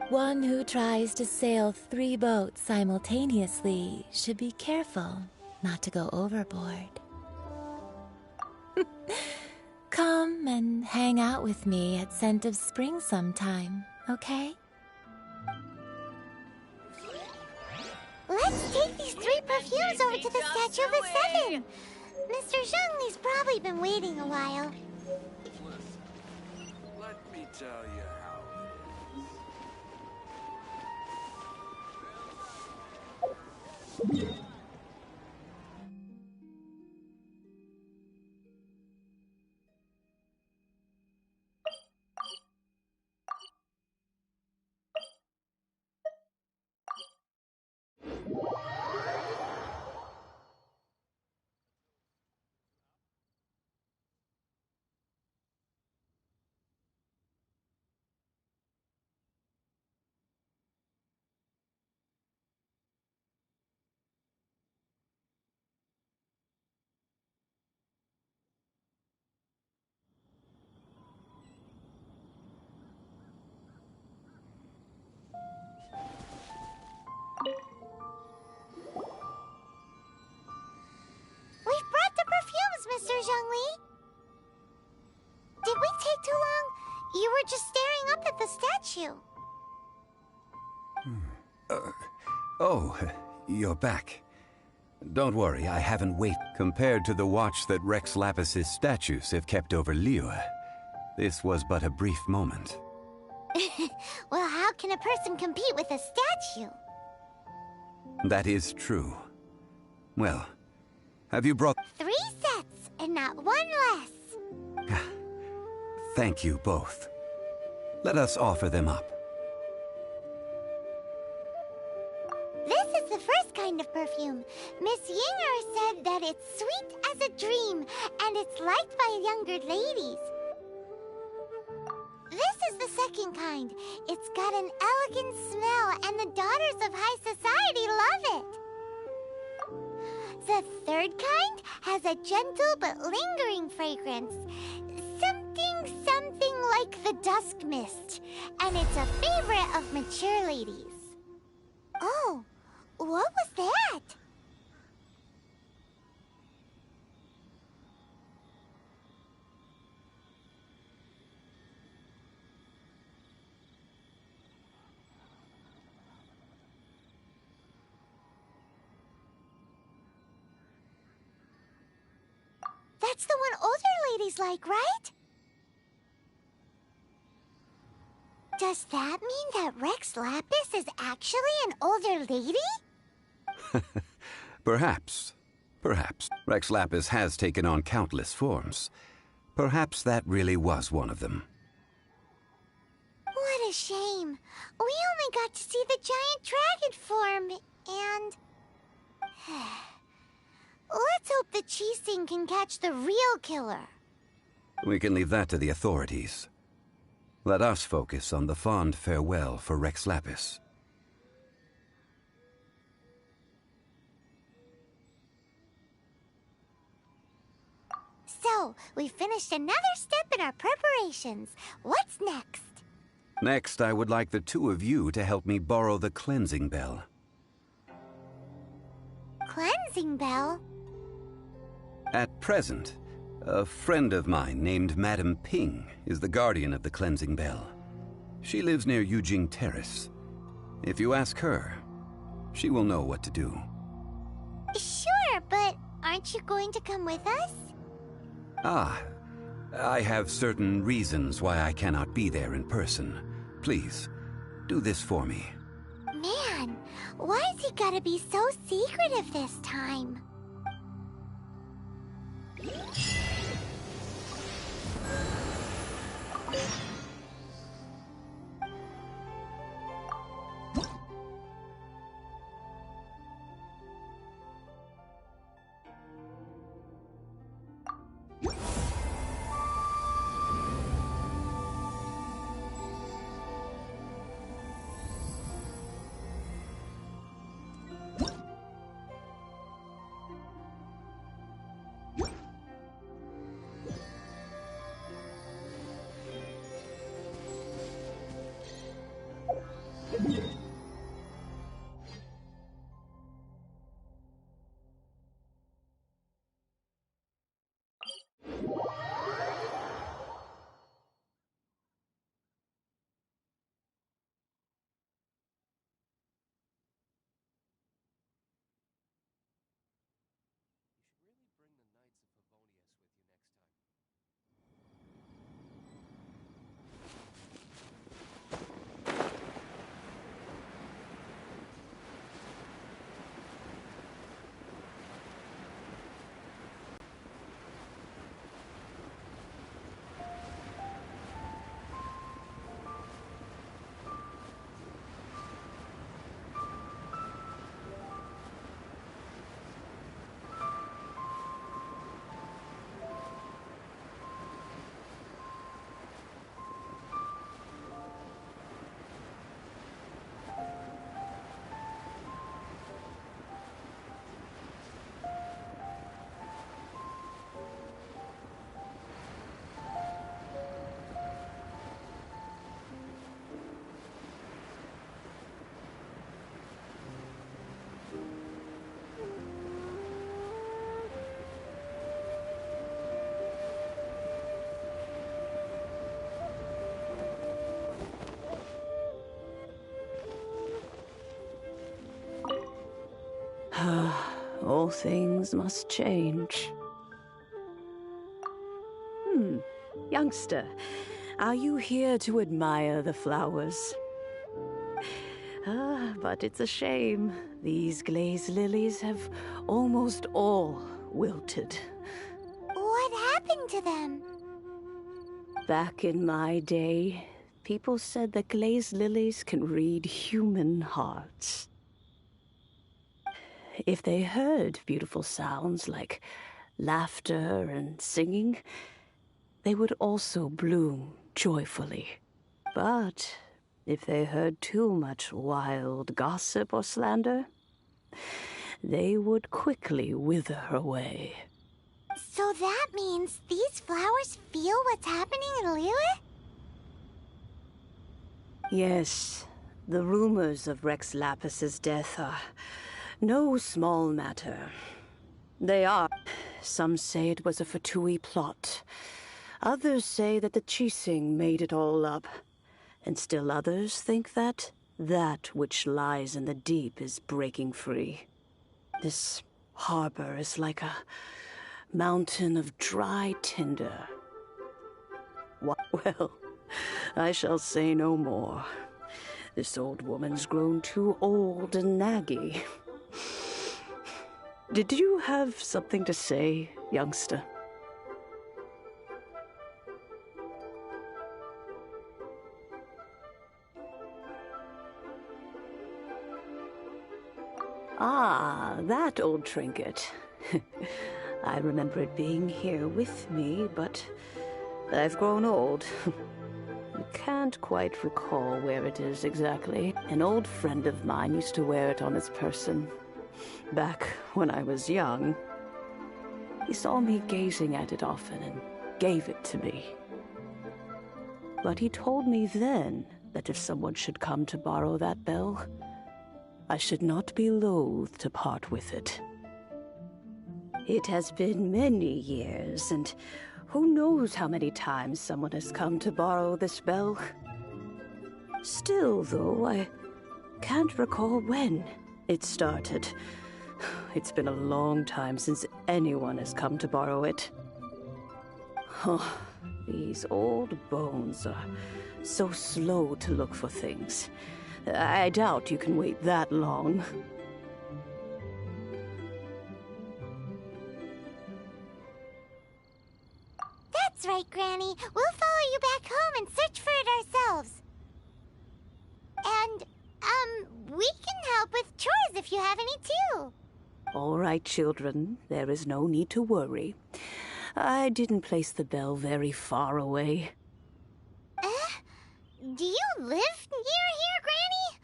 One who tries to sail 3 boats simultaneously should be careful not to go overboard. Come and hang out with me at Scent of Spring sometime, okay? Let's take these 3 perfumes over to the Statue of the Seven. Mr. Zhongli's probably been waiting a while. Let me tell you how it is. We've brought the perfumes, Mr. Zhongli. Did we take too long? You were just staring up at the statue. Oh, you're back. Don't worry, I haven't waited. Compared to the watch that Rex Lapis's statues have kept over Liyue, this was but a brief moment. Well, how can a person compete with a statue? That is true. Well, have you brought... 3 sets, and not 1 less. Thank you both. Let us offer them up. This is the first kind of perfume. Miss Yinger said that it's sweet as a dream, and it's liked by younger ladies. This is the second kind. It's got an elegant smell, and the daughters of high society love it. The third kind has a gentle but lingering fragrance. Something like the dusk mist, and it's a favorite of mature ladies. Oh, what was that? That's the one older ladies like, right? Does that mean that Rex Lapis is actually an older lady? Perhaps. Perhaps. Rex Lapis has taken on countless forms. Perhaps that really was one of them. What a shame. We only got to see the giant dragon form, and... Let's hope the Chising can catch the real killer. We can leave that to the authorities. Let us focus on the fond farewell for Rex Lapis. So, we finished another step in our preparations. What's next? Next, I would like the two of you to help me borrow the cleansing bell. Cleansing bell? At present, a friend of mine named Madame Ping is the guardian of the cleansing bell. She lives near Yujing Terrace. If you ask her, she will know what to do. Sure, but aren't you going to come with us? Ah, I have certain reasons why I cannot be there in person. Please, do this for me. Man, why is he gotta be so secretive this time? All things must change. Youngster, are you here to admire the flowers? But it's a shame. These glazed lilies have almost all wilted. What happened to them? Back in my day, people said that glazed lilies can read human hearts. If they heard beautiful sounds like laughter and singing, they would also bloom joyfully. But if they heard too much wild gossip or slander, they would quickly wither away. So that means these flowers feel what's happening in Liyue? Yes, the rumors of Rex Lapis's death are no small matter. They are. Some say it was a Fatui plot. Others say that the Chising made it all up. And still others think that which lies in the deep is breaking free. This harbor is like a mountain of dry tinder. Well, I shall say no more. This old woman's grown too old and naggy. Did you have something to say, youngster? Ah, that old trinket. I remember it being here with me, but I've grown old. I can't quite recall where it is exactly. An old friend of mine used to wear it on his person. Back when I was young. He saw me gazing at it often and gave it to me. But he told me then that if someone should come to borrow that bell, I should not be loath to part with it. It has been many years, and who knows how many times someone has come to borrow this bell. Still, though, I can't recall when it started. It's been a long time since anyone has come to borrow it. Oh, these old bones are so slow to look for things. I doubt you can wait that long. That's right, Granny. We'll follow you back home and search for it ourselves. And, we can help with chores if you have any too. All right, children. There is no need to worry. I didn't place the bell very far away. Do you live near here, Granny?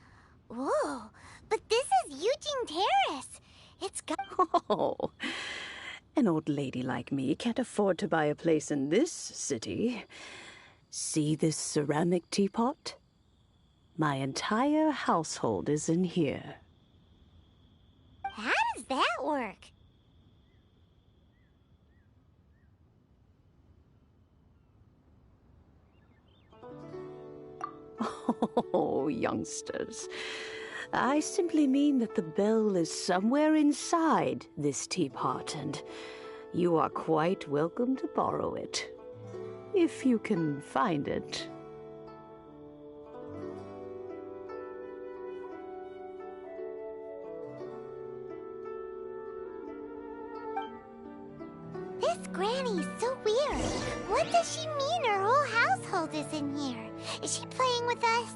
Whoa, but this is Eugene Terrace. It's got... Oh, an old lady like me can't afford to buy a place in this city. See this ceramic teapot? My entire household is in here. How does that work? Oh, youngsters. I simply mean that the bell is somewhere inside this teapot, and you are quite welcome to borrow it. If you can find it. This Granny's so weird. What does she mean her whole household is in here? Is she playing with us?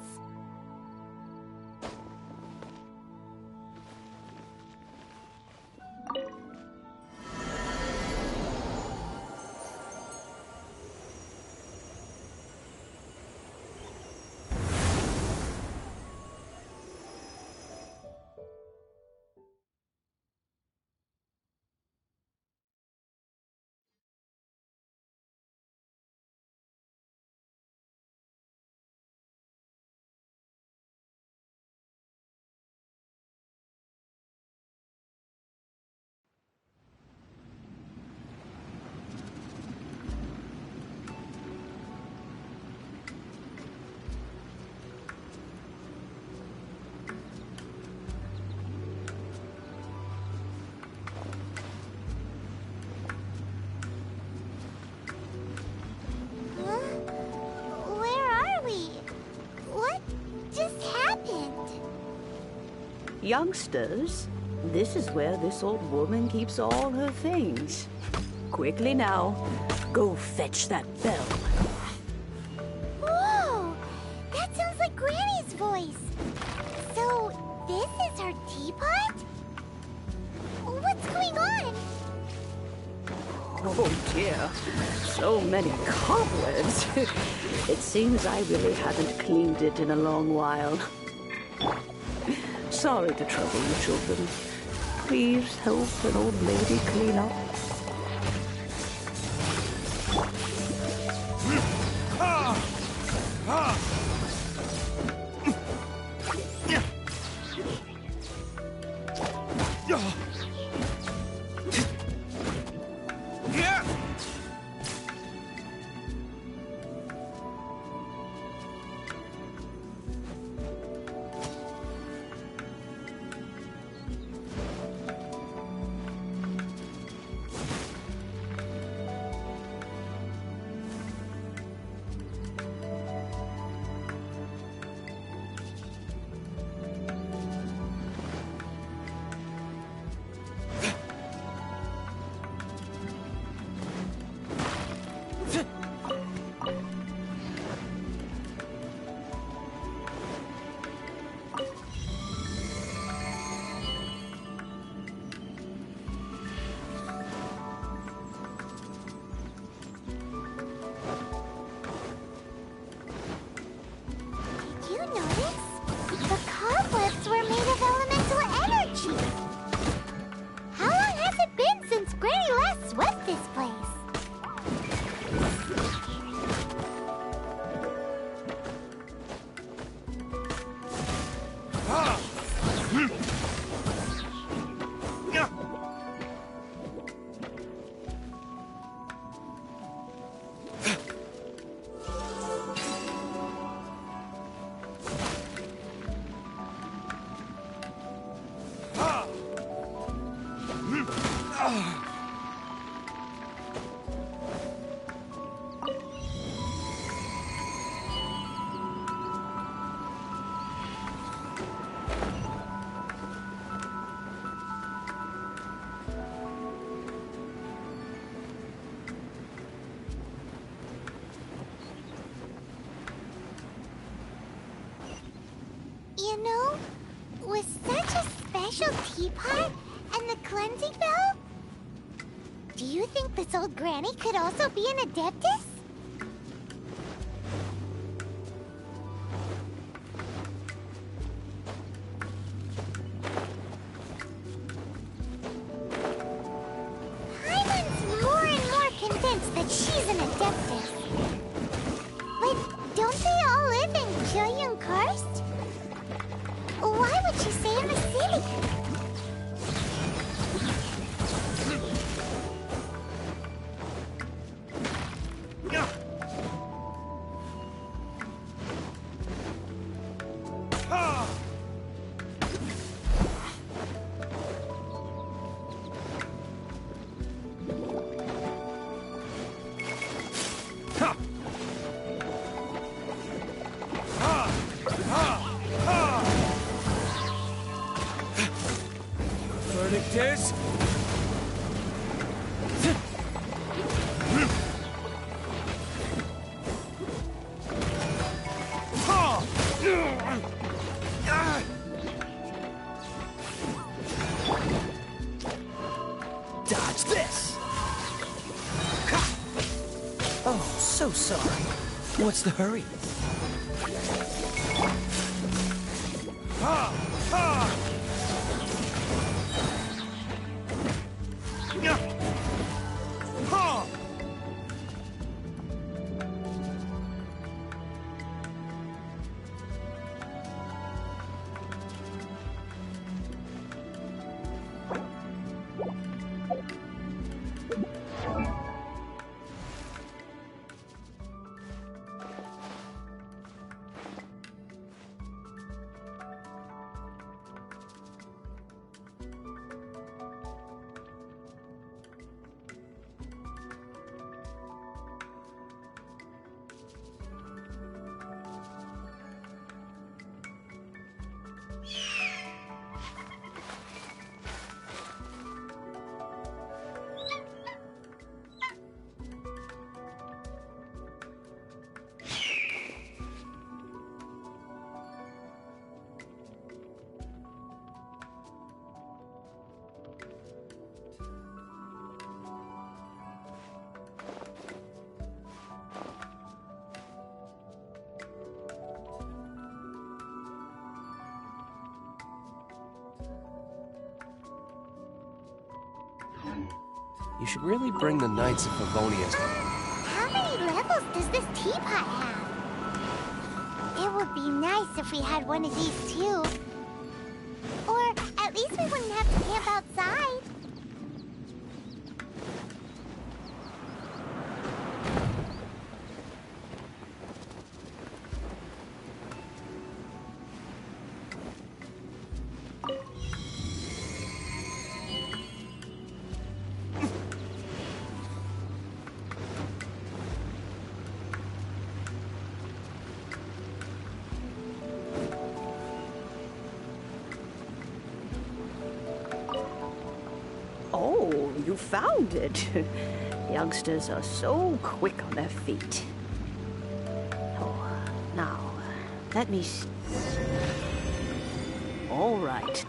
Youngsters, this is where this old woman keeps all her things. Quickly now, go fetch that bell. Whoa! That sounds like Granny's voice. So, this is her teapot? What's going on? Oh dear, so many cobwebs. It seems I really haven't cleaned it in a long while. Sorry to trouble you, children. Please help an old lady clean up. You know, with such a special teapot and the cleansing bell, do you think this old granny could also be an adeptus? Hyman's more and more convinced that she's an adeptus. But don't they all live in Julian-Karst? Why would she stay in the city? Is? Dodge this! Oh, so sorry. What's the hurry? You should really bring the Knights of Livonia. How many levels does this teapot have? It would be nice if we had one of these too. Or at least we wouldn't have to camp outside. Oh, you found it. Youngsters are so quick on their feet. Oh, now, let me see. All right.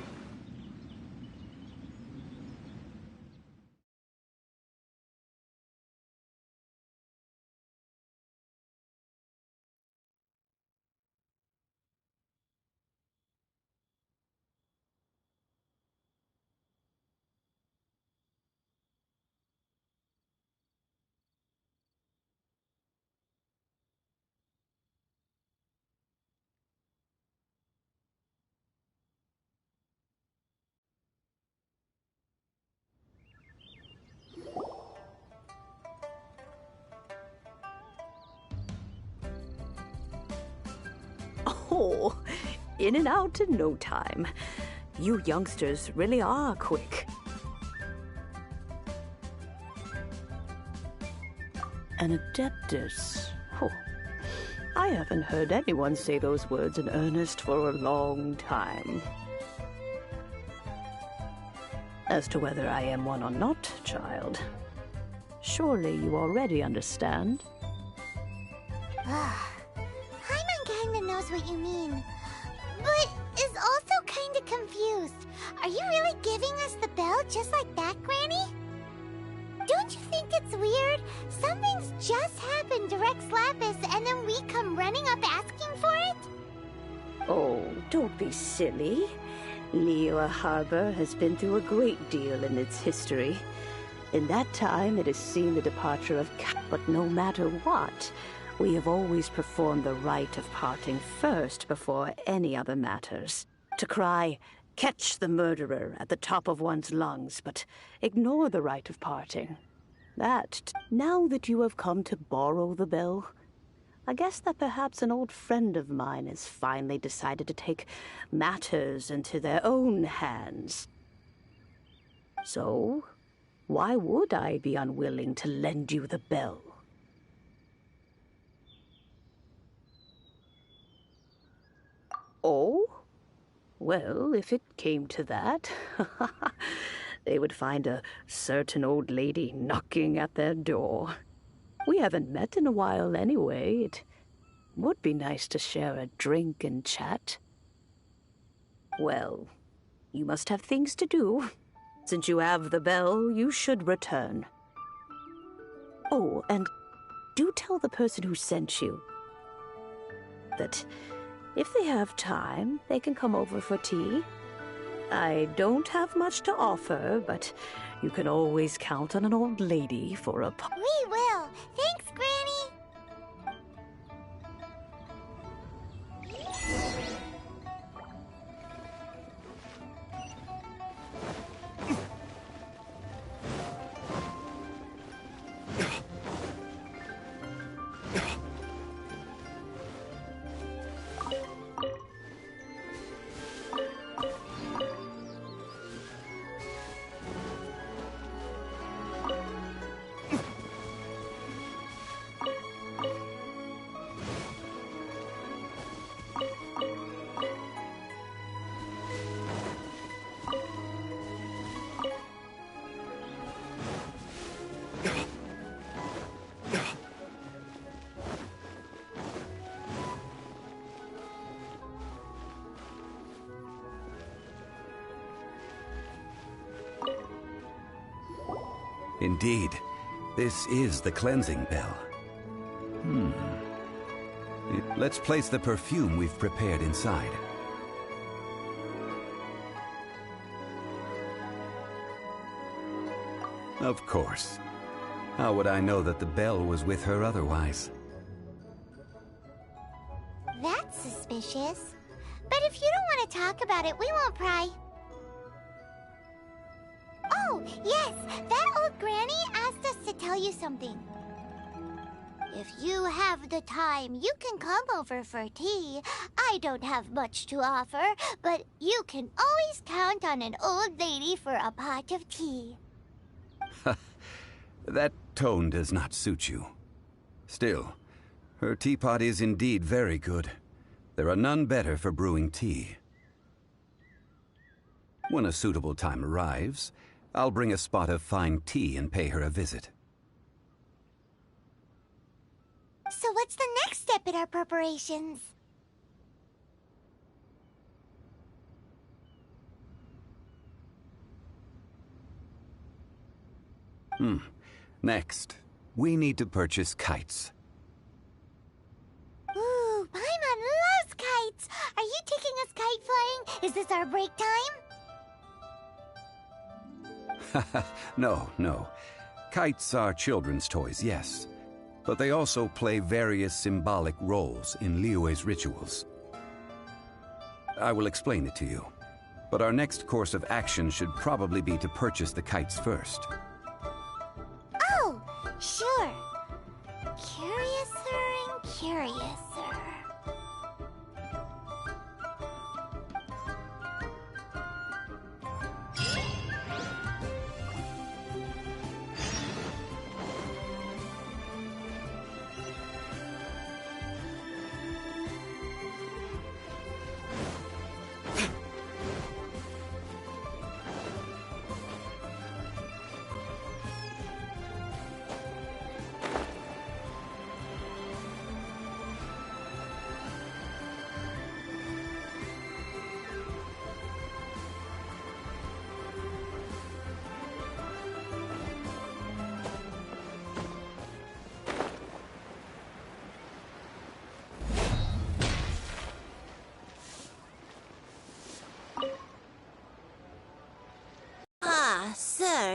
Oh, in and out in no time. You youngsters really are quick. An adeptus. Oh, I haven't heard anyone say those words in earnest for a long time. As to whether I am one or not, child, surely you already understand. Paimon kinda knows what you mean. but is also kind of confused. Are you really giving us the bell just like that, Granny? Don't you think it's weird? Something's just happened to Rex Lapis and then we come running up asking for it? Oh, don't be silly. Liyue Harbor has been through a great deal in its history. In that time, it has seen the departure of but no matter what, we have always performed the rite of parting first before any other matters. To cry, "Catch the murderer," at the top of one's lungs, but ignore the rite of parting. Now that you have come to borrow the bell, I guess that perhaps an old friend of mine has finally decided to take matters into their own hands. So, why would I be unwilling to lend you the bell? Oh? Well, if it came to that, they would find a certain old lady knocking at their door. We haven't met in a while anyway. It would be nice to share a drink and chat. Well, you must have things to do. Since you have the bell, you should return. Oh, and do tell the person who sent you that if they have time, they can come over for tea. I don't have much to offer, but you can always count on an old lady for a We will. Thanks, Granny. Indeed, this is the cleansing bell. Let's place the perfume we've prepared inside. Of course. How would I know that the bell was with her otherwise? That's suspicious. But if you don't want to talk about it, we won't pry. Oh, yes! That old granny asked us to tell you something. If you have the time, you can come over for tea. I don't have much to offer, but you can always count on an old lady for a pot of tea. That tone does not suit you. Still, her teapot is indeed very good. There are none better for brewing tea. When a suitable time arrives, I'll bring a spot of fine tea and pay her a visit. So what's the next step in our preparations? Next, we need to purchase kites. Ooh, Paimon loves kites! Are you taking us kite flying? Is this our break time? No. Kites are children's toys, yes. But they also play various symbolic roles in Liyue's rituals. I will explain it to you. But our next course of action should probably be to purchase the kites first. Oh, sure. Curiouser and curiouser.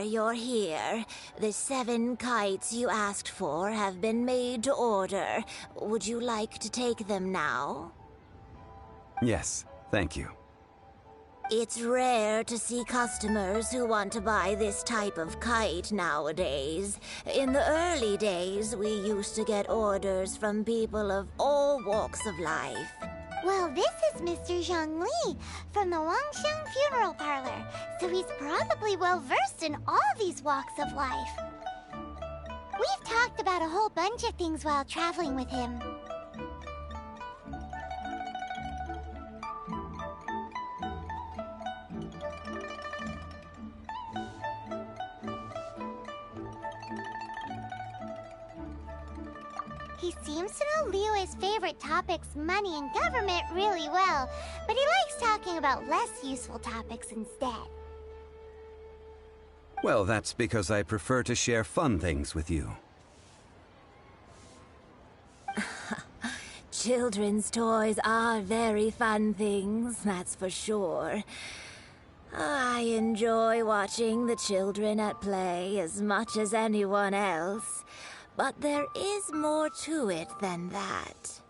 you're here. The 7 kites you asked for have been made to order. Would you like to take them now? Yes, thank you. It's rare to see customers who want to buy this type of kite nowadays. In the early days, we used to get orders from people of all walks of life. Well, this is Mr. Zhongli from the Wangsheng Funeral Parlor, so he's probably well-versed in all these walks of life. We've talked about a whole bunch of things while traveling with him. He seems to know Liyue's favorite topics, money and government, really well, but he likes talking about less useful topics instead. Well, that's because I prefer to share fun things with you. Children's toys are very fun things, that's for sure. I enjoy watching the children at play as much as anyone else. But there is more to it than that.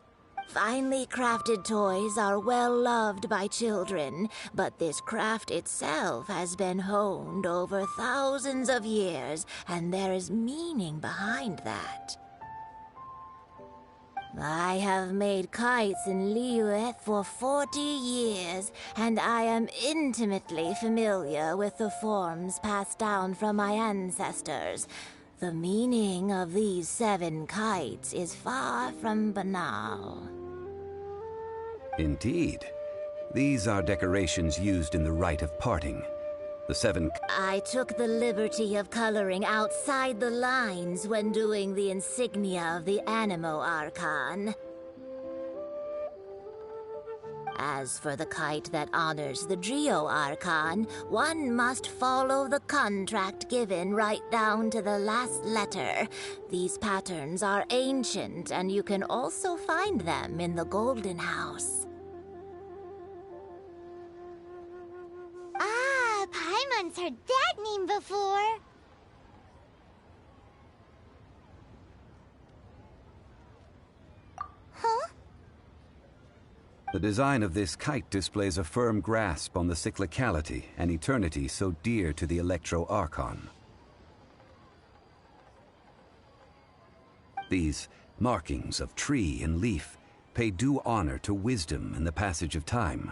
Finely crafted toys are well loved by children, but this craft itself has been honed over thousands of years, and there is meaning behind that. I have made kites in Liyue for 40 years, and I am intimately familiar with the forms passed down from my ancestors. The meaning of these 7 kites is far from banal. Indeed. These are decorations used in the rite of parting. The 7... I took the liberty of coloring outside the lines when doing the insignia of the Animo Archon. As for the kite that honors the Geo Archon, one must follow the contract given right down to the last letter. These patterns are ancient, and you can also find them in the Golden House. Ah, Paimon's heard that name before. Huh? The design of this kite displays a firm grasp on the cyclicality and eternity so dear to the Electro Archon. These markings of tree and leaf pay due honor to wisdom and the passage of time.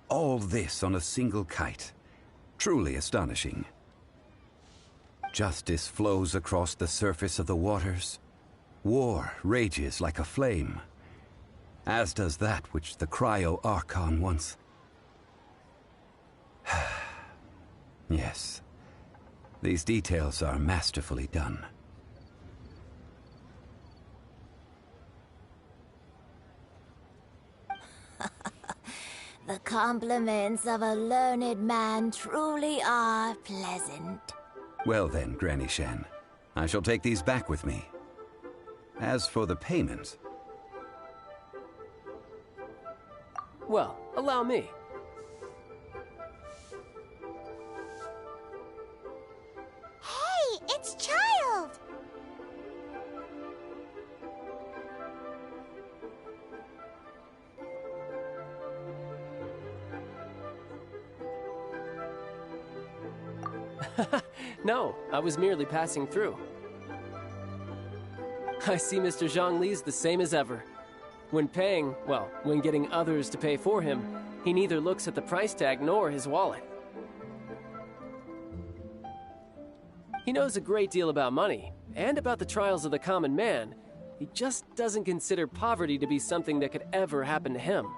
All this on a single kite. Truly astonishing. Justice flows across the surface of the waters. War rages like a flame. As does that which the Cryo Archon once... Yes, these details are masterfully done. The compliments of a learned man truly are pleasant. Well then, Granny Shan, I shall take these back with me. As for the payment... Well, allow me. Hey, it's Child! No, I was merely passing through. I see Mr. Zhongli's the same as ever. When paying, well, when getting others to pay for him, he neither looks at the price tag nor his wallet. He knows a great deal about money, and about the trials of the common man. He just doesn't consider poverty to be something that could ever happen to him.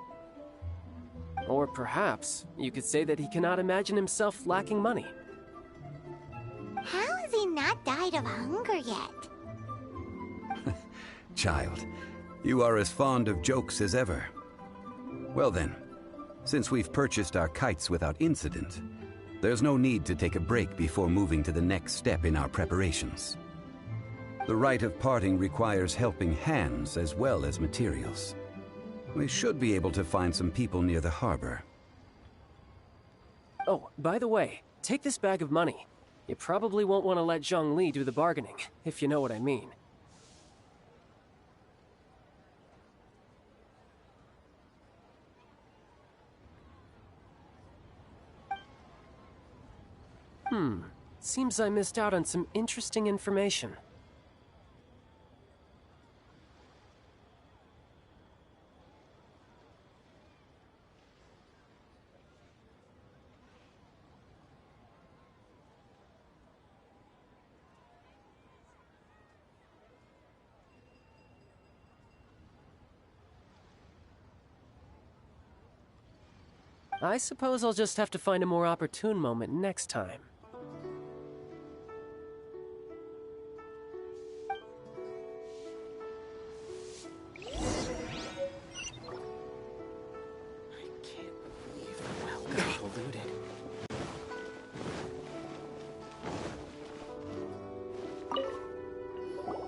Or perhaps, you could say that he cannot imagine himself lacking money. How has he not died of hunger yet? Child, you are as fond of jokes as ever. Well then, since we've purchased our kites without incident, there's no need to take a break before moving to the next step in our preparations. The rite of parting requires helping hands as well as materials. We should be able to find some people near the harbor. Oh, by the way, take this bag of money. You probably won't want to let Zhongli do the bargaining, if you know what I mean. Seems I missed out on some interesting information. I suppose I'll just have to find a more opportune moment next time.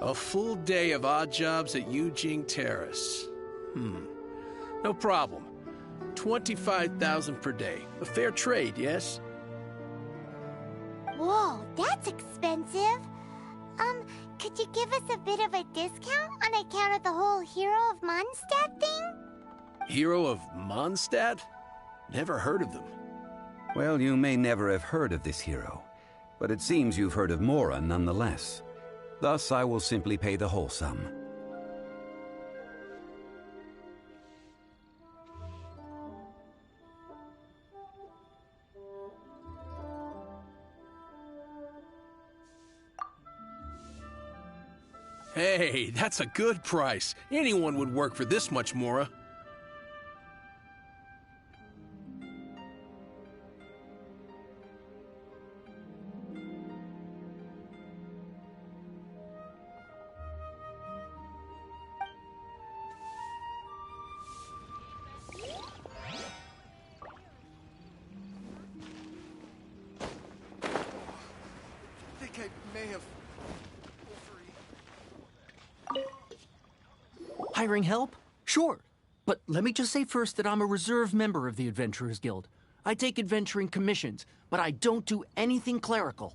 A full day of odd jobs at Eugene Terrace. No problem. 25,000 per day. A fair trade, yes? Whoa, that's expensive. Could you give us a bit of a discount on account of the whole Hero of Mondstadt thing? Hero of Mondstadt? Never heard of them. Well, you may never have heard of this hero, but it seems you've heard of Mora nonetheless. Thus, I will simply pay the whole sum. Hey, that's a good price. Anyone would work for this much, Mora. Hiring help? Sure. But let me just say first that I'm a reserve member of the Adventurers Guild. I take adventuring commissions, but I don't do anything clerical.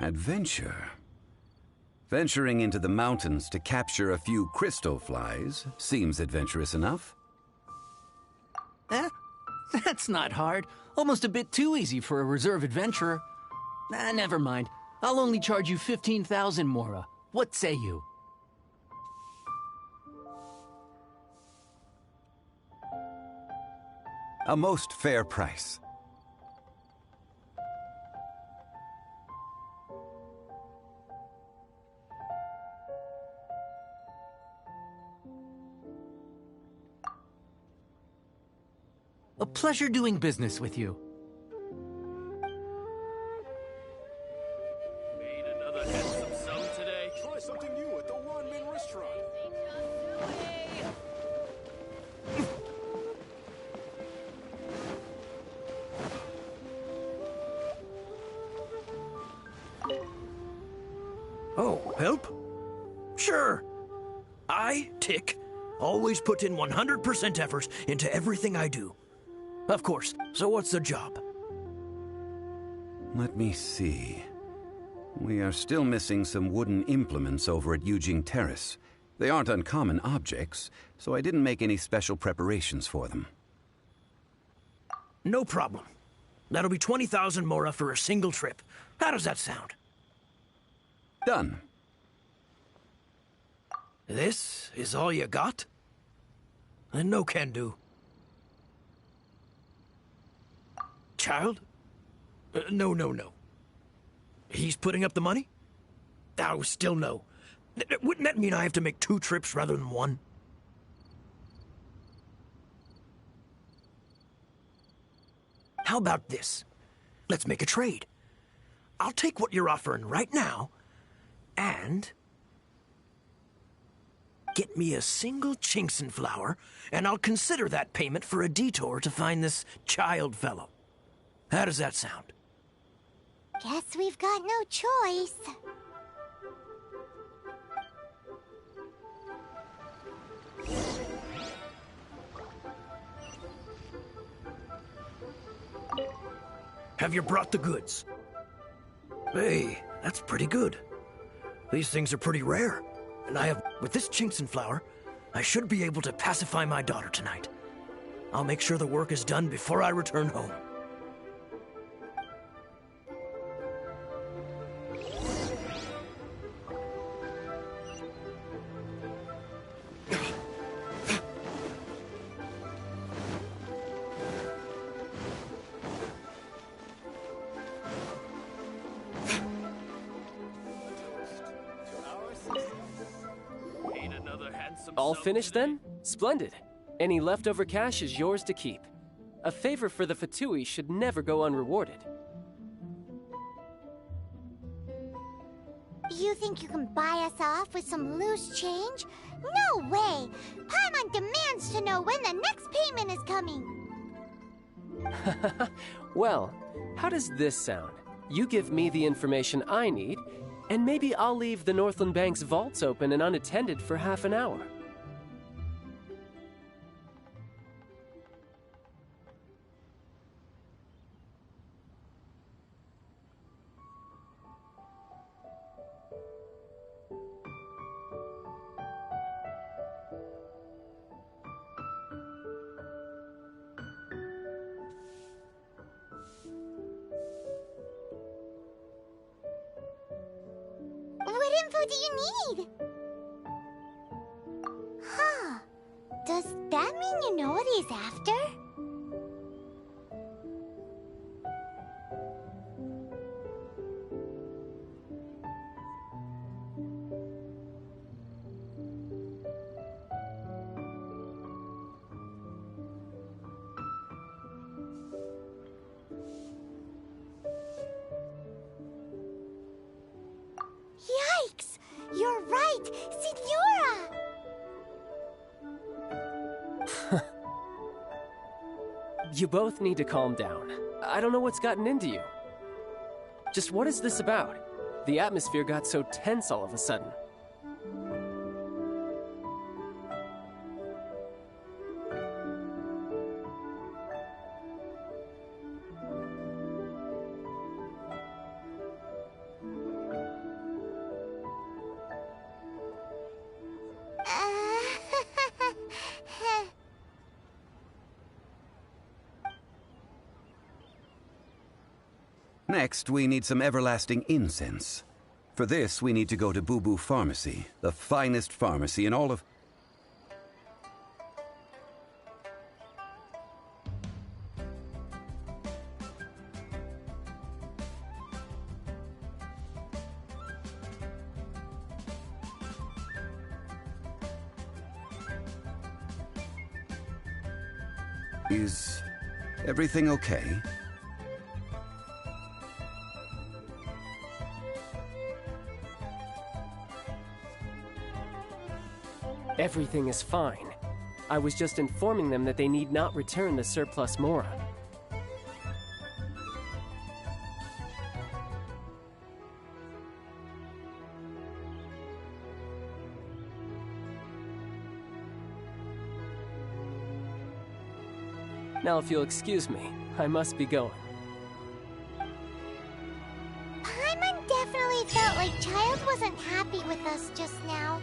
Adventure? Venturing into the mountains to capture a few crystal flies seems adventurous enough. That's not hard. Almost a bit too easy for a reserve adventurer. Never mind. I'll only charge you 15,000 Mora. What say you? A most fair price. A pleasure doing business with you. Made another handsome sum today. Try something new at the One-Man Restaurant. Oh, help? Sure. I, Tick, always put in 100% effort into everything I do. Of course. So what's the job? Let me see. We are still missing some wooden implements over at Eugene Terrace. They aren't uncommon objects, so I didn't make any special preparations for them. No problem. That'll be 20,000 Mora for a single trip. How does that sound? Done. This is all you got? Then no can do. Child? No. He's putting up the money? Oh, still no. Wouldn't that mean I have to make 2 trips rather than 1? How about this? Let's make a trade. I'll take what you're offering right now, and get me a single Chinkson flower, and I'll consider that payment for a detour to find this child fellow. How does that sound? Guess we've got no choice. Have you brought the goods? Hey, that's pretty good. These things are pretty rare. And with this Chinkson flower, I should be able to pacify my daughter tonight. I'll make sure the work is done before I return home. All finished then? Splendid. Any leftover cash is yours to keep. A favor for the Fatui should never go unrewarded. You think you can buy us off with some loose change? No way! Paimon demands to know when the next payment is coming! Well, how does this sound? You give me the information I need, and maybe I'll leave the Northland Bank's vaults open and unattended for half an hour. What info do you need? Huh. Does that mean you know what he's after? Yikes! You're right! Signora! You both need to calm down. I don't know what's gotten into you. Just what is this about? The atmosphere got so tense all of a sudden. Next, we need some everlasting incense. For this, we need to go to Boo Boo Pharmacy, the finest pharmacy in all of... Is everything okay? Everything is fine. I was just informing them that they need not return the surplus Mora. Now, if you'll excuse me, I must be going. Paimon definitely felt like Child wasn't happy with us just now.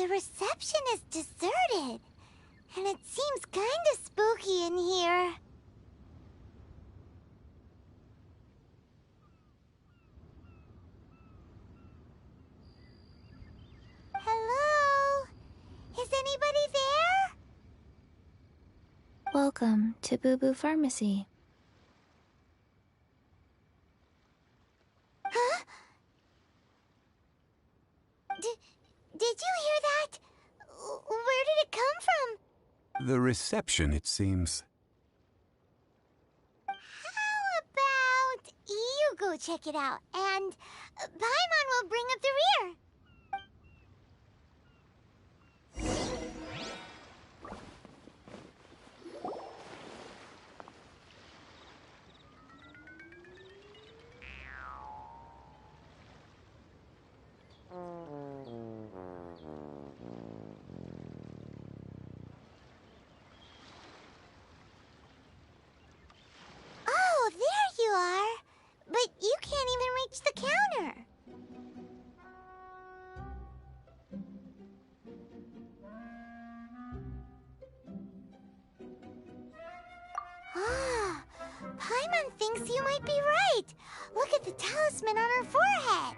The reception is deserted, and it seems kinda spooky in here. Hello? Is anybody there? Welcome to Boo Boo Pharmacy. Huh? Did you hear that? Where did it come from? The reception, it seems. How about you go check it out, and Paimon will bring up the rear. Oh, there you are. But you can't even reach the counter. Ah, Paimon thinks you might be right. Look at the talisman on her forehead.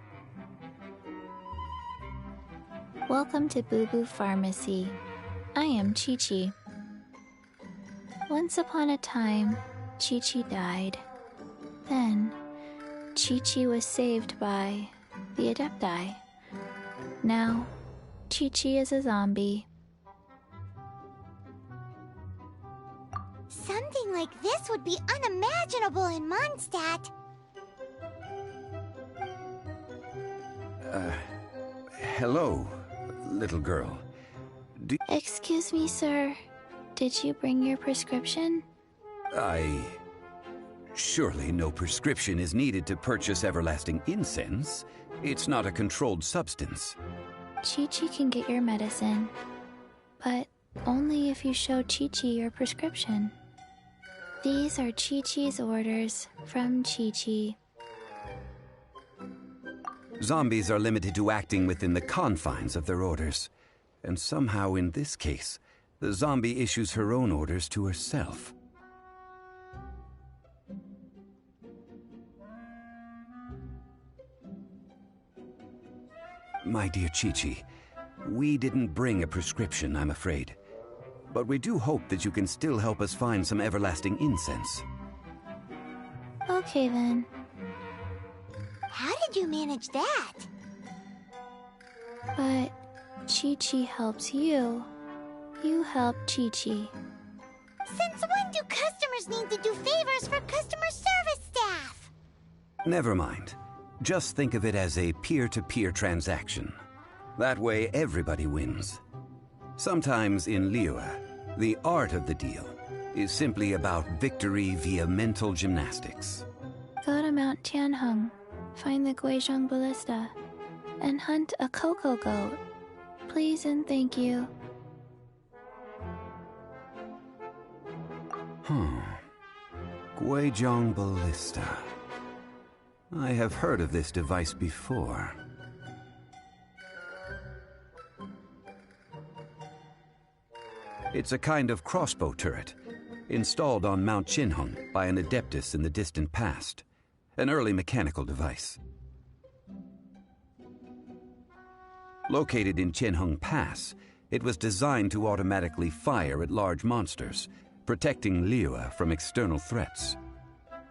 Welcome to Boo Boo Pharmacy. I am Chi-Chi. Once upon a time, Chi-Chi died. Then, Chi-Chi was saved by the Adepti. Now, Chi-Chi is a zombie. Something like this would be unimaginable in Mondstadt. Hello, little girl. Excuse me, sir. Did you bring your prescription? Surely no prescription is needed to purchase everlasting incense. It's not a controlled substance. Chi-Chi can get your medicine, but only if you show Chi-Chi your prescription. These are Chi-Chi's orders from Chi-Chi. Zombies are limited to acting within the confines of their orders. And somehow in this case, the zombie issues her own orders to herself. My dear Chi-Chi, we didn't bring a prescription, I'm afraid. But we do hope that you can still help us find some everlasting incense. Okay then. How did you manage that? But Chi-Chi helps you. You help Chi-Chi. Since when do customers need to do favors for customer service staff? Never mind. Just think of it as a peer-to-peer transaction. That way everybody wins. Sometimes in Liyue, the art of the deal is simply about victory via mental gymnastics. Go to Mount Tianheng, find the Guizhong Ballista, and hunt a cocoa goat. Please and thank you. Guizhong Ballista. I have heard of this device before. It's a kind of crossbow turret, installed on Mount Tianheng by an adeptus in the distant past. An early mechanical device. Located in Tianheng Pass, it was designed to automatically fire at large monsters, protecting Liyue from external threats.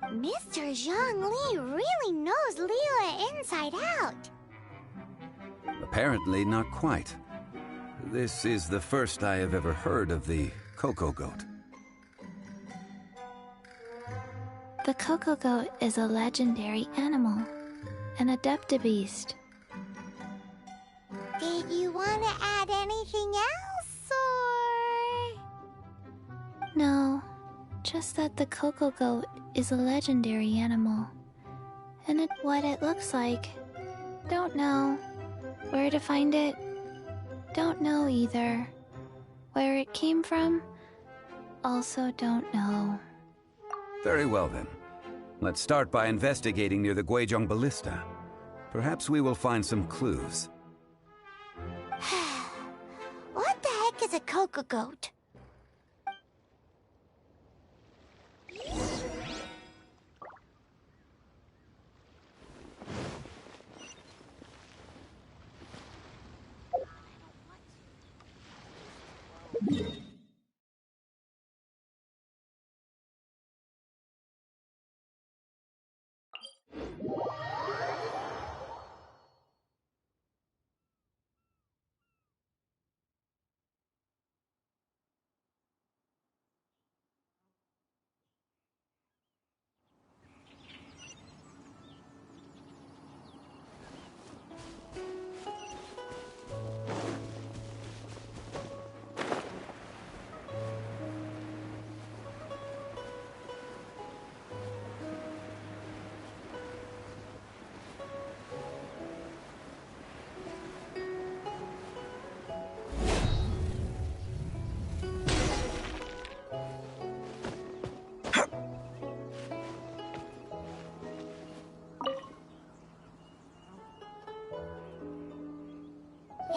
Mr. Zhongli really knows Liyue inside out. Apparently not quite. This is the first I have ever heard of the cocoa goat. The cocoa goat is a legendary animal, an adeptibeast. Did you want to add anything else, or...? No, just that the cocoa goat is a legendary animal. And what it looks like, don't know. Where to find it, don't know either. Where it came from, also don't know. Very well then. Let's start by investigating near the Guizhong Ballista. Perhaps we will find some clues. a cocoa goat.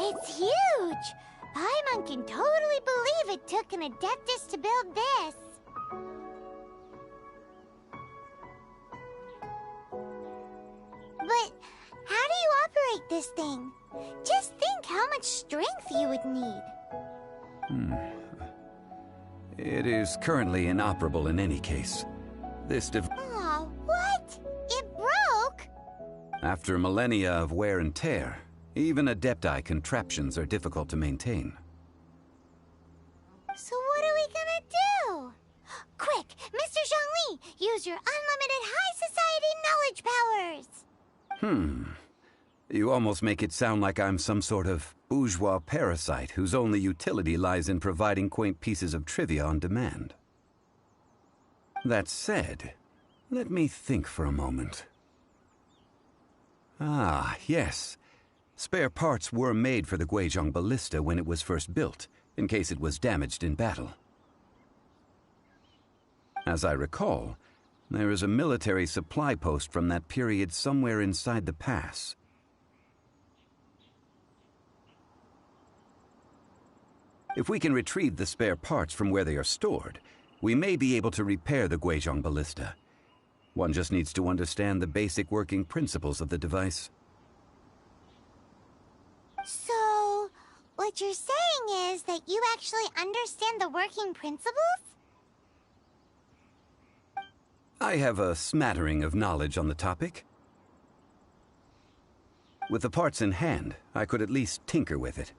It's huge! Paimon can totally believe it took an Adeptus to build this. But how do you operate this thing? Just think how much strength you would need. It is currently inoperable in any case. This Aw, what? It broke? After millennia of wear and tear, even Adepti contraptions are difficult to maintain. So what are we gonna do? Quick, Mr. Zhongli, use your unlimited high society knowledge powers! You almost make it sound like I'm some sort of bourgeois parasite whose only utility lies in providing quaint pieces of trivia on demand. That said, let me think for a moment. Ah, yes. Spare parts were made for the Guizhong ballista when it was first built, in case it was damaged in battle. As I recall, there is a military supply post from that period somewhere inside the pass. If we can retrieve the spare parts from where they are stored, we may be able to repair the Guizhong ballista. One just needs to understand the basic working principles of the device. So, what you're saying is that you actually understand the working principles? I have a smattering of knowledge on the topic. With the parts in hand, I could at least tinker with it.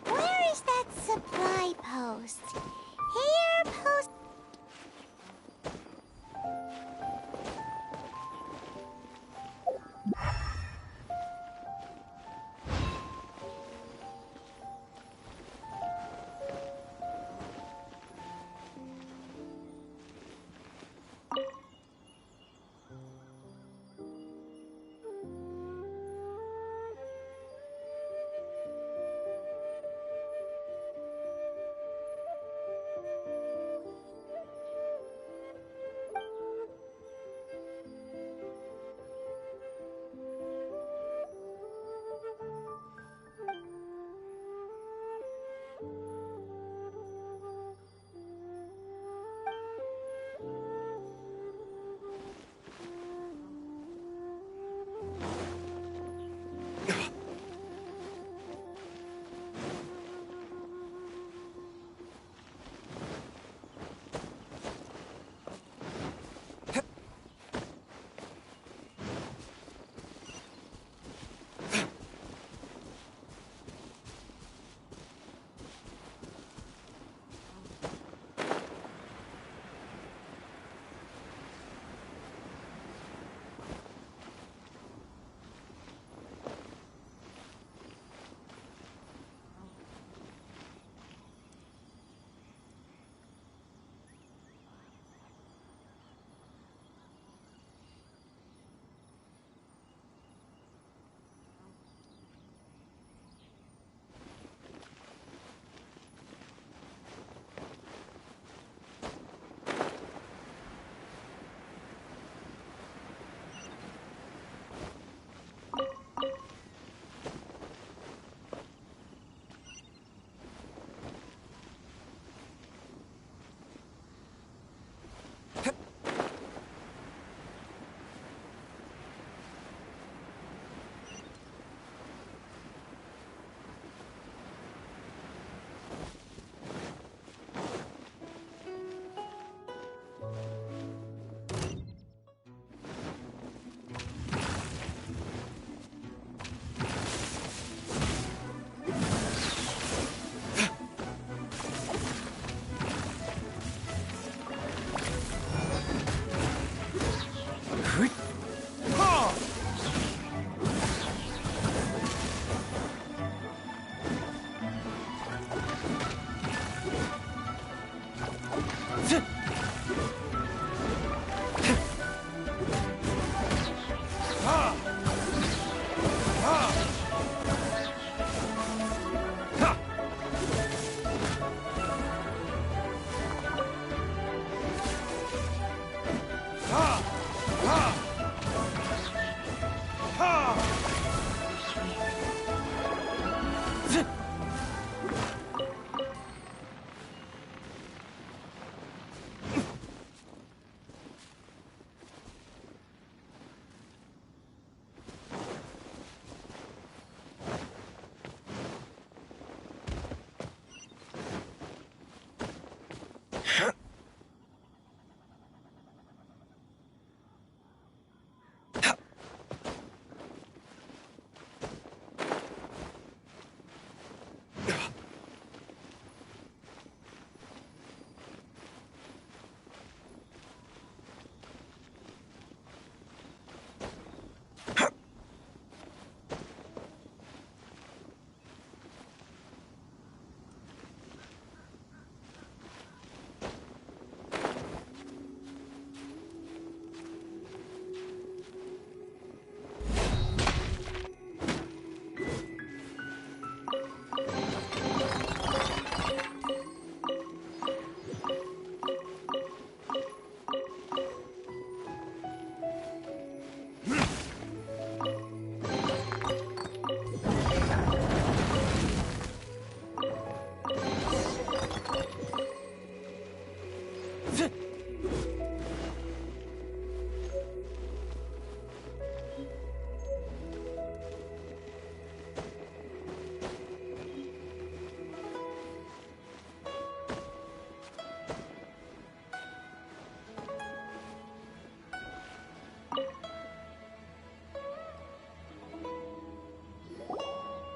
Where is that supply post? Here, post...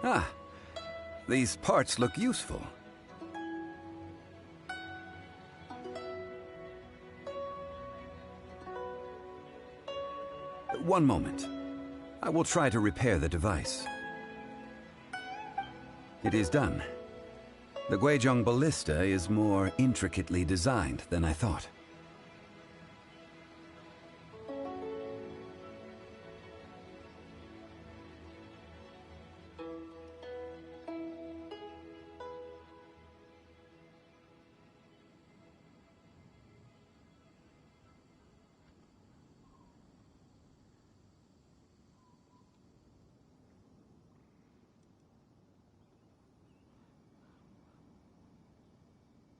Ah, these parts look useful. One moment. I will try to repair the device. It is done. The Guizhong ballista is more intricately designed than I thought.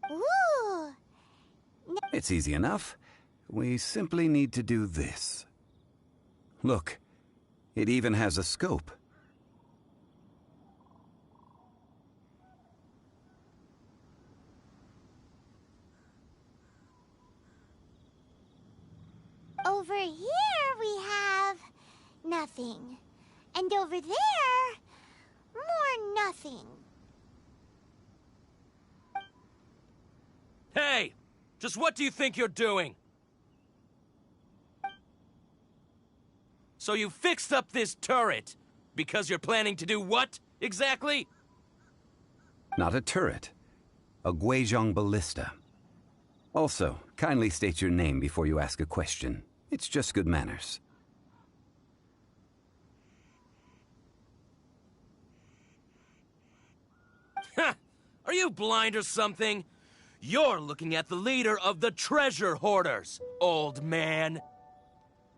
Ooh! It's easy enough. We simply need to do this. Look, it even has a scope. Over here we have nothing. And over there, more nothing. Hey! Just what do you think you're doing? So you fixed up this turret because you're planning to do what, exactly? Not a turret. A Guizhong ballista. Also, kindly state your name before you ask a question. It's just good manners. Ha! Are you blind or something? You're looking at the leader of the treasure hoarders, old man.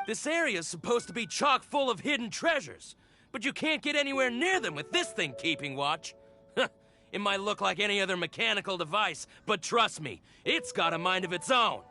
This area's supposed to be chock full of hidden treasures, but you can't get anywhere near them with this thing keeping watch. It might look like any other mechanical device, but trust me, it's got a mind of its own.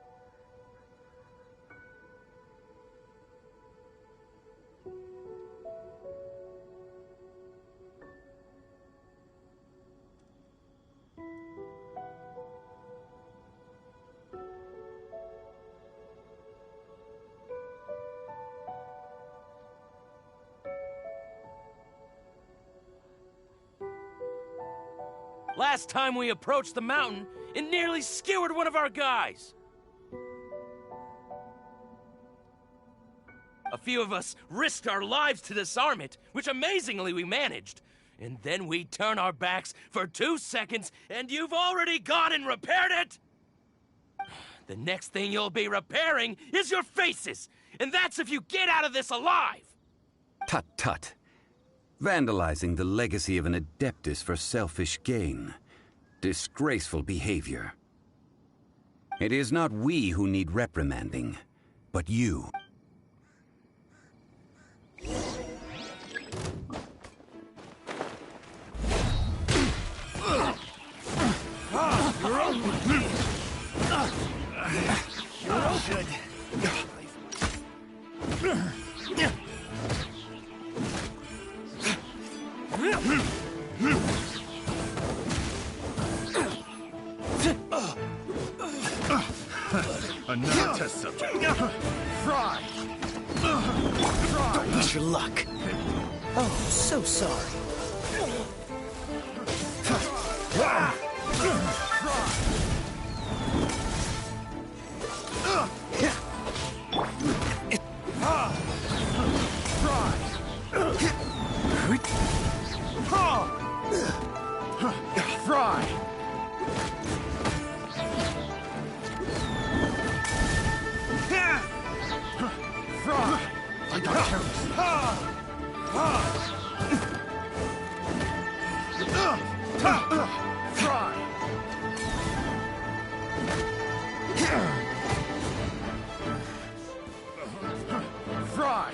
Last time we approached the mountain, it nearly skewered one of our guys. A few of us risked our lives to disarm it, which amazingly we managed. And then we turn our backs for 2 seconds, and you've already gone and repaired it! The next thing you'll be repairing is your faces, and that's if you get out of this alive! Tut tut. Vandalizing the legacy of an Adeptus for selfish gain. Disgraceful behavior. It is not we who need reprimanding, but you. Another test subject. Fry! Don't miss your luck. Oh, so sorry. Fry! I got careless. Fry!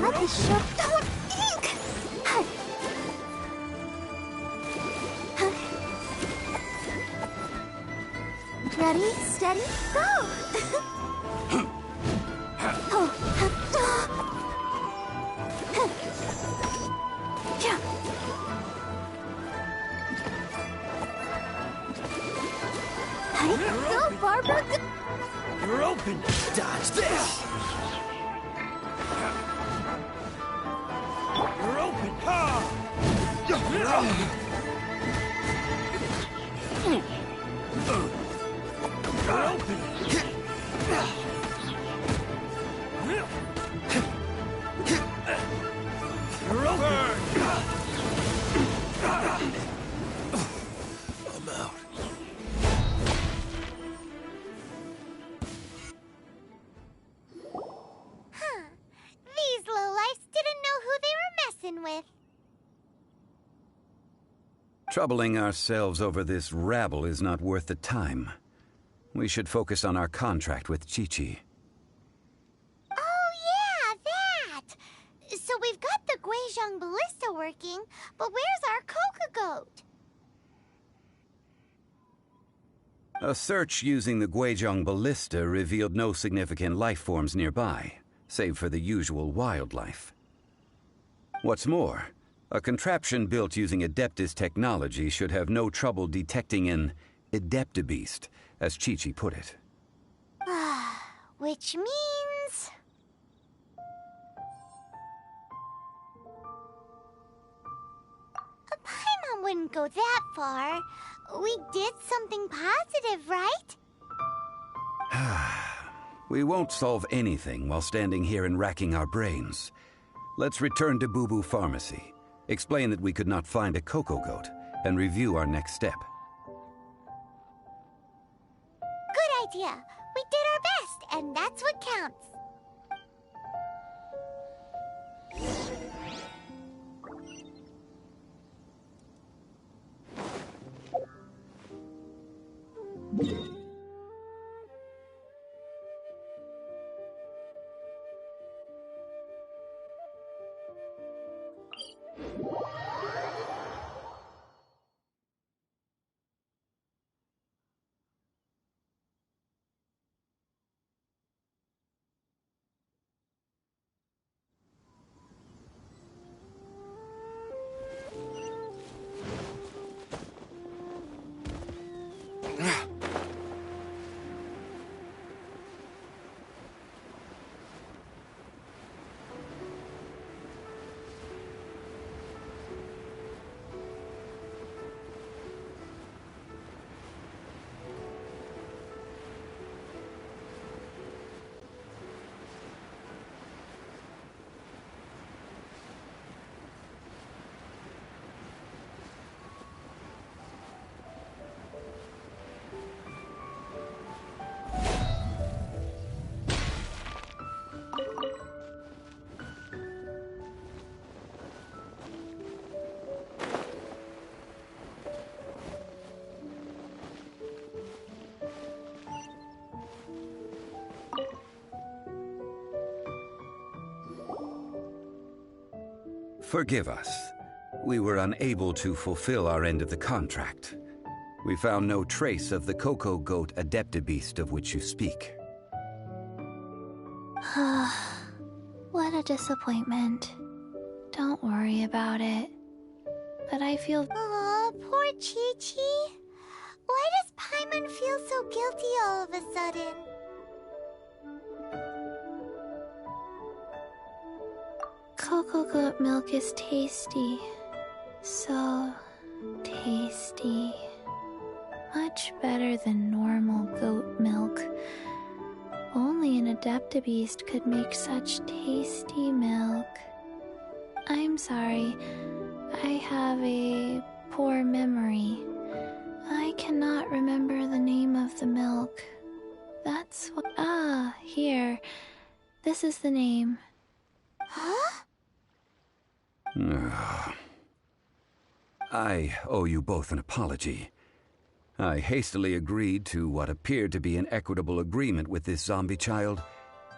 What is your... Don't think! Ready, steady, go! Go, Barbara! You're open. Dodge this. You're open. You're open. You're open. You're open. I'm out. These lowlifes didn't know who they were messing with. Troubling ourselves over this rabble is not worth the time. We should focus on our contract with Chi-Chi. Oh, yeah, that! So we've got the Guizhong ballista working, but where's our Coca goat? A search using the Guizhong ballista revealed no significant life forms nearby, save for the usual wildlife. What's more, a contraption built using Adeptus technology should have no trouble detecting an Adeptabeast, as Chi-Chi put it. Which means... Paimon wouldn't go that far. We did something positive, right? We won't solve anything while standing here and racking our brains. Let's return to Boo Boo Pharmacy, explain that we could not find a Coco Goat, and review our next step. Good idea. We did our best, and that's what counts. Forgive us. We were unable to fulfill our end of the contract. We found no trace of the Cocoa Goat Adeptabeast of which you speak. What a disappointment. Don't worry about it. But I feel... Aw, poor Chi-Chi. Why does Paimon feel so guilty all of a sudden? Cocoa goat milk is tasty. So tasty. Much better than normal goat milk. Only an Adeptabeast could make such tasty milk. I'm sorry. I have a poor memory. I cannot remember the name of the milk. That's what... Ah, here. This is the name. Huh? I owe you both an apology. I hastily agreed to what appeared to be an equitable agreement with this zombie child,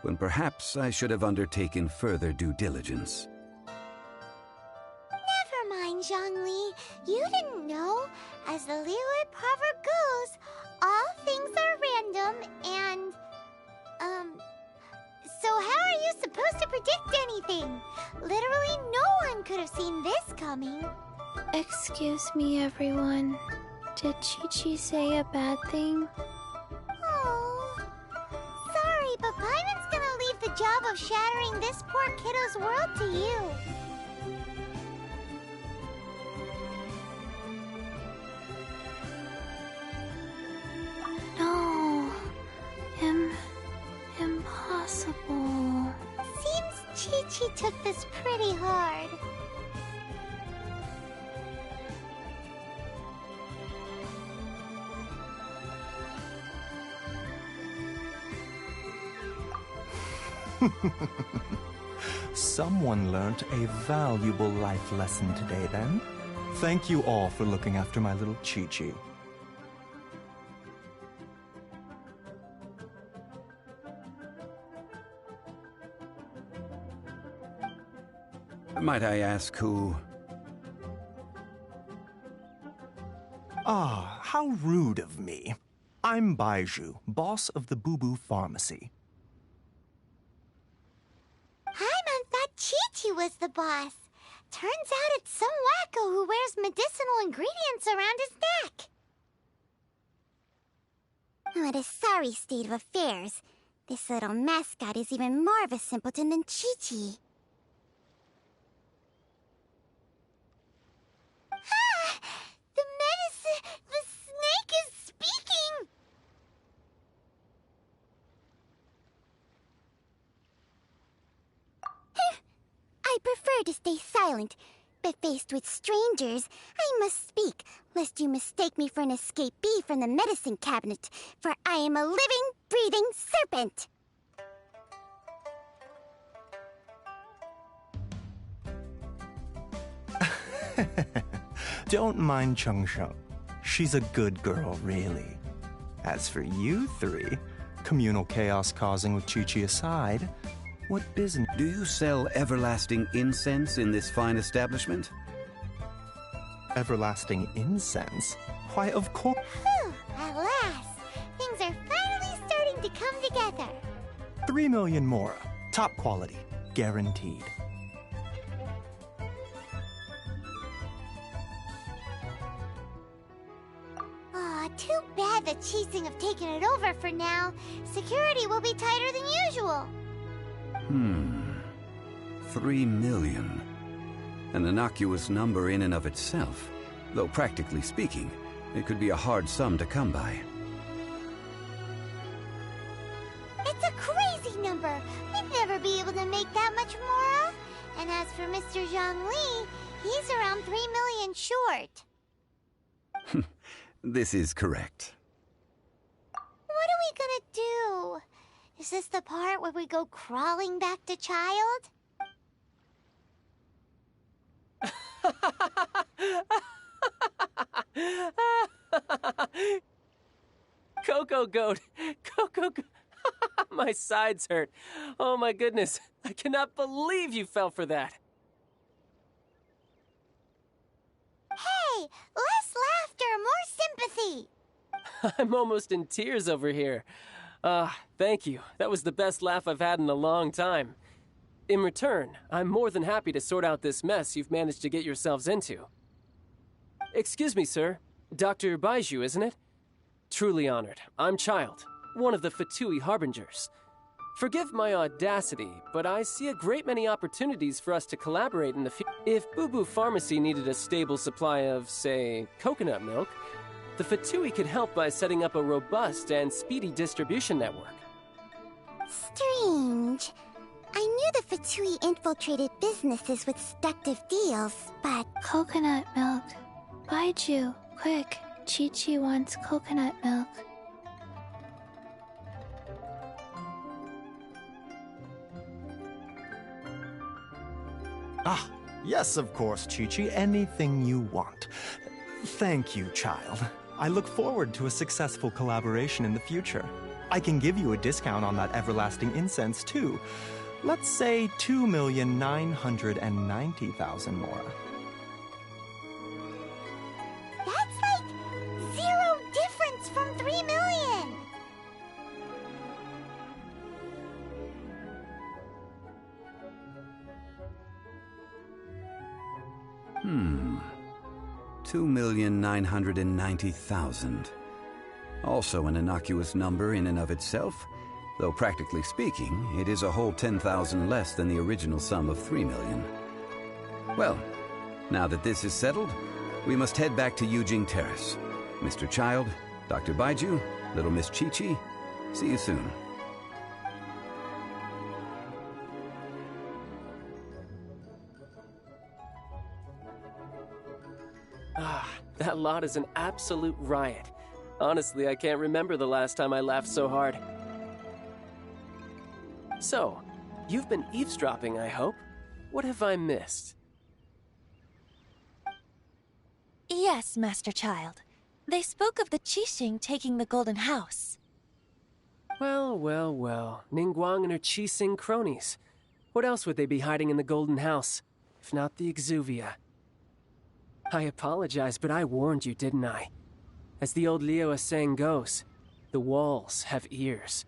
when perhaps I should have undertaken further due diligence. Never mind, Zhongli. You didn't know. As the Liyue proverb goes, all things are random and... So how are you supposed to predict anything? Literally no one could have seen this coming. Excuse me, everyone. Did Chi-Chi say a bad thing? Oh, sorry, but Paimon's gonna leave the job of shattering this poor kiddo's world to you. No. Impossible. Seems Chi-Chi took this pretty hard. Someone learnt a valuable life lesson today, then. Thank you all for looking after my little Chi-Chi. Might I ask who... Ah, how rude of me. I'm Baiju, boss of the Boo Boo Pharmacy. Paimon thought Chi-Chi was the boss. Turns out it's some wacko who wears medicinal ingredients around his neck. What a sorry state of affairs. This little mascot is even more of a simpleton than Chi-Chi. Ah! The snake is speaking! I prefer to stay silent, but faced with strangers, I must speak, lest you mistake me for an escapee from the medicine cabinet, for I am a living, breathing serpent! Don't mind Chung Sheng. She's a good girl, really. As for you three, communal chaos causing with Chi-Chi aside, what business... Do you sell everlasting incense in this fine establishment? Everlasting incense? Why, of course... Whew, at last! Things are finally starting to come together. 3 million more. Top quality. Guaranteed. Aw, too bad the Chising have taken it over for now. Security will be tighter than usual. 3 million. An innocuous number in and of itself, though practically speaking, it could be a hard sum to come by. It's a crazy number. We'd never be able to make that much more. And as for Mr. Zhongli, he's around 3 million short. This is correct. What are we gonna do? Is this the part where we go crawling back to child? Cocoa Goat! Cocoa Goat! My sides hurt. Oh my goodness. I cannot believe you fell for that. Hey, less laughter More sympathy! I'm almost in tears over here. Thank you. That was the best laugh I've had in a long time. In return, I'm more than happy to sort out this mess you've managed to get yourselves into. Excuse me, sir. Dr. Baiju, isn't it? Truly honored. I'm Child, one of the Fatui Harbingers. Forgive my audacity, but I see a great many opportunities for us to collaborate in the future. If Boo Boo Pharmacy needed a stable supply of, say, coconut milk, the Fatui could help by setting up a robust and speedy distribution network. Strange. I knew the Fatui infiltrated businesses with seductive deals, but... Coconut milk. Baiju, quick. Chi-Chi wants coconut milk. Ah, yes, of course, Chi-Chi. Anything you want. Thank you, child. I look forward to a successful collaboration in the future. I can give you a discount on that everlasting incense, too. Let's say 2,990,000 more. That's like 0 difference from 3 million! Hmm. 2,990,000. Also an innocuous number in and of itself, though practically speaking, it is a whole 10,000 less than the original sum of 3 million. Well, now that this is settled, we must head back to Yujing Terrace. Mr. Child, Dr. Baiju, little Miss Chi-Chi, see you soon. That lot is an absolute riot. Honestly, I can't remember the last time I laughed so hard. So, you've been eavesdropping, I hope? What have I missed? Yes, Master Child. They spoke of the Qixing taking the Golden House. Well, Ningguang and her Qixing cronies. What else would they be hiding in the Golden House, if not the Exuvia? I apologize, but I warned you, didn't I? As the old Liyue saying goes, the walls have ears.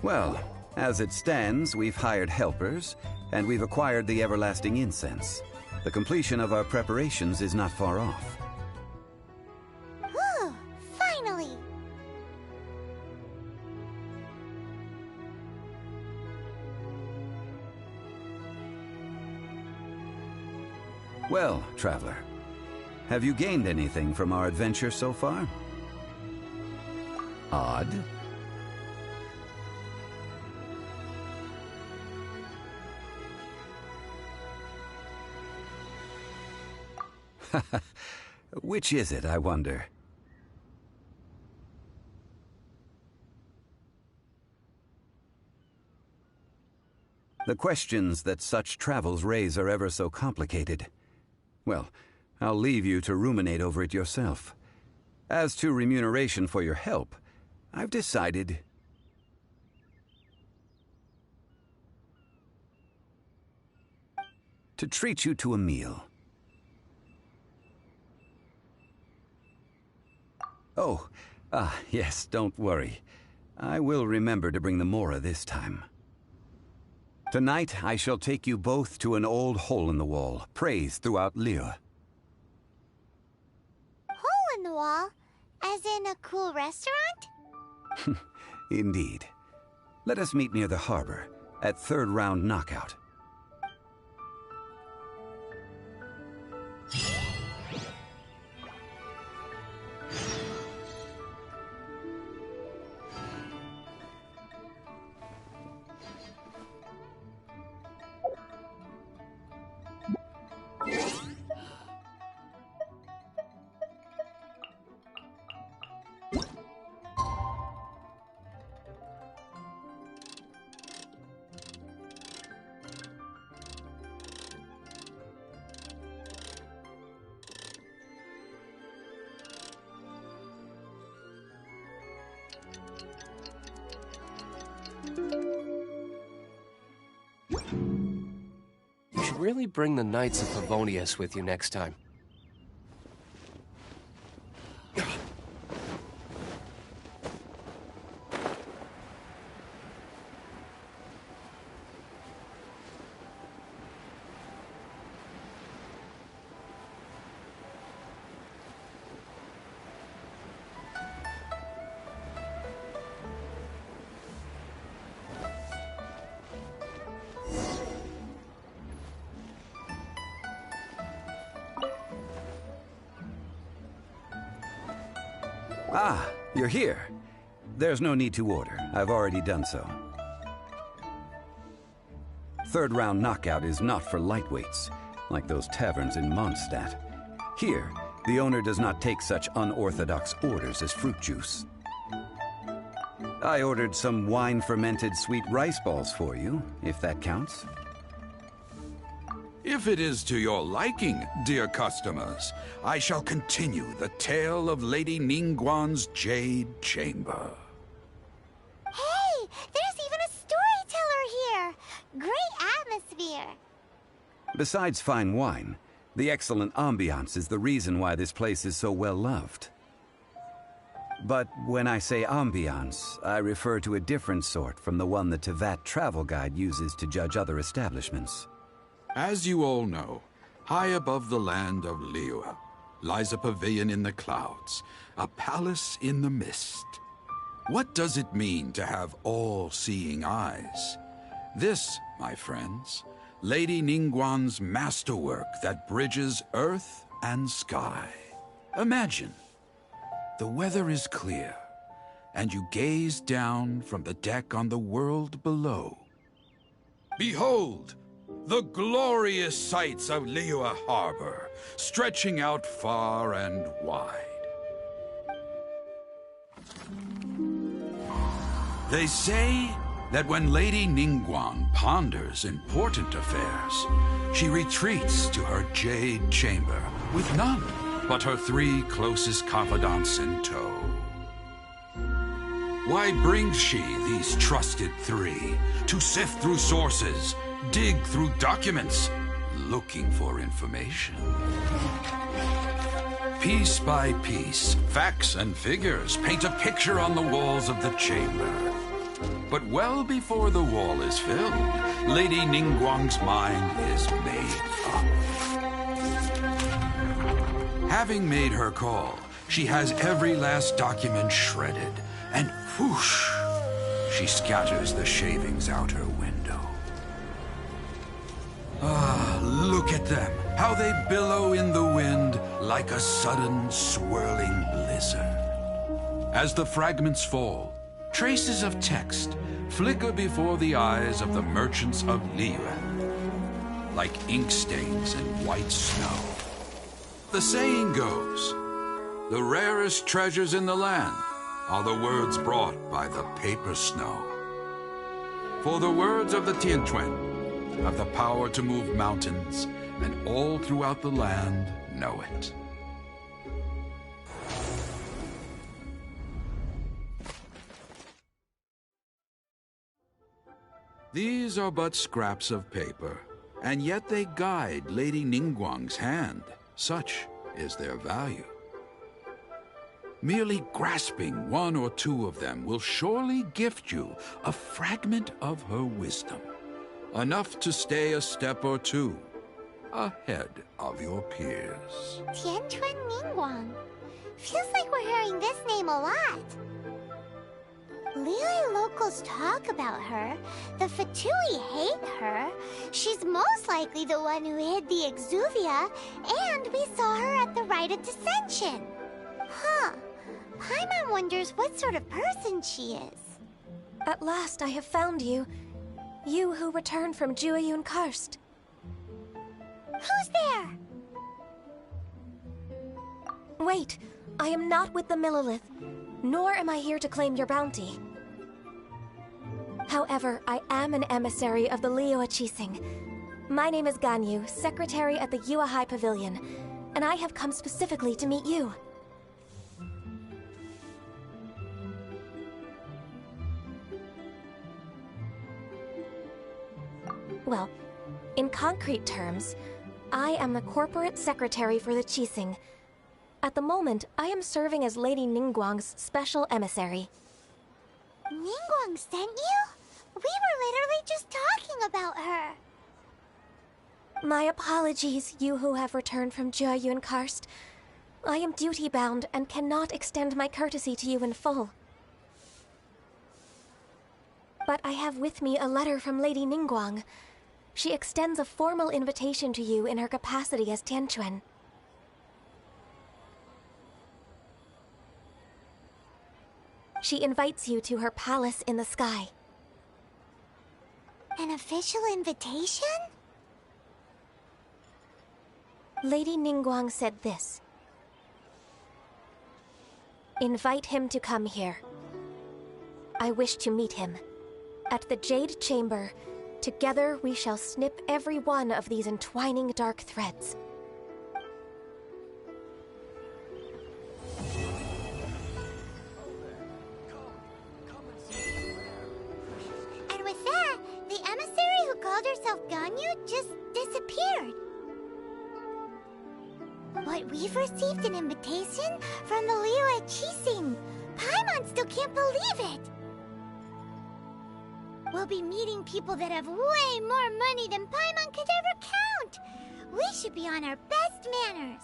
Well, as it stands, we've hired helpers, and we've acquired the everlasting incense. The completion of our preparations is not far off. Whew, finally! Well, traveler, have you gained anything from our adventure so far? Odd. Which is it, I wonder? The questions that such travels raise are ever so complicated. Well, I'll leave you to ruminate over it yourself. As to remuneration for your help, I've decided... to treat you to a meal. Oh, yes, don't worry. I will remember to bring the Mora this time. Tonight, I shall take you both to an old hole-in-the-wall, praised throughout Liyue. Hole in the wall? As in a cool restaurant? Indeed. Let us meet near the harbor, at third round knockout. You should really bring the Knights of Favonius with you next time. Ah, you're here. There's no need to order. I've already done so. Third round knockout is not for lightweights, like those taverns in Mondstadt. Here, the owner does not take such unorthodox orders as fruit juice. I ordered some wine-fermented sweet rice balls for you, if that counts. If it is to your liking, dear customers, I shall continue the tale of Lady Ningguang's Jade Chamber. Hey, there's even a storyteller here! Great atmosphere! Besides fine wine, the excellent ambiance is the reason why this place is so well loved. But when I say ambiance, I refer to a different sort from the one the Tevat travel guide uses to judge other establishments. As you all know, high above the land of Liyue lies a pavilion in the clouds, a palace in the mist. What does it mean to have all-seeing eyes? This, my friends, Lady Ningguang's masterwork that bridges earth and sky. Imagine, the weather is clear, and you gaze down from the deck on the world below. Behold! The glorious sights of Liyue Harbor, stretching out far and wide. They say that when Lady Ningguang ponders important affairs, she retreats to her Jade Chamber with none but her 3 closest confidants in tow. Why brings she these trusted 3 to sift through sources, dig through documents, looking for information? Piece by piece, facts and figures paint a picture on the walls of the chamber. But well before the wall is filled, Lady Ningguang's mind is made up. Having made her call, she has every last document shredded, and whoosh, she scatters the shavings out her window. Ah, look at them, how they billow in the wind like a sudden swirling blizzard. As the fragments fall, traces of text flicker before the eyes of the merchants of Liyue, like ink stains in white snow. The saying goes, the rarest treasures in the land are the words brought by the paper snow. For the words of the Tianquan have the power to move mountains, and all throughout the land know it. These are but scraps of paper, and yet they guide Lady Ningguang's hand. Such is their value. Merely grasping one or two of them will surely gift you a fragment of her wisdom. Enough to stay a step or two ahead of your peers. Tianchuan Ningguang. Feels like we're hearing this name a lot. Liyue locals talk about her. The Fatui hate her. She's most likely the one who hid the Exuvia, and we saw her at the Rite of Dissension. Huh. Paimon wonders what sort of person she is. At last I have found you. You who returned from Jueyun Karst. Who's there? Wait, I am not with the Millelith, nor am I here to claim your bounty. However, I am an emissary of the Liyue Qixing. My name is Ganyu, secretary at the Yuehai Pavilion, and I have come specifically to meet you. Well, in concrete terms, I am the corporate secretary for the Qixing. At the moment, I am serving as Lady Ningguang's special emissary. Ningguang sent you? We were literally just talking about her. My apologies, you who have returned from Jueyun Karst. I am duty-bound and cannot extend my courtesy to you in full. But I have with me a letter from Lady Ningguang. She extends a formal invitation to you in her capacity as Tianquan. She invites you to her palace in the sky. An official invitation? Lady Ningguang said this. Invite him to come here. I wish to meet him. At the Jade Chamber, together we shall snip every one of these entwining dark threads. And with that, the emissary who called herself Ganyu just disappeared. But we've received an invitation from the Liyue Qixing. Paimon still can't believe it. We'll be meeting people that have way more money than Paimon could ever count. We should be on our best manners.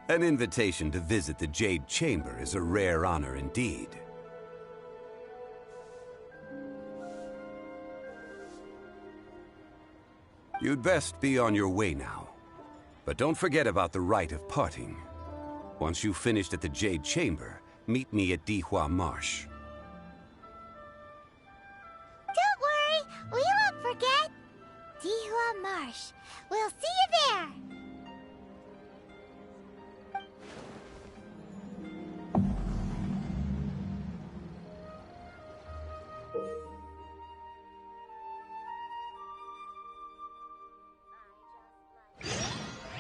An invitation to visit the Jade Chamber is a rare honor indeed. You'd best be on your way now. But don't forget about the rite of parting. Once you've finished at the Jade Chamber, meet me at Dihua Marsh. Don't worry, we won't forget. Dihua Marsh. We'll see you there.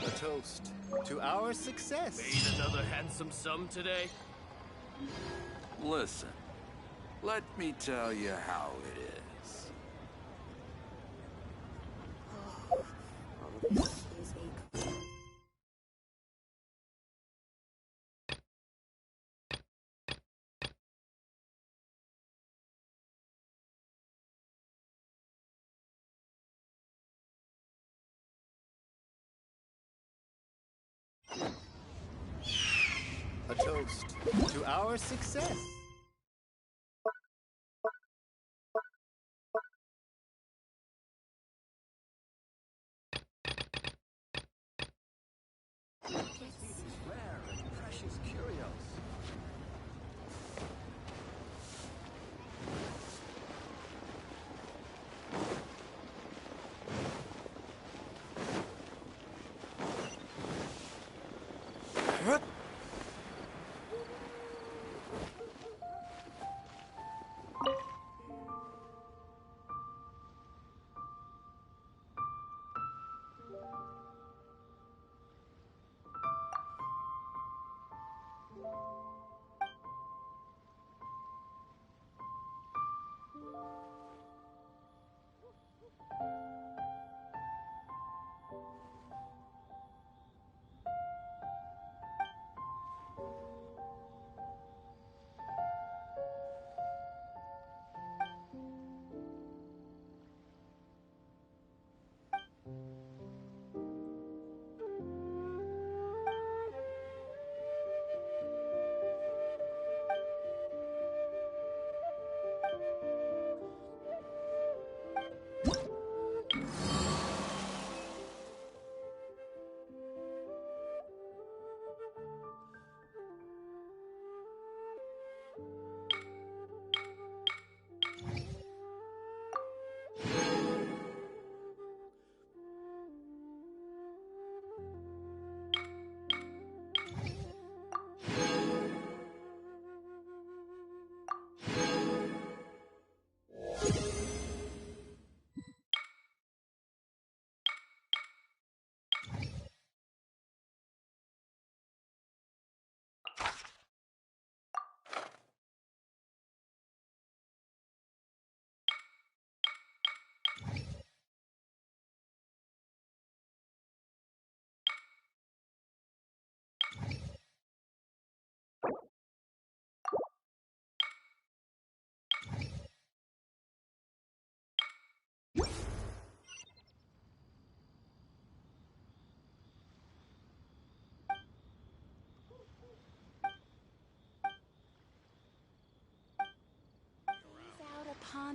A toast to our success. Made another handsome sum today? Listen, let me tell you how it is. A toast to our success.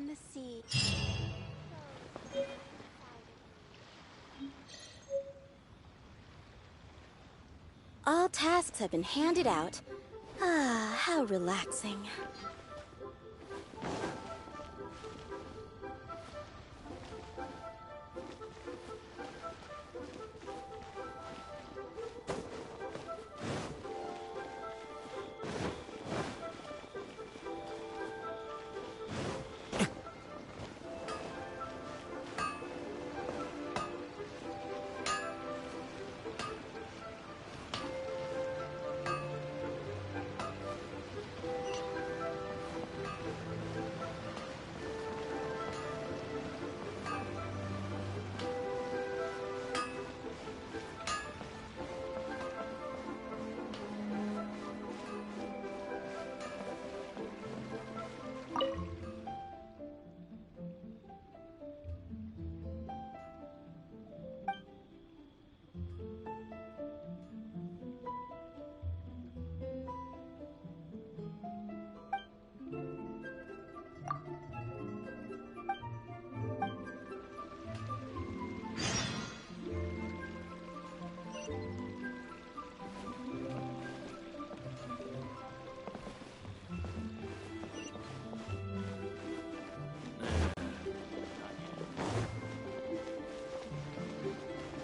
the sea. All tasks have been handed out. Ah, how relaxing.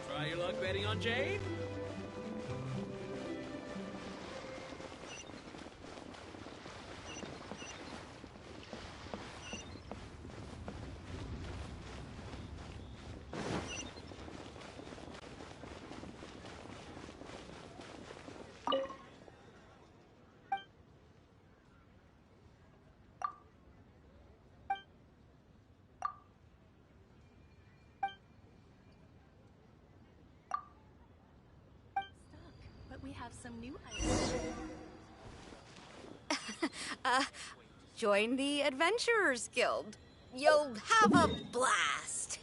Try your luck betting on Jade? But we have some new items. Join the Adventurers Guild. You'll have a blast.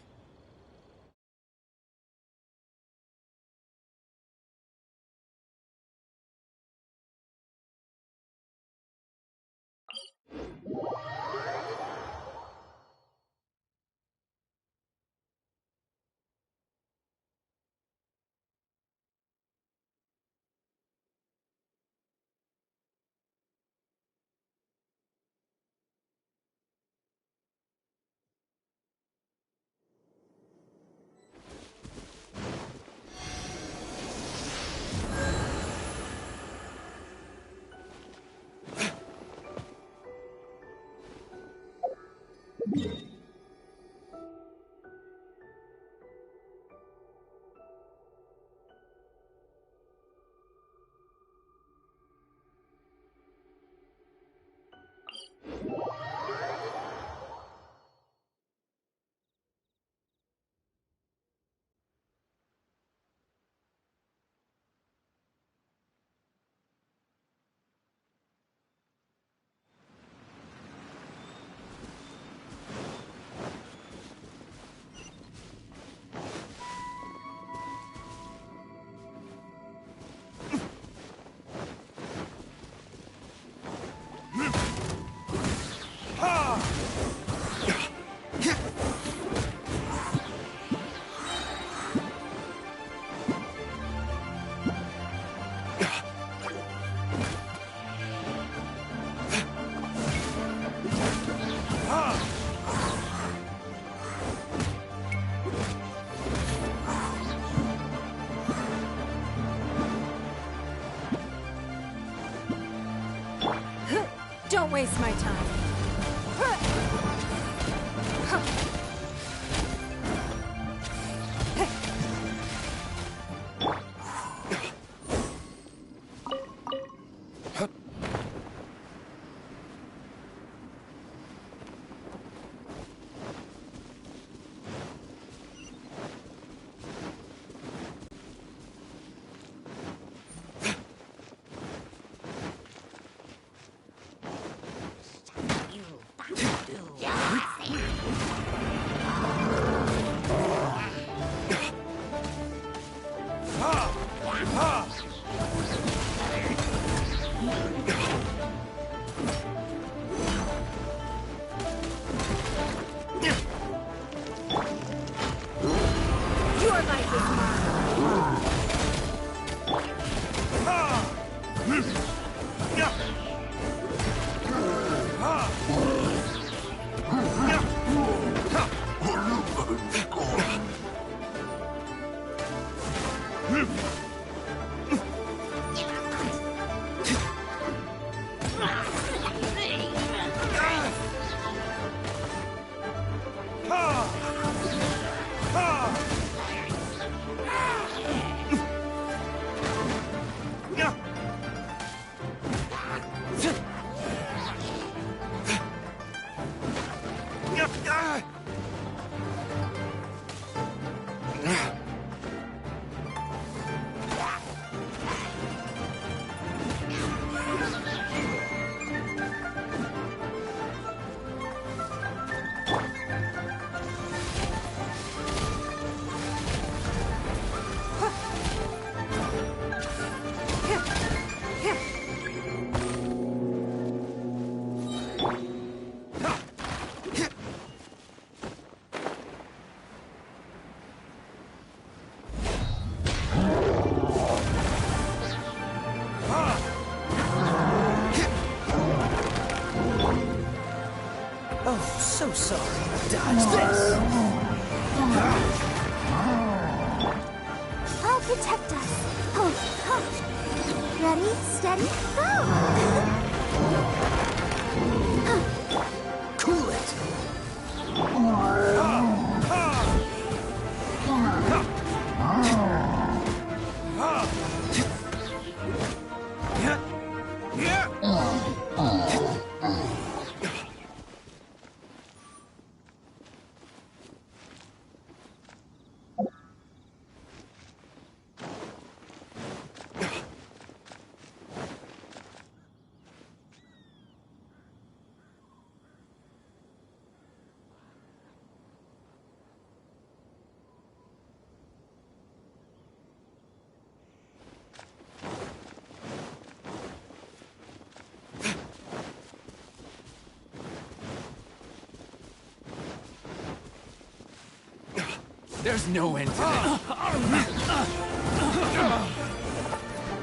Don't waste my time. Yeah. So sorry. Dodge this. I'll protect us. Ready, steady, go! Cool it. There's no end to this.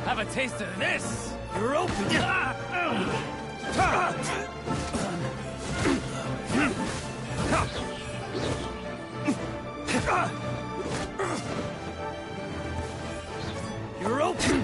Have a taste of this. You're open. You're open.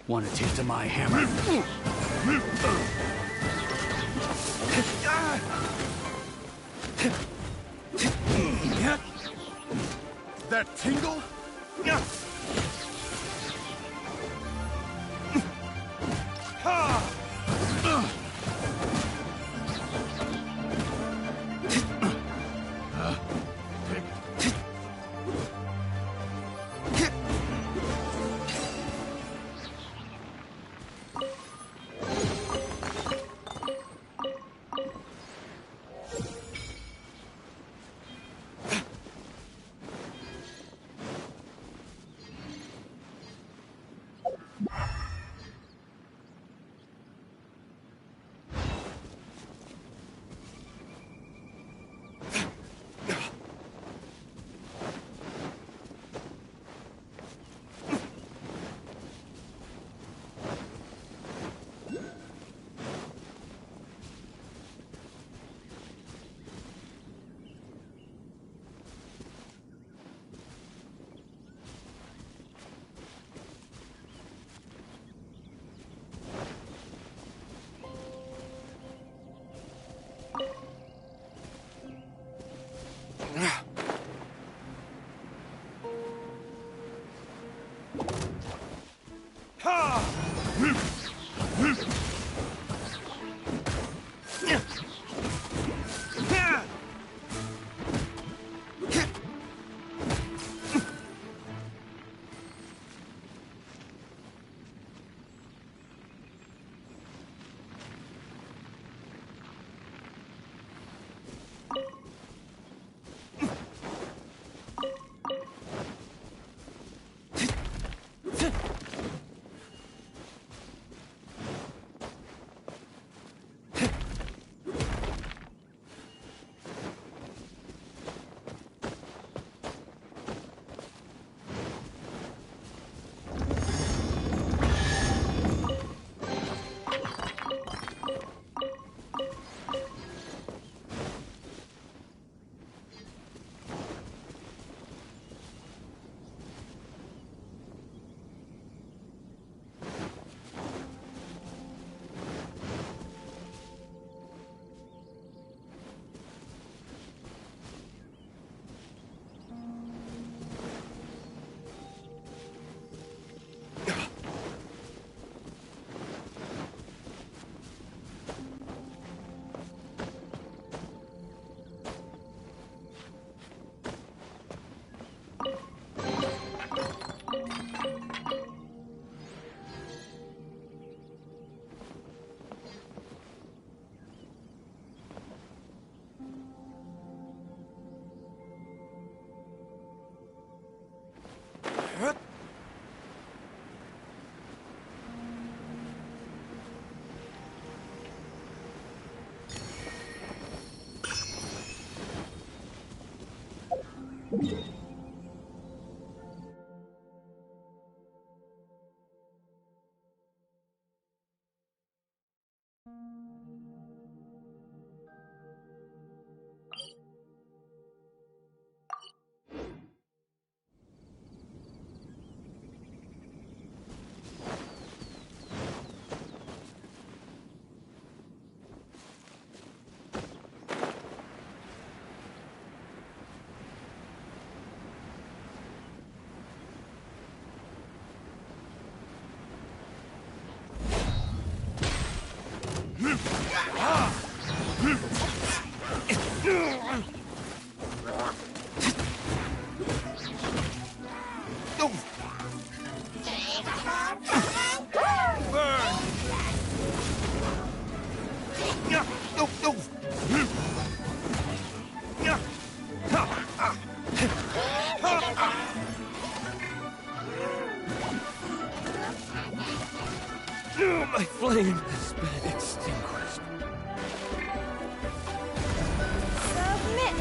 Want a taste of my hammer? That tingle? My flame has been extinguished. Submit!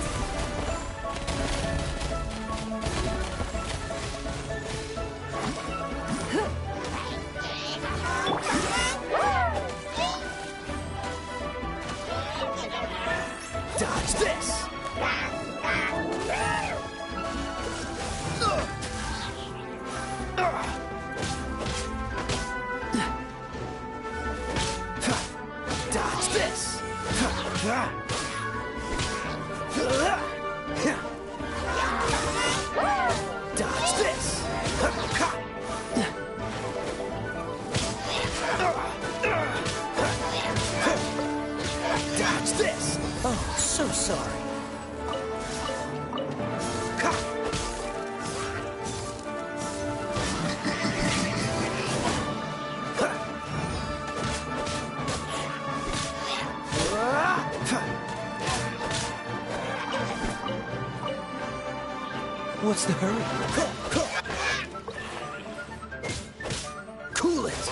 Dodge this! Dodge this! Dodge this! Dodge this! Oh, so sorry. What's the hurry? Cool it!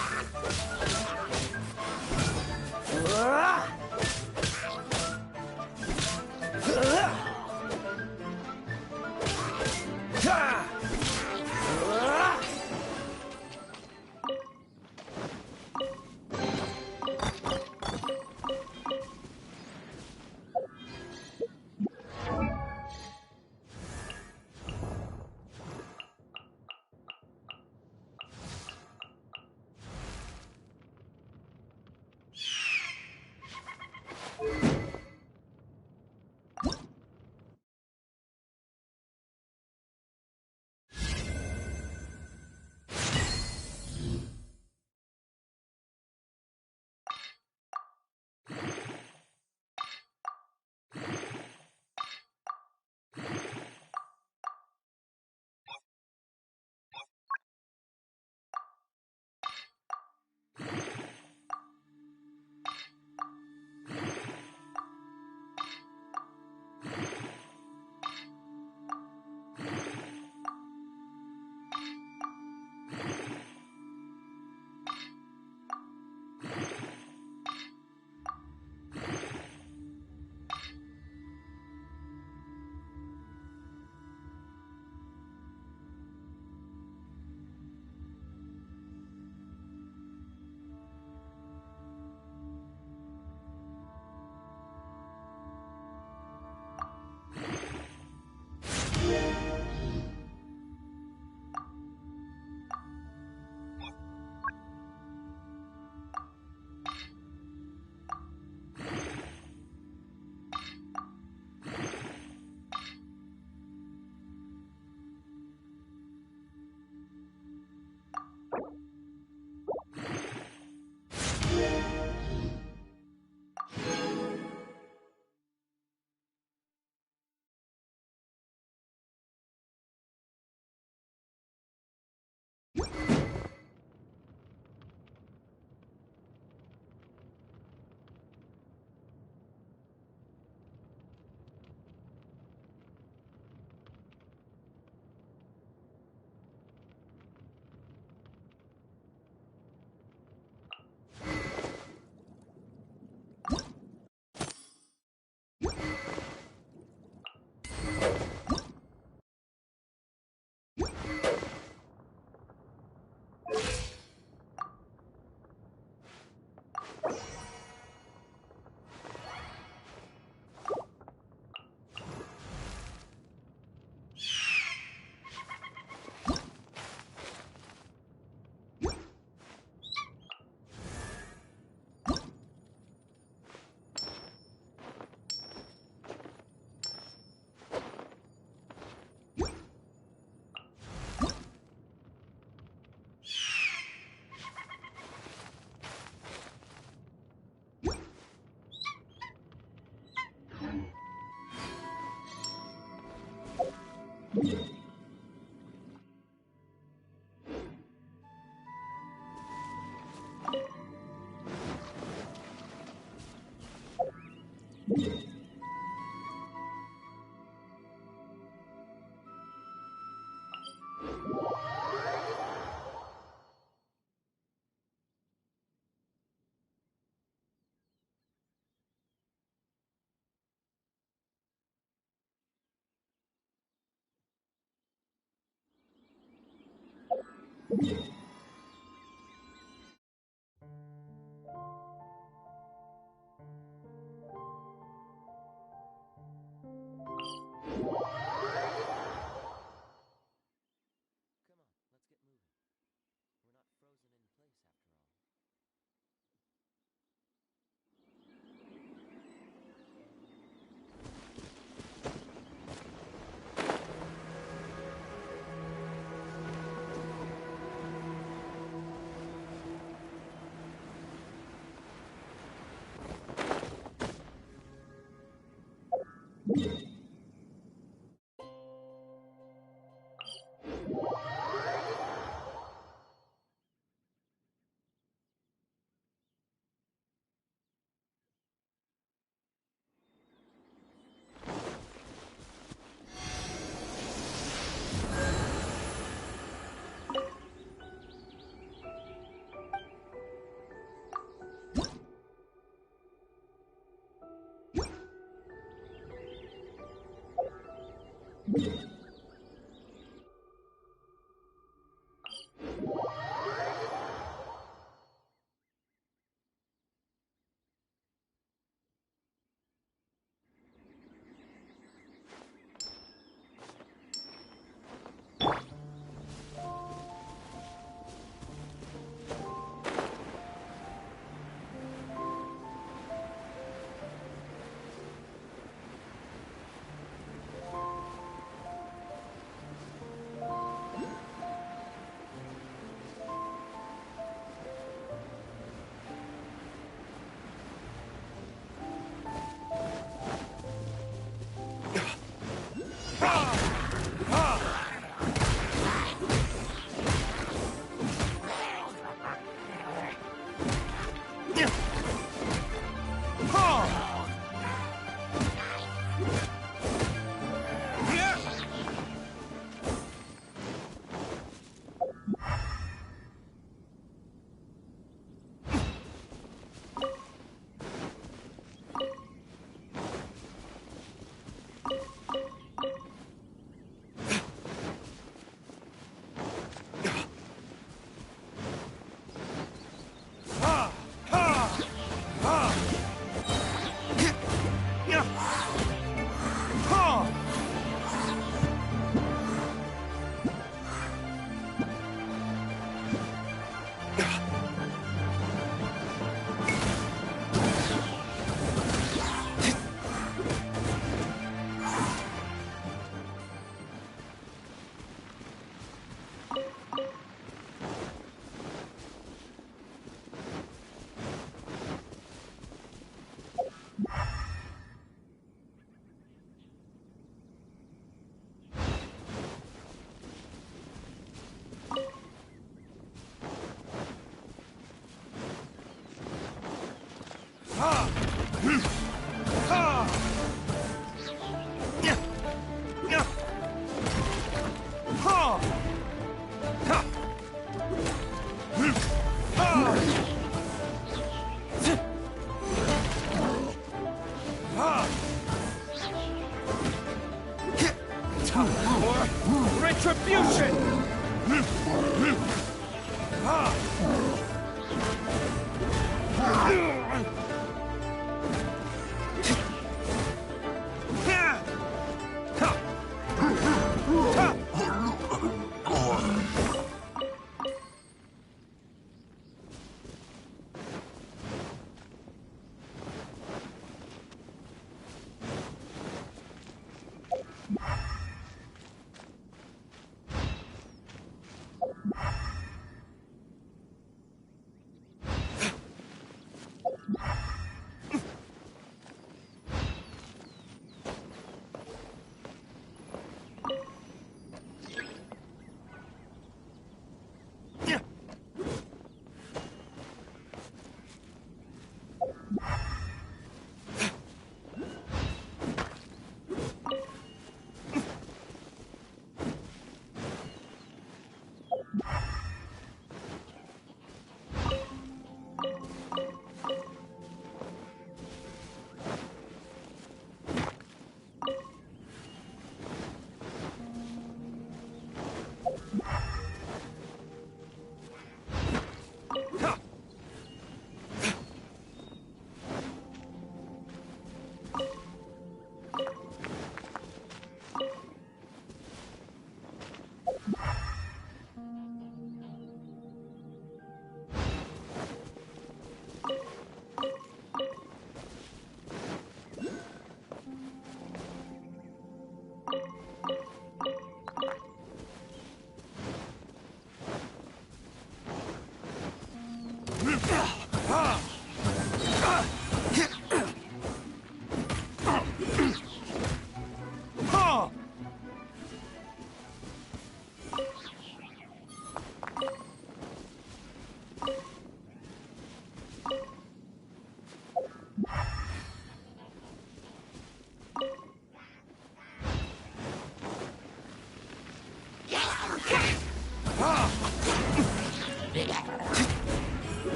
Retribution!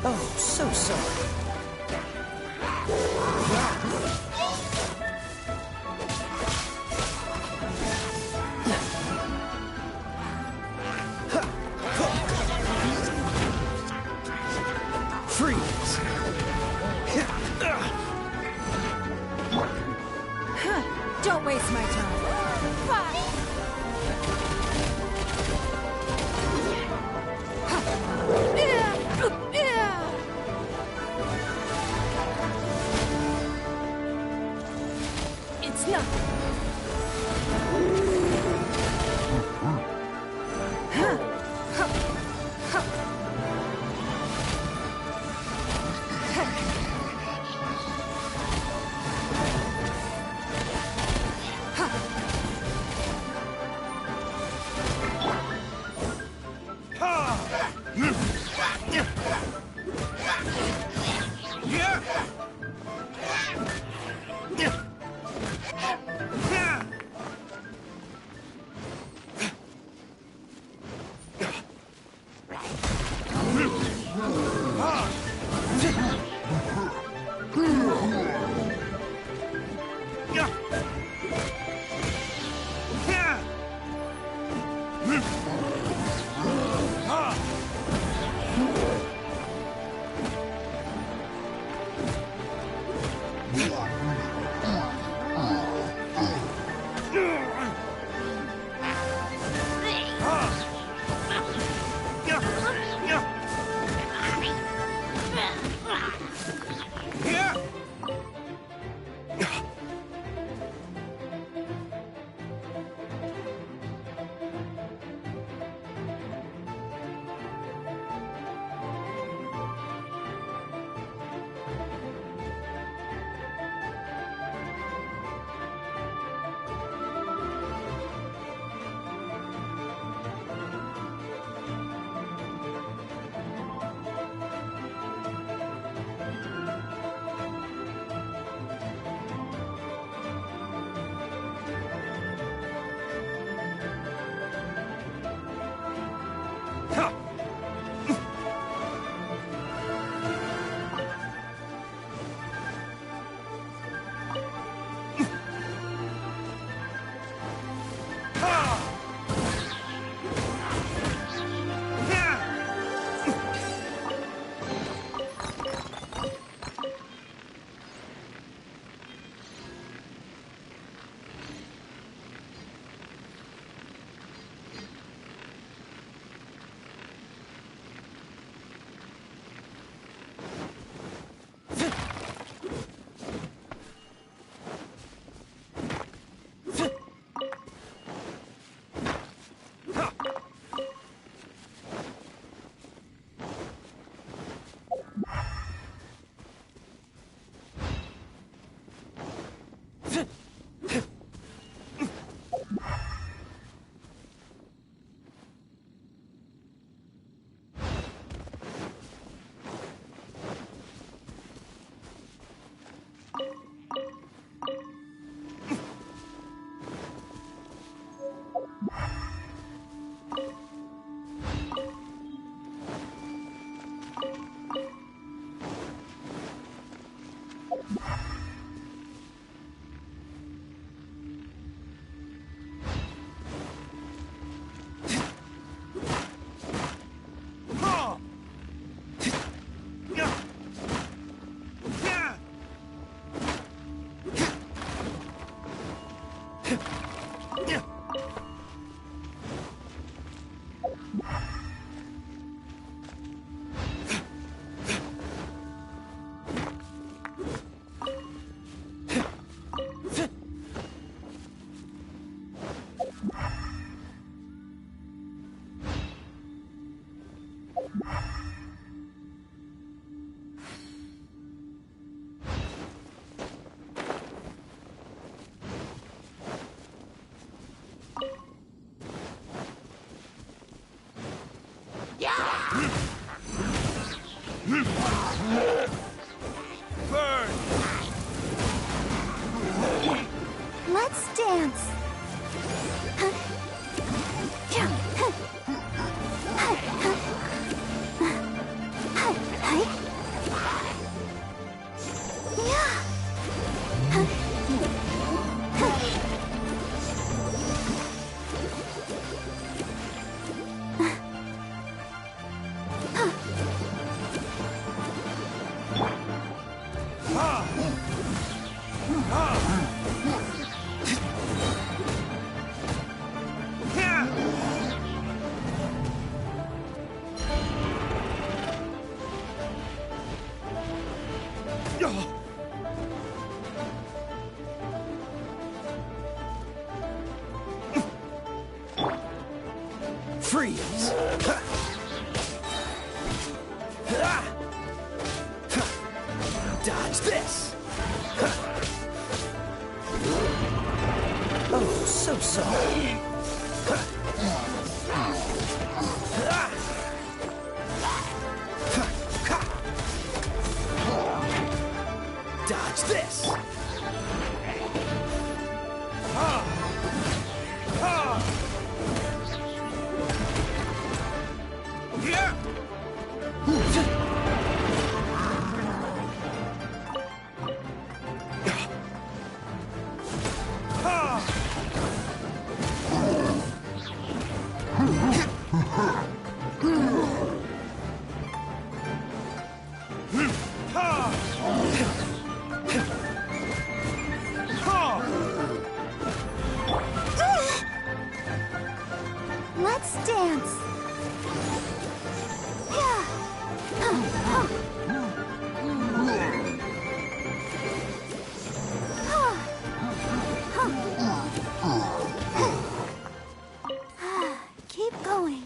Oh, so sorry. Freeze! Don't waste my time. It's nothing. Burn! Let's dance. Freeze! Dodge this! Oh, so sorry. Dodge this! Let's dance. Keep going.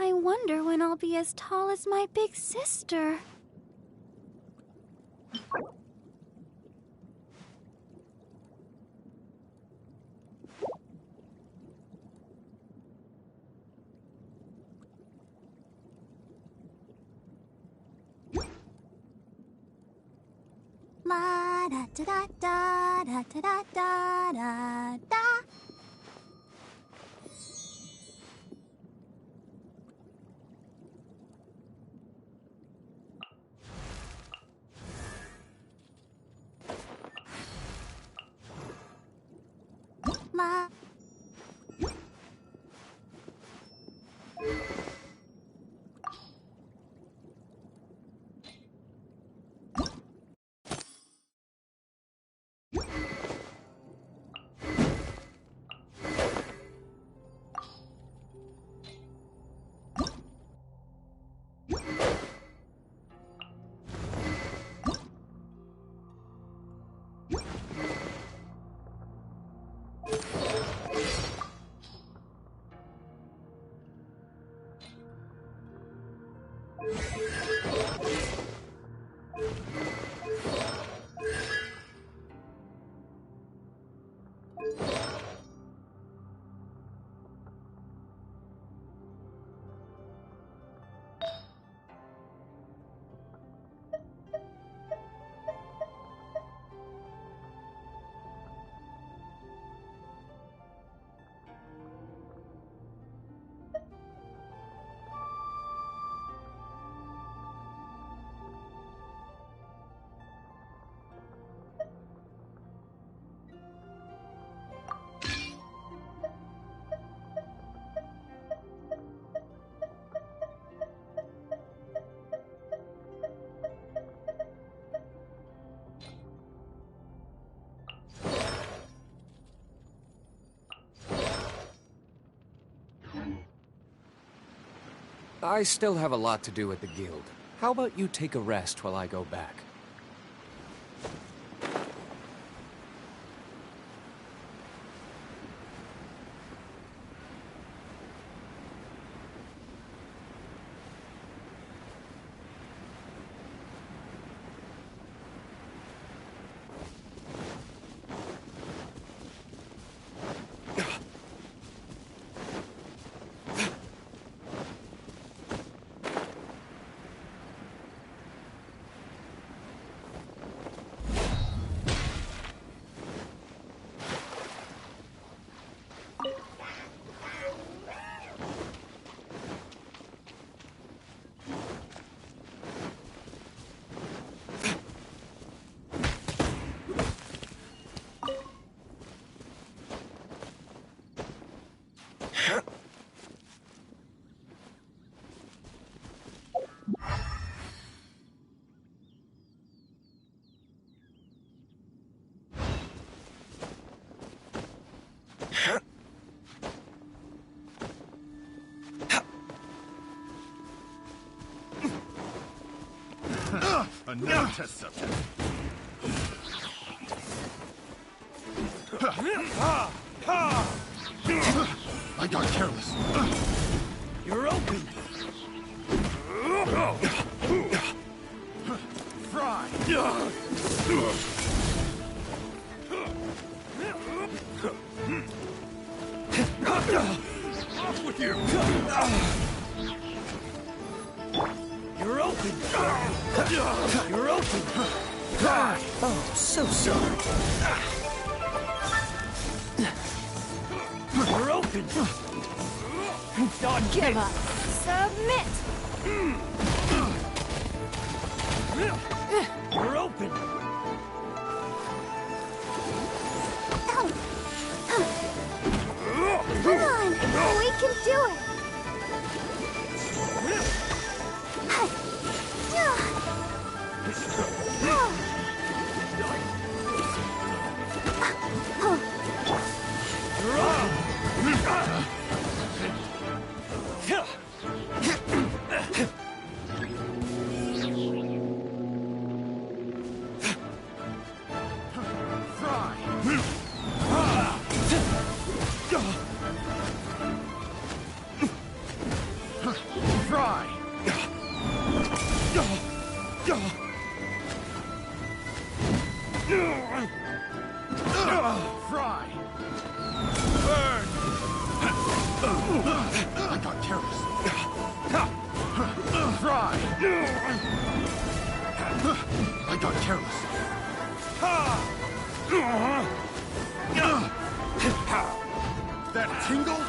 I wonder when I'll be as tall as my big sister. La da da da da da da da da da. La. I still have a lot to do at the guild. How about you take a rest while I go back? Another test subject. I got careless. You're open. Fry. Off with you. You're open. You're open. Oh, so sorry. You're open. Don't Give up. Submit. You're open. Come on, we can do it. That tingle?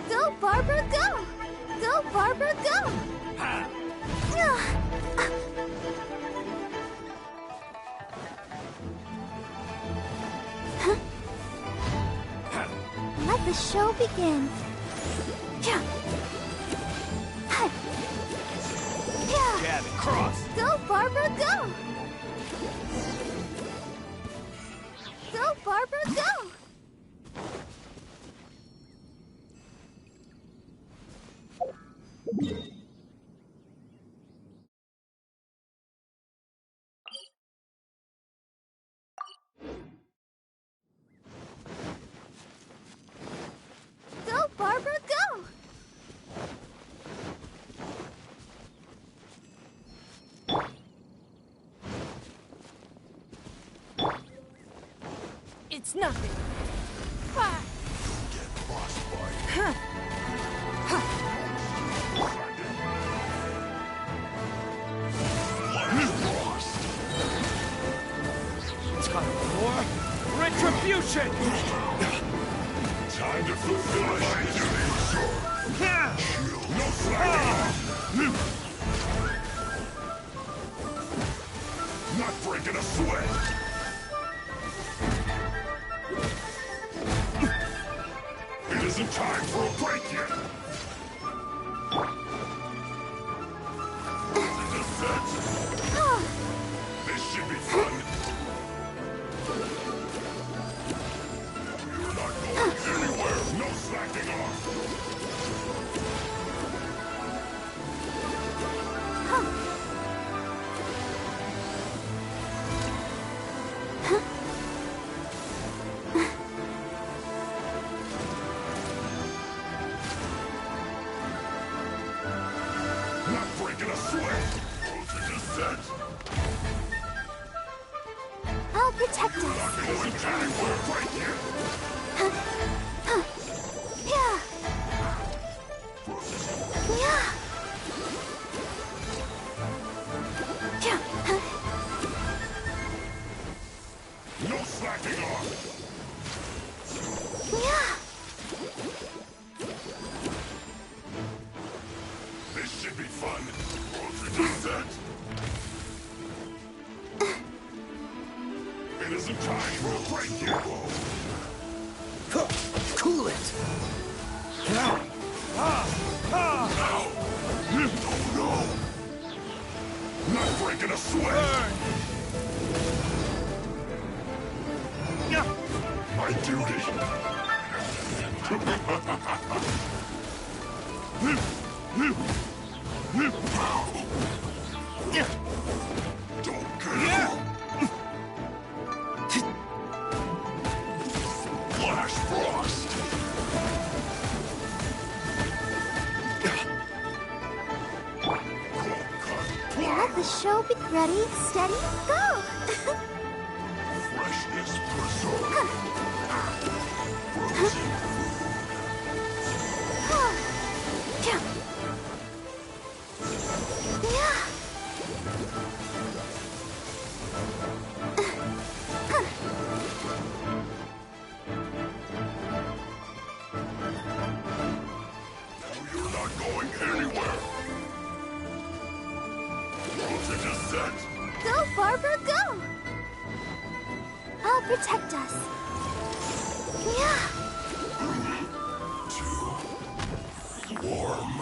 Go, Barbara, go! Go, Barbara, go! Let the show begin. Jab and cross. Go, Barbara, go! Go, Barbara, go! Go, Barbara, go! It's nothing. Fire. Time for retribution! Time to fulfill my duties. No slacking. Not breaking a sweat. It isn't time for a break yet. This should be fun. You're not going anywhere. No slacking off. Not breaking a sweat. Dosage is set. I'll protect us. Not going anywhere right here. No slacking off. This should be fun. Dosage is set. It isn't time for a break yet. Cool it! No! No! Not breaking a sweat! My duty! Don't get up! Flash Frost! Let the show be ready, steady, go! Freshness preserved. Frozen You're not going anywhere. Frozen descent. Go, Barbara, go! I'll protect us. Yeah. Warm.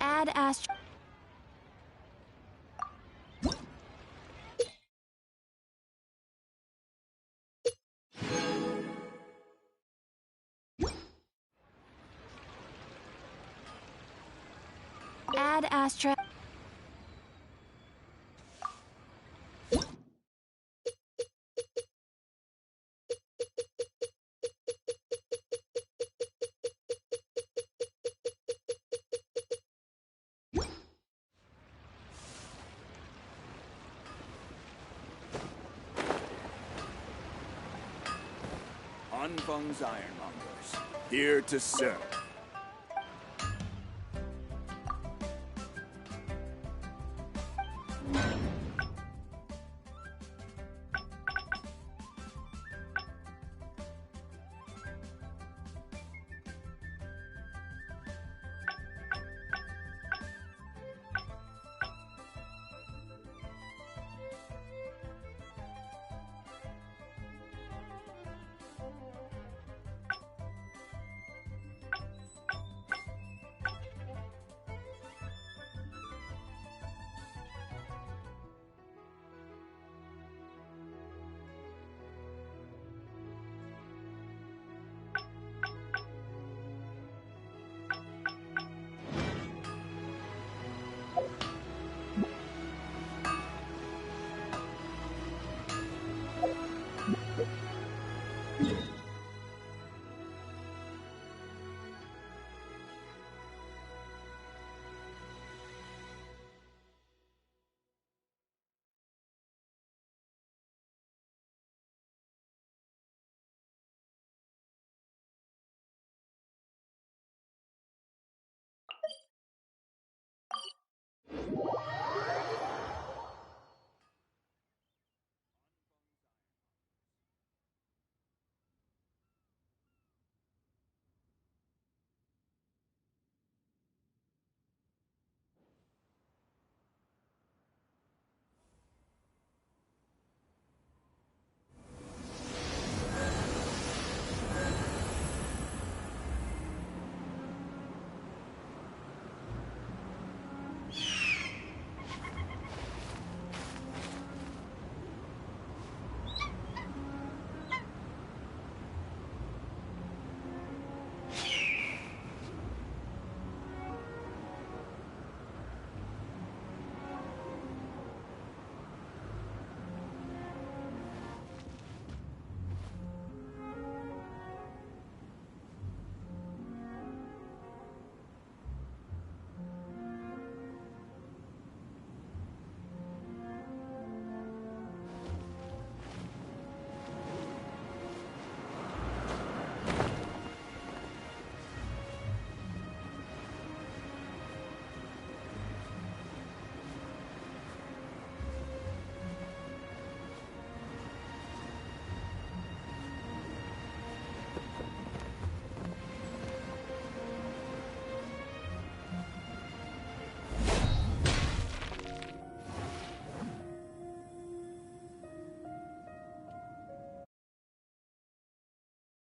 Add Astro. Add Astra. Anfang's Ironmongers, here to serve.